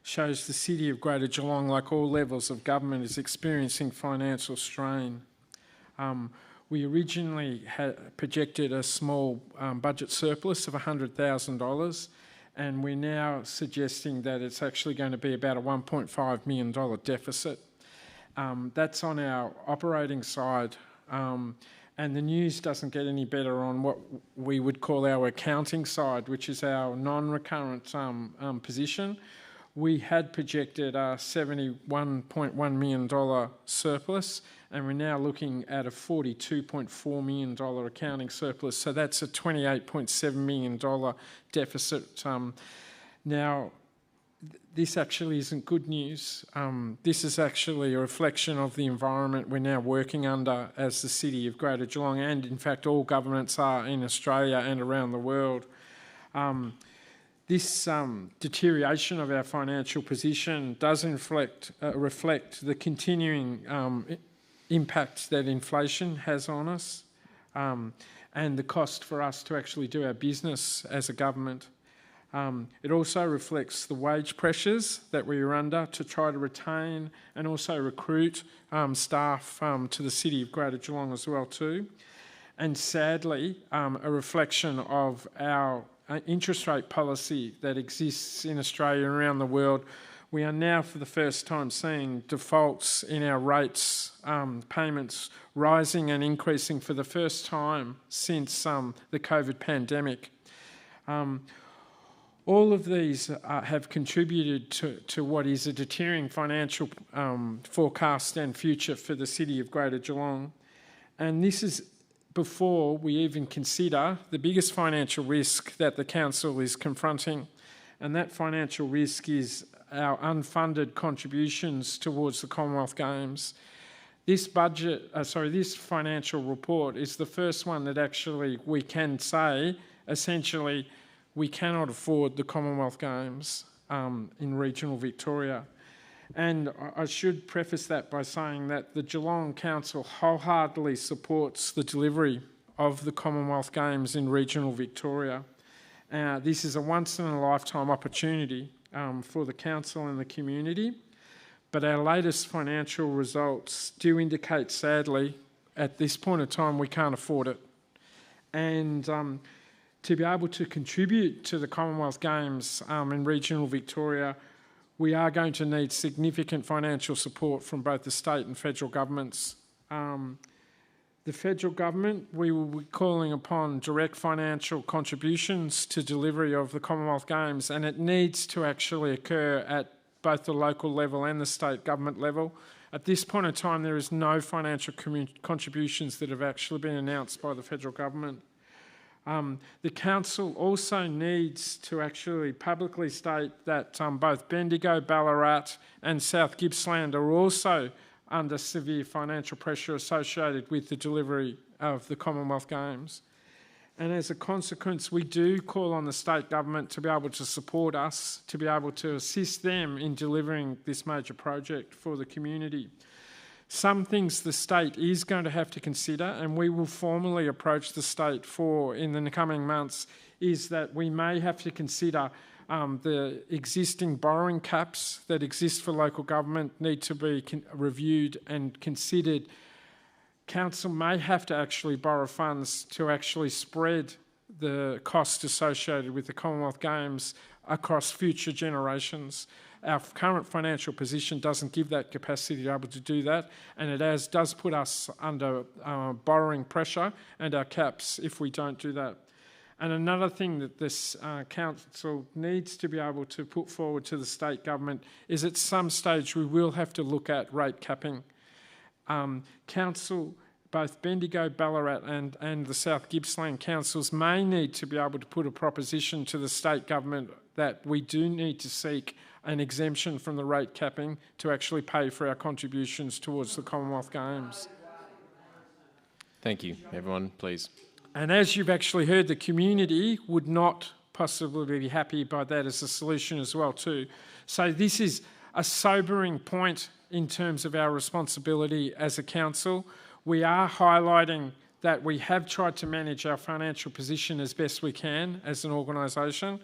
shows the City of Greater Geelong, like all levels of government, is experiencing financial strain. We originally had projected a small budget surplus of $100,000, and we're now suggesting that it's actually going to be about a $1.5 million deficit. That's on our operating side. And the news doesn't get any better on what we would call our accounting side, which is our non-recurrent position. We had projected a $71.1 million surplus, and we're now looking at a $42.4 million accounting surplus. So that's a $28.7 million deficit. Now, this actually isn't good news. This is actually a reflection of the environment we're now working under as the City of Greater Geelong, and in fact all governments are in Australia and around the world. This deterioration of our financial position does reflect the continuing impact that inflation has on us, and the cost for us to actually do our business as a government. It also reflects the wage pressures that we are under to try to retain and also recruit staff to the City of Greater Geelong as well too. And sadly, a reflection of our interest rate policy that exists in Australia and around the world. We are now for the first time seeing defaults in our rates, payments rising and increasing for the first time since the COVID pandemic. All of these have contributed to what is a deteriorating financial forecast and future for the City of Greater Geelong. And this is before we even consider the biggest financial risk that the Council is confronting, and that financial risk is our unfunded contributions towards the Commonwealth Games. This this financial report is the first one that actually we can say, essentially, we cannot afford the Commonwealth Games in regional Victoria. And I should preface that by saying that the Geelong Council wholeheartedly supports the delivery of the Commonwealth Games in regional Victoria. This is a once-in-a-lifetime opportunity for the Council and the community, but our latest financial results do indicate, sadly, at this point in time, we can't afford it. And to be able to contribute to the Commonwealth Games in regional Victoria, we are going to need significant financial support from both the state and federal governments. The federal government, we will be calling upon direct financial contributions to delivery of the Commonwealth Games, and it needs to actually occur at both the local level and the state government level. At this point in time, there is no financial contributions that have actually been announced by the federal government. The council also needs to actually publicly state that both Bendigo, Ballarat and South Gippsland are also under severe financial pressure associated with the delivery of the Commonwealth Games. And as a consequence, we do call on the state government to be able to support us, to be able to assist them in delivering this major project for the community. Some things the state is going to have to consider, and we will formally approach the state for in the coming months, is that we may have to consider the existing borrowing caps that exist for local government need to be reviewed and considered. Council may have to actually borrow funds to actually spread the costs associated with the Commonwealth Games across future generations. Our current financial position doesn't give that capacity to be able to do that, and it does put us under borrowing pressure and our caps if we don't do that. And another thing that this council needs to be able to put forward to the state government is at some stage we will have to look at rate capping. Council, both Bendigo, Ballarat and the South Gippsland councils may need to be able to put a proposition to the state government that we do need to seek an exemption from the rate capping to actually pay for our contributions towards the Commonwealth Games. Thank you. Everyone, please. And as you've actually heard, the community would not possibly be happy by that as a solution as well too. So this is a sobering point in terms of our responsibility as a council. We are highlighting that we have tried to manage our financial position as best we can as an organisation.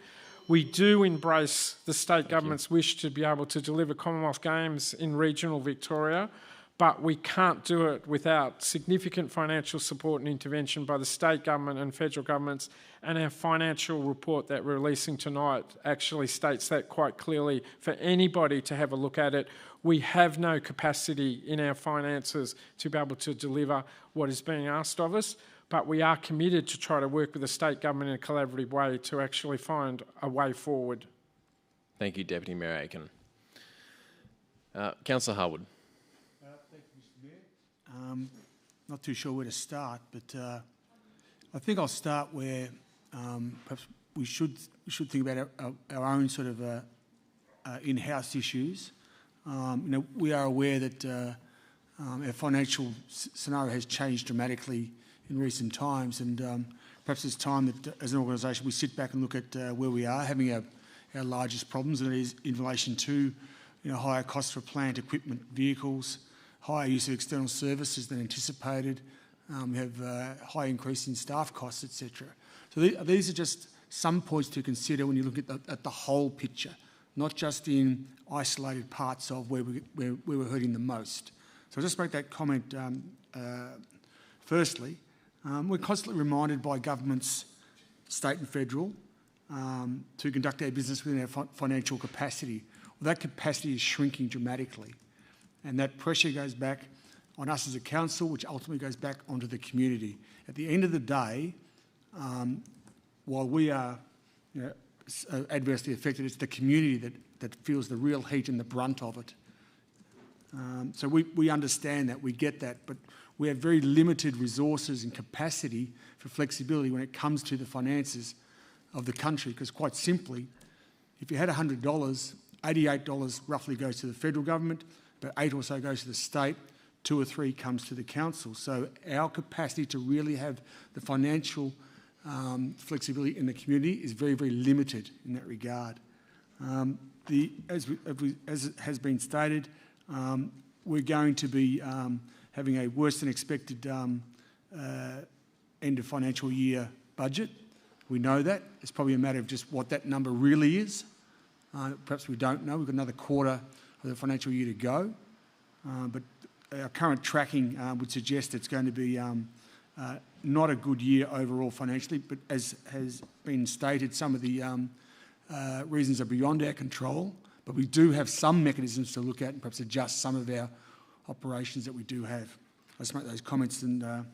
We do embrace the state government's wish to be able to deliver Commonwealth Games in regional Victoria, but we can't do it without significant financial support and intervention by the state government and federal governments, and our financial report that we're releasing tonight actually states that quite clearly for anybody to have a look at it. We have no capacity in our finances to be able to deliver what is being asked of us, but we are committed to try to work with the state government in a collaborative way to actually find a way forward. Thank you, Deputy Mayor Aiken. Councillor Harwood. Thank you, Mr. Mayor. Not too sure where to start, but I think I'll start where perhaps we should think about our own sort of in-house issues. We are aware that our financial scenario has changed dramatically in recent times, and perhaps it's time that as an organisation we sit back and look at where we are having our largest problems, and it is in relation to higher costs for plant, equipment, vehicles, higher use of external services than anticipated. We have high increase in staff costs, etc. So these are just some points to consider when you look at the whole picture, not just in isolated parts of where we're hurting the most. So I'll just make that comment firstly. We're constantly reminded by governments, state and federal, to conduct our business within our financial capacity. Well, that capacity is shrinking dramatically, and that pressure goes back on us as a council, which ultimately goes back onto the community. At the end of the day, while we are adversely affected, it's the community that feels the real heat and the brunt of it. So we understand that, we get that, but we have very limited resources and capacity for flexibility when it comes to the finances of the country, because quite simply, if you had $100, $88 roughly goes to the federal government, but $8 or so goes to the state, 2 or 3 comes to the council. So our capacity to really have the financial flexibility in the community is very, very limited in that regard. As has been stated, we're going to be having a worse than expected end of financial year budget. We know that. It's probably a matter of just what that number really is. Perhaps we don't know. We've got another quarter of the financial year to go. But our current tracking would suggest it's going to be not a good year overall financially, but as has been stated, some of the reasons are beyond our control, but we do have some mechanisms to look at and perhaps adjust some of our operations that we do have. I'll just make those comments and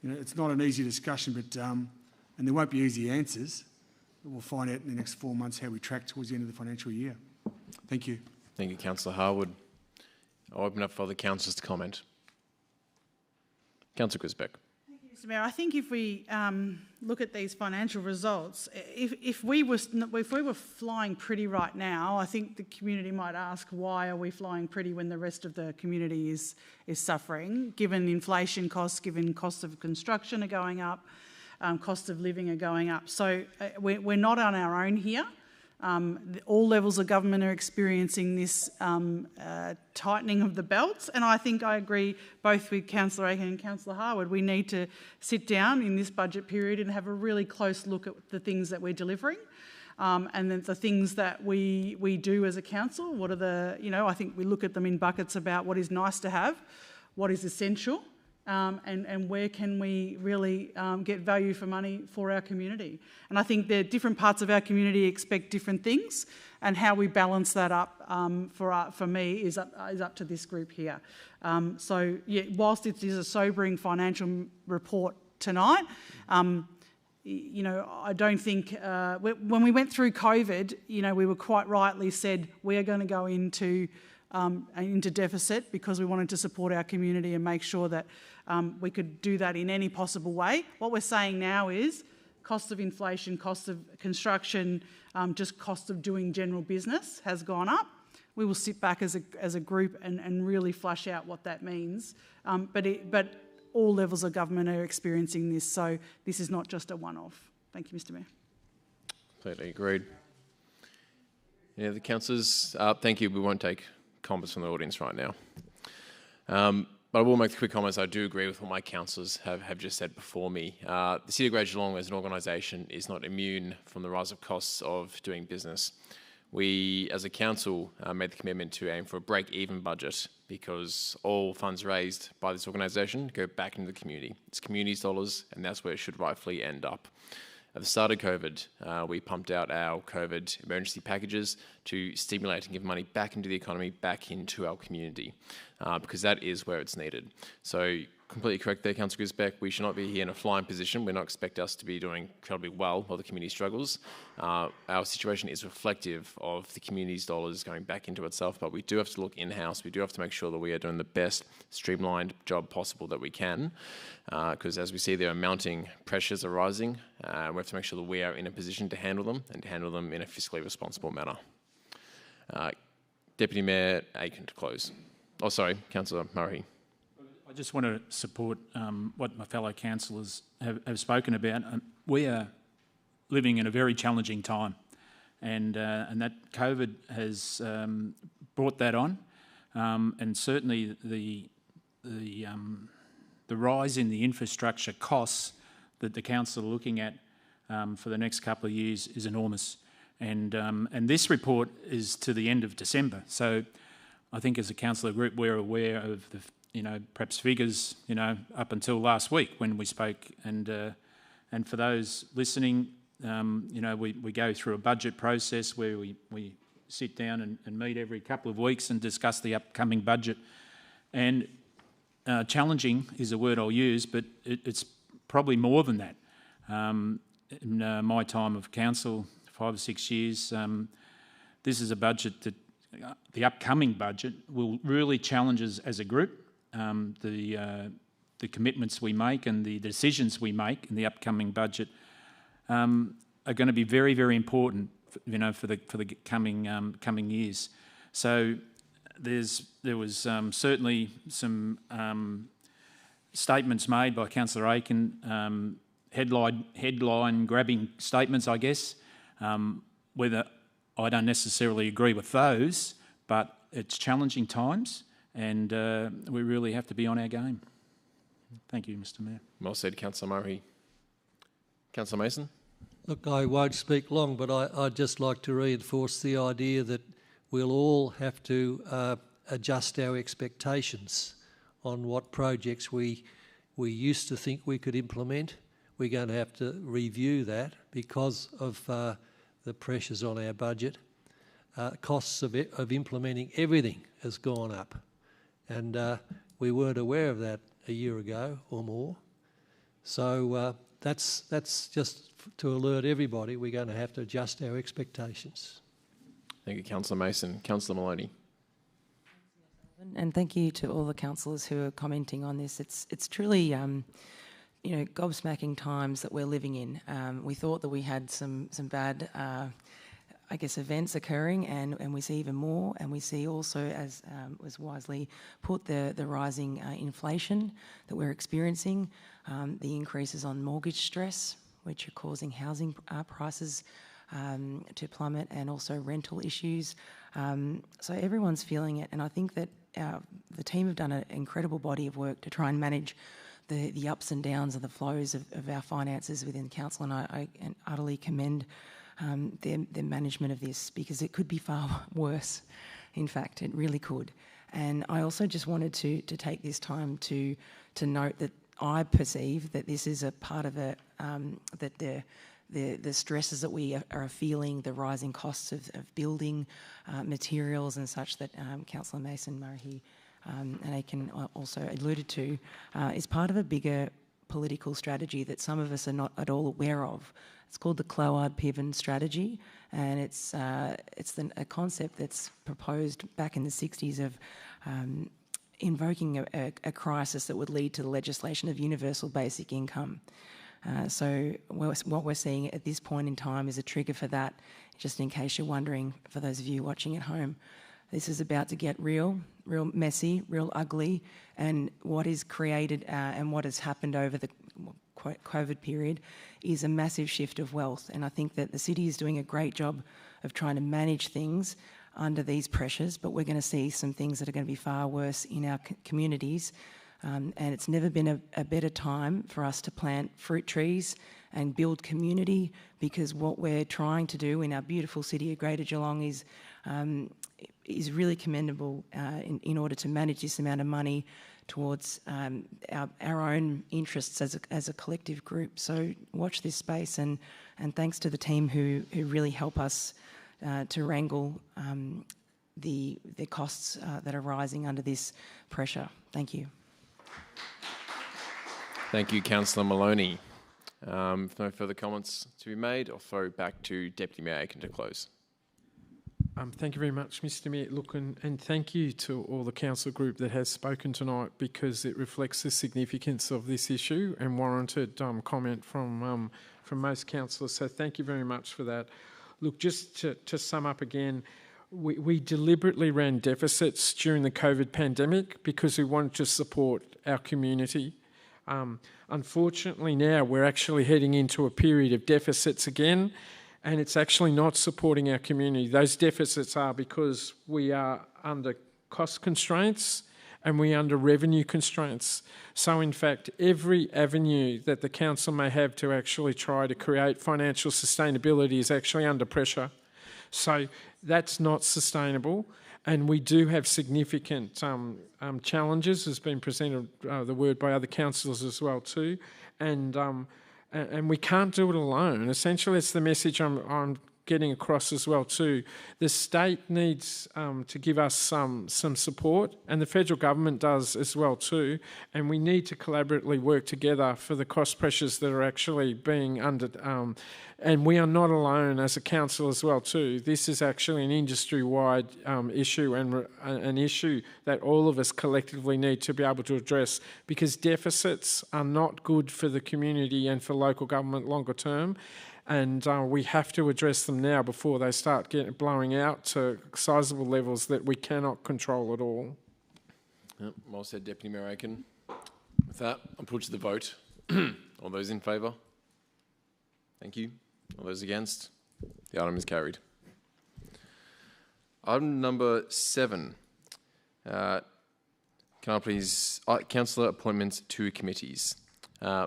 it's not an easy discussion, but and there won't be easy answers. But we'll find out in the next 4 months how we track towards the end of the financial year. Thank you. Thank you, Councillor Harwood. I'll open up for other councillors to comment. Councillor Grisbeck. Mr. Mayor, I think if we look at these financial results, if we were flying pretty right now, I think the community might ask, why are we flying pretty when the rest of the community is suffering, given inflation costs, given costs of construction are going up, costs of living are going up. So we're not on our own here. All levels of government are experiencing this tightening of the belts, and I think I agree both with Councillor Aiken and Councillor Harwood. We need to sit down in this budget period and have a really close look at the things that we're delivering, and then the things that we do as a council. What are the, I think we look at them in buckets about what is nice to have, what is essential, and where can we really get value for money for our community. And I think that different parts of our community expect different things, and how we balance that up for me is up to this group here. So yeah, whilst it is a sobering financial report tonight, I don't think when we went through COVID, we were quite rightly said we are going to go into deficit because we wanted to support our community and make sure that we could do that in any possible way. What we're saying now is cost of inflation, cost of construction, just cost of doing general business has gone up. We will sit back as a group and really flush out what that means. But all levels of government are experiencing this, so this is not just a one-off. Thank you, Mr. Mayor. Completely agreed. Any other councillors? Thank you. We won't take comments from the audience right now. But I will make the quick comments. I do agree with what my councillors have just said before me. The City of Greater Geelong as an organisation is not immune from the rise of costs of doing business. We, as a council, made the commitment to aim for a break-even budget because all funds raised by this organisation go back into the community. It's community's dollars, and that's where it should rightfully end up. At the start of COVID, we pumped out our COVID emergency packages to stimulate and give money back into the economy, back into our community, because that is where it's needed. So completely correct there, Councillor Grisbeck. We should not be here in a flying position. We not expect us to be doing incredibly well while the community struggles. Our situation is reflective of the community's dollars going back into itself, but we do have to look in-house. We do have to make sure that we are doing the best streamlined job possible that we can, because as we see, there are mounting pressures arising. We have to make sure that we are in a position to handle them and to handle them in a fiscally responsible manner. Deputy Mayor Aiken to close. Oh, sorry, Councillor Murray. I just want to support what my fellow councillors have spoken about. We are living in a very challenging time, and that COVID has brought that on, and certainly the rise in the infrastructure costs that the council are looking at for the next couple of years is enormous, and this report is to the end of December. So I think as a councillor group we're aware of the perhaps figures, up until last week when we spoke. And for those listening, we go through a budget process where we sit down and meet every couple of weeks and discuss the upcoming budget. And challenging is a word I'll use, but it's probably more than that. In my time of council, 5 or 6 years, this is a budget that the upcoming budget will really challenge us as a group. The commitments we make and the decisions we make in the upcoming budget are going to be very, very important, for the coming years. So there was certainly some statements made by Councillor Aiken, headline grabbing statements, I guess. Whether I don't necessarily agree with those, but it's challenging times. And we really have to be on our game. Thank you, Mr. Mayor. Well said, Councillor Murray. Councillor Mason? Look, I won't speak long, but I'd just like to reinforce the idea that we'll all have to adjust our expectations on what projects we used to think we could implement. We're going to have to review that because of the pressures on our budget. Costs of implementing everything has gone up. And we weren't aware of that a year ago or more. So that's just to alert everybody we're going to have to adjust our expectations. Thank you, Councillor Mason. Councillor Maloney. And thank you to all the councillors who are commenting on this. It's truly, gobsmacking times that we're living in. We thought that we had some bad, events occurring, and we see even more. And we see also, as was wisely put, the rising inflation that we're experiencing, the increases on mortgage stress, which are causing housing prices to plummet, and also rental issues. So everyone's feeling it, and I think that the team have done an incredible body of work to try and manage the ups and downs of the flows of our finances within council, and I utterly commend their management of this, because it could be far worse. In fact, it really could. And I also just wanted to take this time to note that I perceive that this is a part of it, that the stresses that we are feeling, the rising costs of building materials and such that Councillor Mason Murray and Aiken also alluded to, is part of a bigger political strategy that some of us are not at all aware of. It's called the Cloward-Piven strategy, and it's a concept that's proposed back in the 60s of invoking a crisis that would lead to the legislation of universal basic income. So what we're seeing at this point in time is a trigger for that, just in case you're wondering, for those of you watching at home. This is about to get real messy, real ugly, and what is created and what has happened over the COVID period is a massive shift of wealth. And I think that the city is doing a great job of trying to manage things under these pressures, but we're going to see some things that are going to be far worse in our communities. And it's never been a better time for us to plant fruit trees and build community, because what we're trying to do in our beautiful city of Greater Geelong is really commendable in order to manage this amount of money towards our own interests as a collective group. So watch this space, and thanks to the team who really help us to wrangle the costs that are rising under this pressure. Thank you. Thank you, Councillor Maloney. If no further comments to be made, I'll throw back to Deputy Mayor Aiken to close. Thank you very much, Mr Mayor. Look, and thank you to all the council group that has spoken tonight, because it reflects the significance of this issue and warranted comment from most councillors. So thank you very much for that. Look, just to sum up again, we deliberately ran deficits during the COVID pandemic because we wanted to support our community. Unfortunately now we're actually heading into a period of deficits again, and it's actually not supporting our community. Those deficits are because we are under cost constraints and we're under revenue constraints. So in fact, every avenue that the council may have to actually try to create financial sustainability is actually under pressure. So that's not sustainable. And we do have significant challenges, has been presented the word by other councillors as well too, and we can't do it alone. Essentially, it's the message I'm getting across as well too. The state needs to give us some support, and the federal government does as well too, and we need to collaboratively work together for the cost pressures that are actually being under, and we are not alone as a council as well too. This is actually an industry-wide issue, and an issue that all of us collectively need to be able to address, because deficits are not good for the community and for local government longer term. And we have to address them now before they start blowing out to sizable levels that we cannot control at all. Yep, well said, Deputy Mayor Aiken. With that, I'll put to the vote. All those in favour? Thank you. All those against? The item is carried. Item number 7. Can I please... Councillor appointments to committees.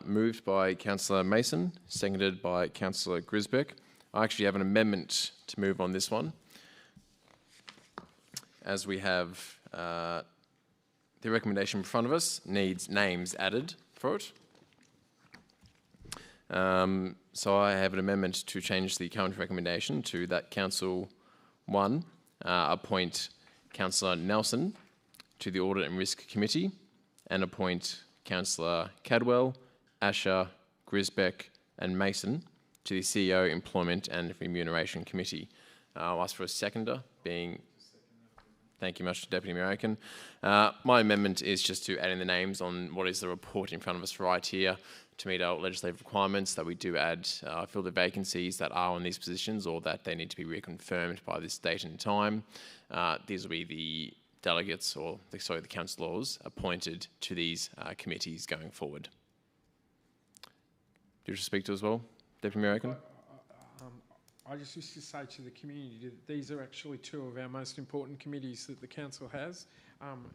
Moved by Councillor Mason, seconded by Councillor Grisbeck. I actually have an amendment to move on this one, as we have the recommendation in front of us needs names added for it. So I have an amendment to change the current recommendation to that Council 1 appoint Councillor Nelson to the Audit and Risk Committee, and appoint Councillor Cadwell Asher, Grisbeck and Mason to the CEO Employment and Remuneration Committee. I'll ask for a seconder, being... Thank you much, Deputy Mayor Aiken. My amendment is just to add in the names on what is the report in front of us right here to meet our legislative requirements, that we do add fill the vacancies that are on these positions or that they need to be reconfirmed by this date and time. These will be the delegates or, the councillors appointed to these committees going forward. Do you wish to speak to as well, Deputy Mayor Aiken? I just wish to say to the community that these are actually two of our most important committees that the council has,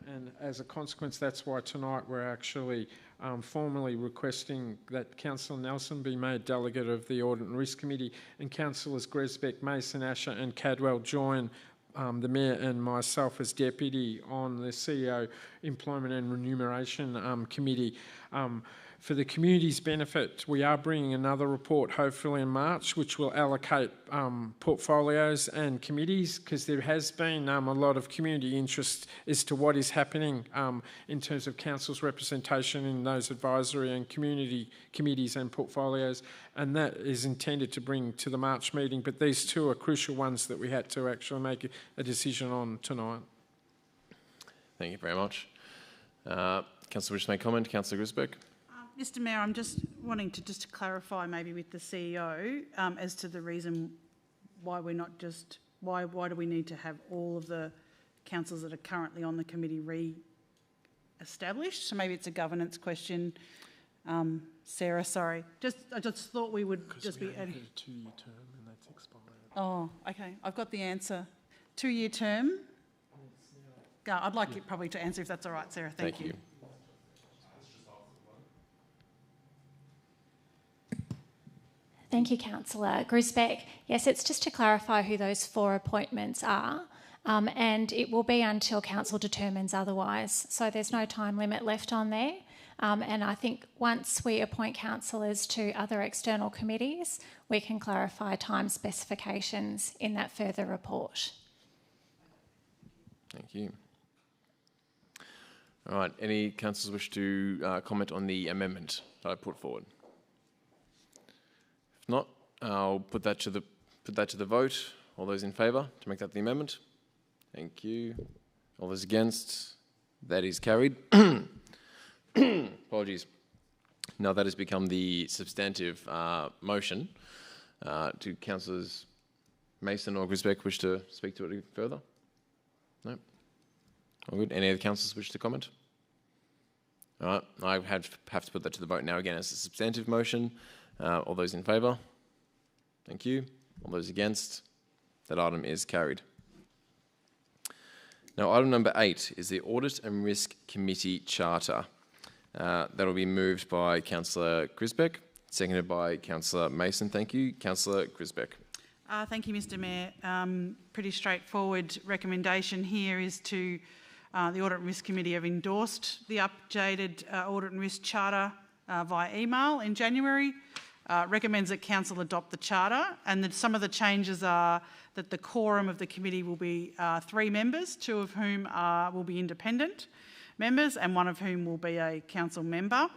and as a consequence, that's why tonight we're actually formally requesting that Councillor Nelson be made delegate of the Audit and Risk Committee, and Councillors Grisbeck, Mason, Asher and Cadwell join the Mayor and myself as Deputy on the CEO Employment and Remuneration Committee. For the community's benefit, we are bringing another report hopefully in March which will allocate portfolios and committees, because there has been a lot of community interest as to what is happening in terms of council's representation in those advisory and community committees and portfolios, and that is intended to bring to the March meeting, but these two are crucial ones that we had to actually make a decision on tonight. Thank you very much. Councillor wish to make comment? Councillor Grisbeck. Mr Mayor, I'm just wanting to clarify maybe with the CEO as to the reason why we're not just, why do we need to have all of the councils that are currently on the committee re-established? So maybe it's a governance question. Sarah, sorry. I just thought we would just be... Because we had a 2-year term and that's expired. Oh, okay. I've got the answer. 2-year term? I'd like you probably to answer if that's all right, Sarah. Thank you. Thank you, Councillor Grisbeck. Yes, it's just to clarify who those 4 appointments are, and it will be until Council determines otherwise. So there's no time limit left on there. And I think once we appoint councillors to other external committees, we can clarify time specifications in that further report. Thank you. All right, any councillors wish to comment on the amendment that I put forward? If not, I'll put that to the vote. All those in favour to make that the amendment? Thank you. All those against? That is carried. Apologies. Now that has become the substantive motion. Do councillors Mason or Grisbeck wish to speak to it further? No? All good. Any other councillors wish to comment? All right. I have to put that to the vote now again as a substantive motion. All those in favour? Thank you. All those against? That item is carried. Now, item number 8 is the Audit and Risk Committee Charter. That will be moved by Councillor Grisbeck, seconded by Councillor Mason. Thank you. Councillor Grisbeck. Thank you, Mr Mayor. Pretty straightforward recommendation here is to the Audit and Risk Committee have endorsed the updated Audit and Risk Charter via email in January. Recommends that Council adopt the Charter, and that some of the changes are that the quorum of the committee will be 3 members, 2 of whom will be independent members and 1 of whom will be a council member.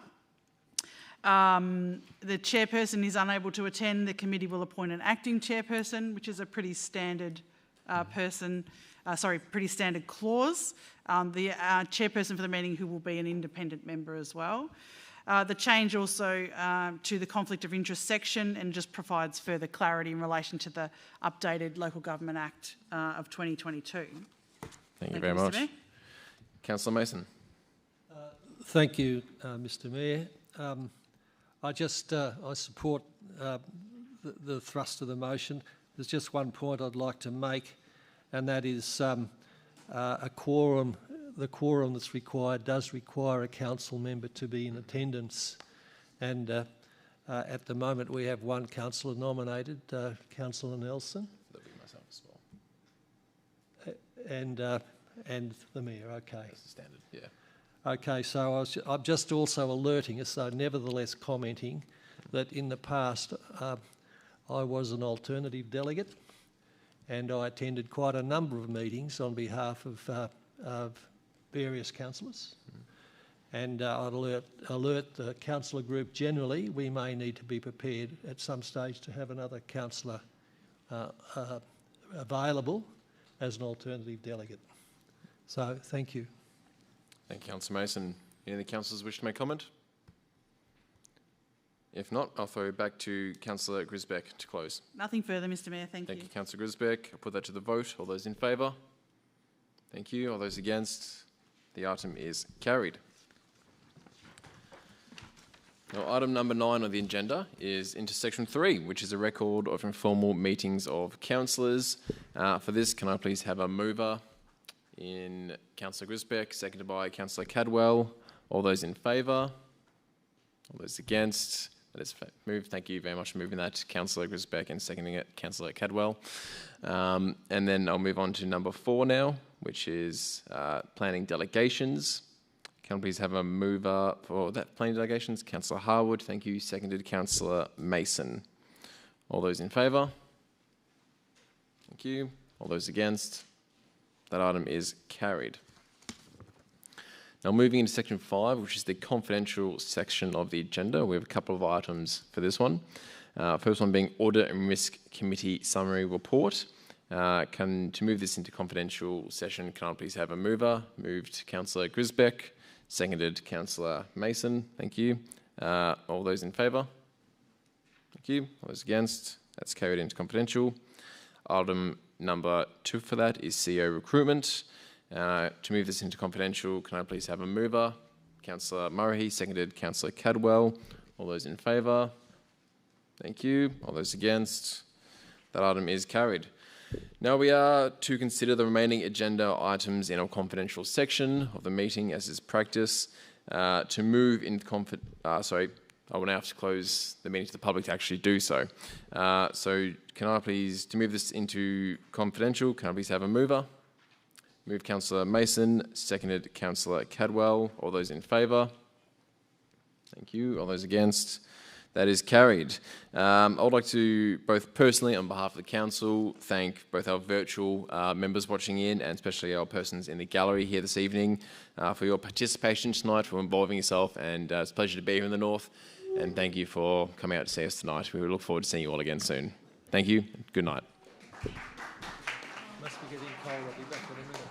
The chairperson is unable to attend. The committee will appoint an acting chairperson, which is a pretty standard pretty standard clause. The chairperson for the meeting who will be an independent member as well. The change also to the conflict of interest section and just provides further clarity in relation to the updated Local Government Act of 2022. Thank you very much. Mayor. Councillor Mason. Thank you, Mr Mayor. I support the thrust of the motion. There's just one point I'd like to make, and that is a quorum. The quorum that's required does require a council member to be in attendance, and at the moment we have 1 councillor nominated, Councillor Nelson. That'll be myself as well. And the Mayor. Okay. That's the standard. Yeah. Okay, so I'm just also alerting us, though nevertheless commenting, that in the past I was an alternative delegate, and I attended quite a number of meetings on behalf of various councillors, And I'd alert the councillor group generally, we may need to be prepared at some stage to have another councillor available as an alternative delegate. So, thank you. Thank you, Councillor Mason. Any other councillors wish to make comment? If not, I'll throw it back to Councillor Grisbeck to close. Nothing further, Mr Mayor. Thank you. Thank you, Councillor Grisbeck. I'll put that to the vote. All those in favour? Thank you. All those against? The item is carried. Now, item number 9 on the agenda is into section 3, which is a record of informal meetings of councillors. For this, can I please have a mover in Councillor Grisbeck, seconded by Councillor Cadwell. All those in favour? All those against? That is moved. Thank you very much for moving that, Councillor Grisbeck, and seconding it, Councillor Cadwell. And then I'll move on to number 4 now, which is planning delegations. Can I please have a mover for that planning delegations? Councillor Harwood, thank you. Seconded, Councillor Mason. All those in favour? Thank you. All those against? That item is carried. Now moving into section 5, which is the confidential section of the agenda. We have a couple of items for this one. First one being Audit and Risk Committee Summary Report. To move this into confidential session, can I please have a mover? Moved, Councillor Grisbeck. Seconded, Councillor Mason. Thank you. All those in favour? Thank you. All those against? That's carried into confidential. Item number 2 for that is CEO recruitment. To move this into confidential, can I please have a mover? Councillor Murray. Seconded, Councillor Cadwell. All those in favour? Thank you. All those against? That item is carried. Now we are to consider the remaining agenda items in our confidential section of the meeting, as is practice. To move into I will now have to close the meeting to the public to actually do so. So can I please, to move this into confidential, can I please have a mover? Move Councillor Mason, seconded Councillor Cadwell. All those in favour? Thank you. All those against? That is carried. I would like to, both personally on behalf of the council, thank both our virtual members watching in and especially our persons in the gallery here this evening for your participation tonight, for involving yourself, and it's a pleasure to be here in the North, and thank you for coming out to see us tonight. We look forward to seeing you all again soon. Thank you. Good night. Must be getting cold. I'll be back in a minute.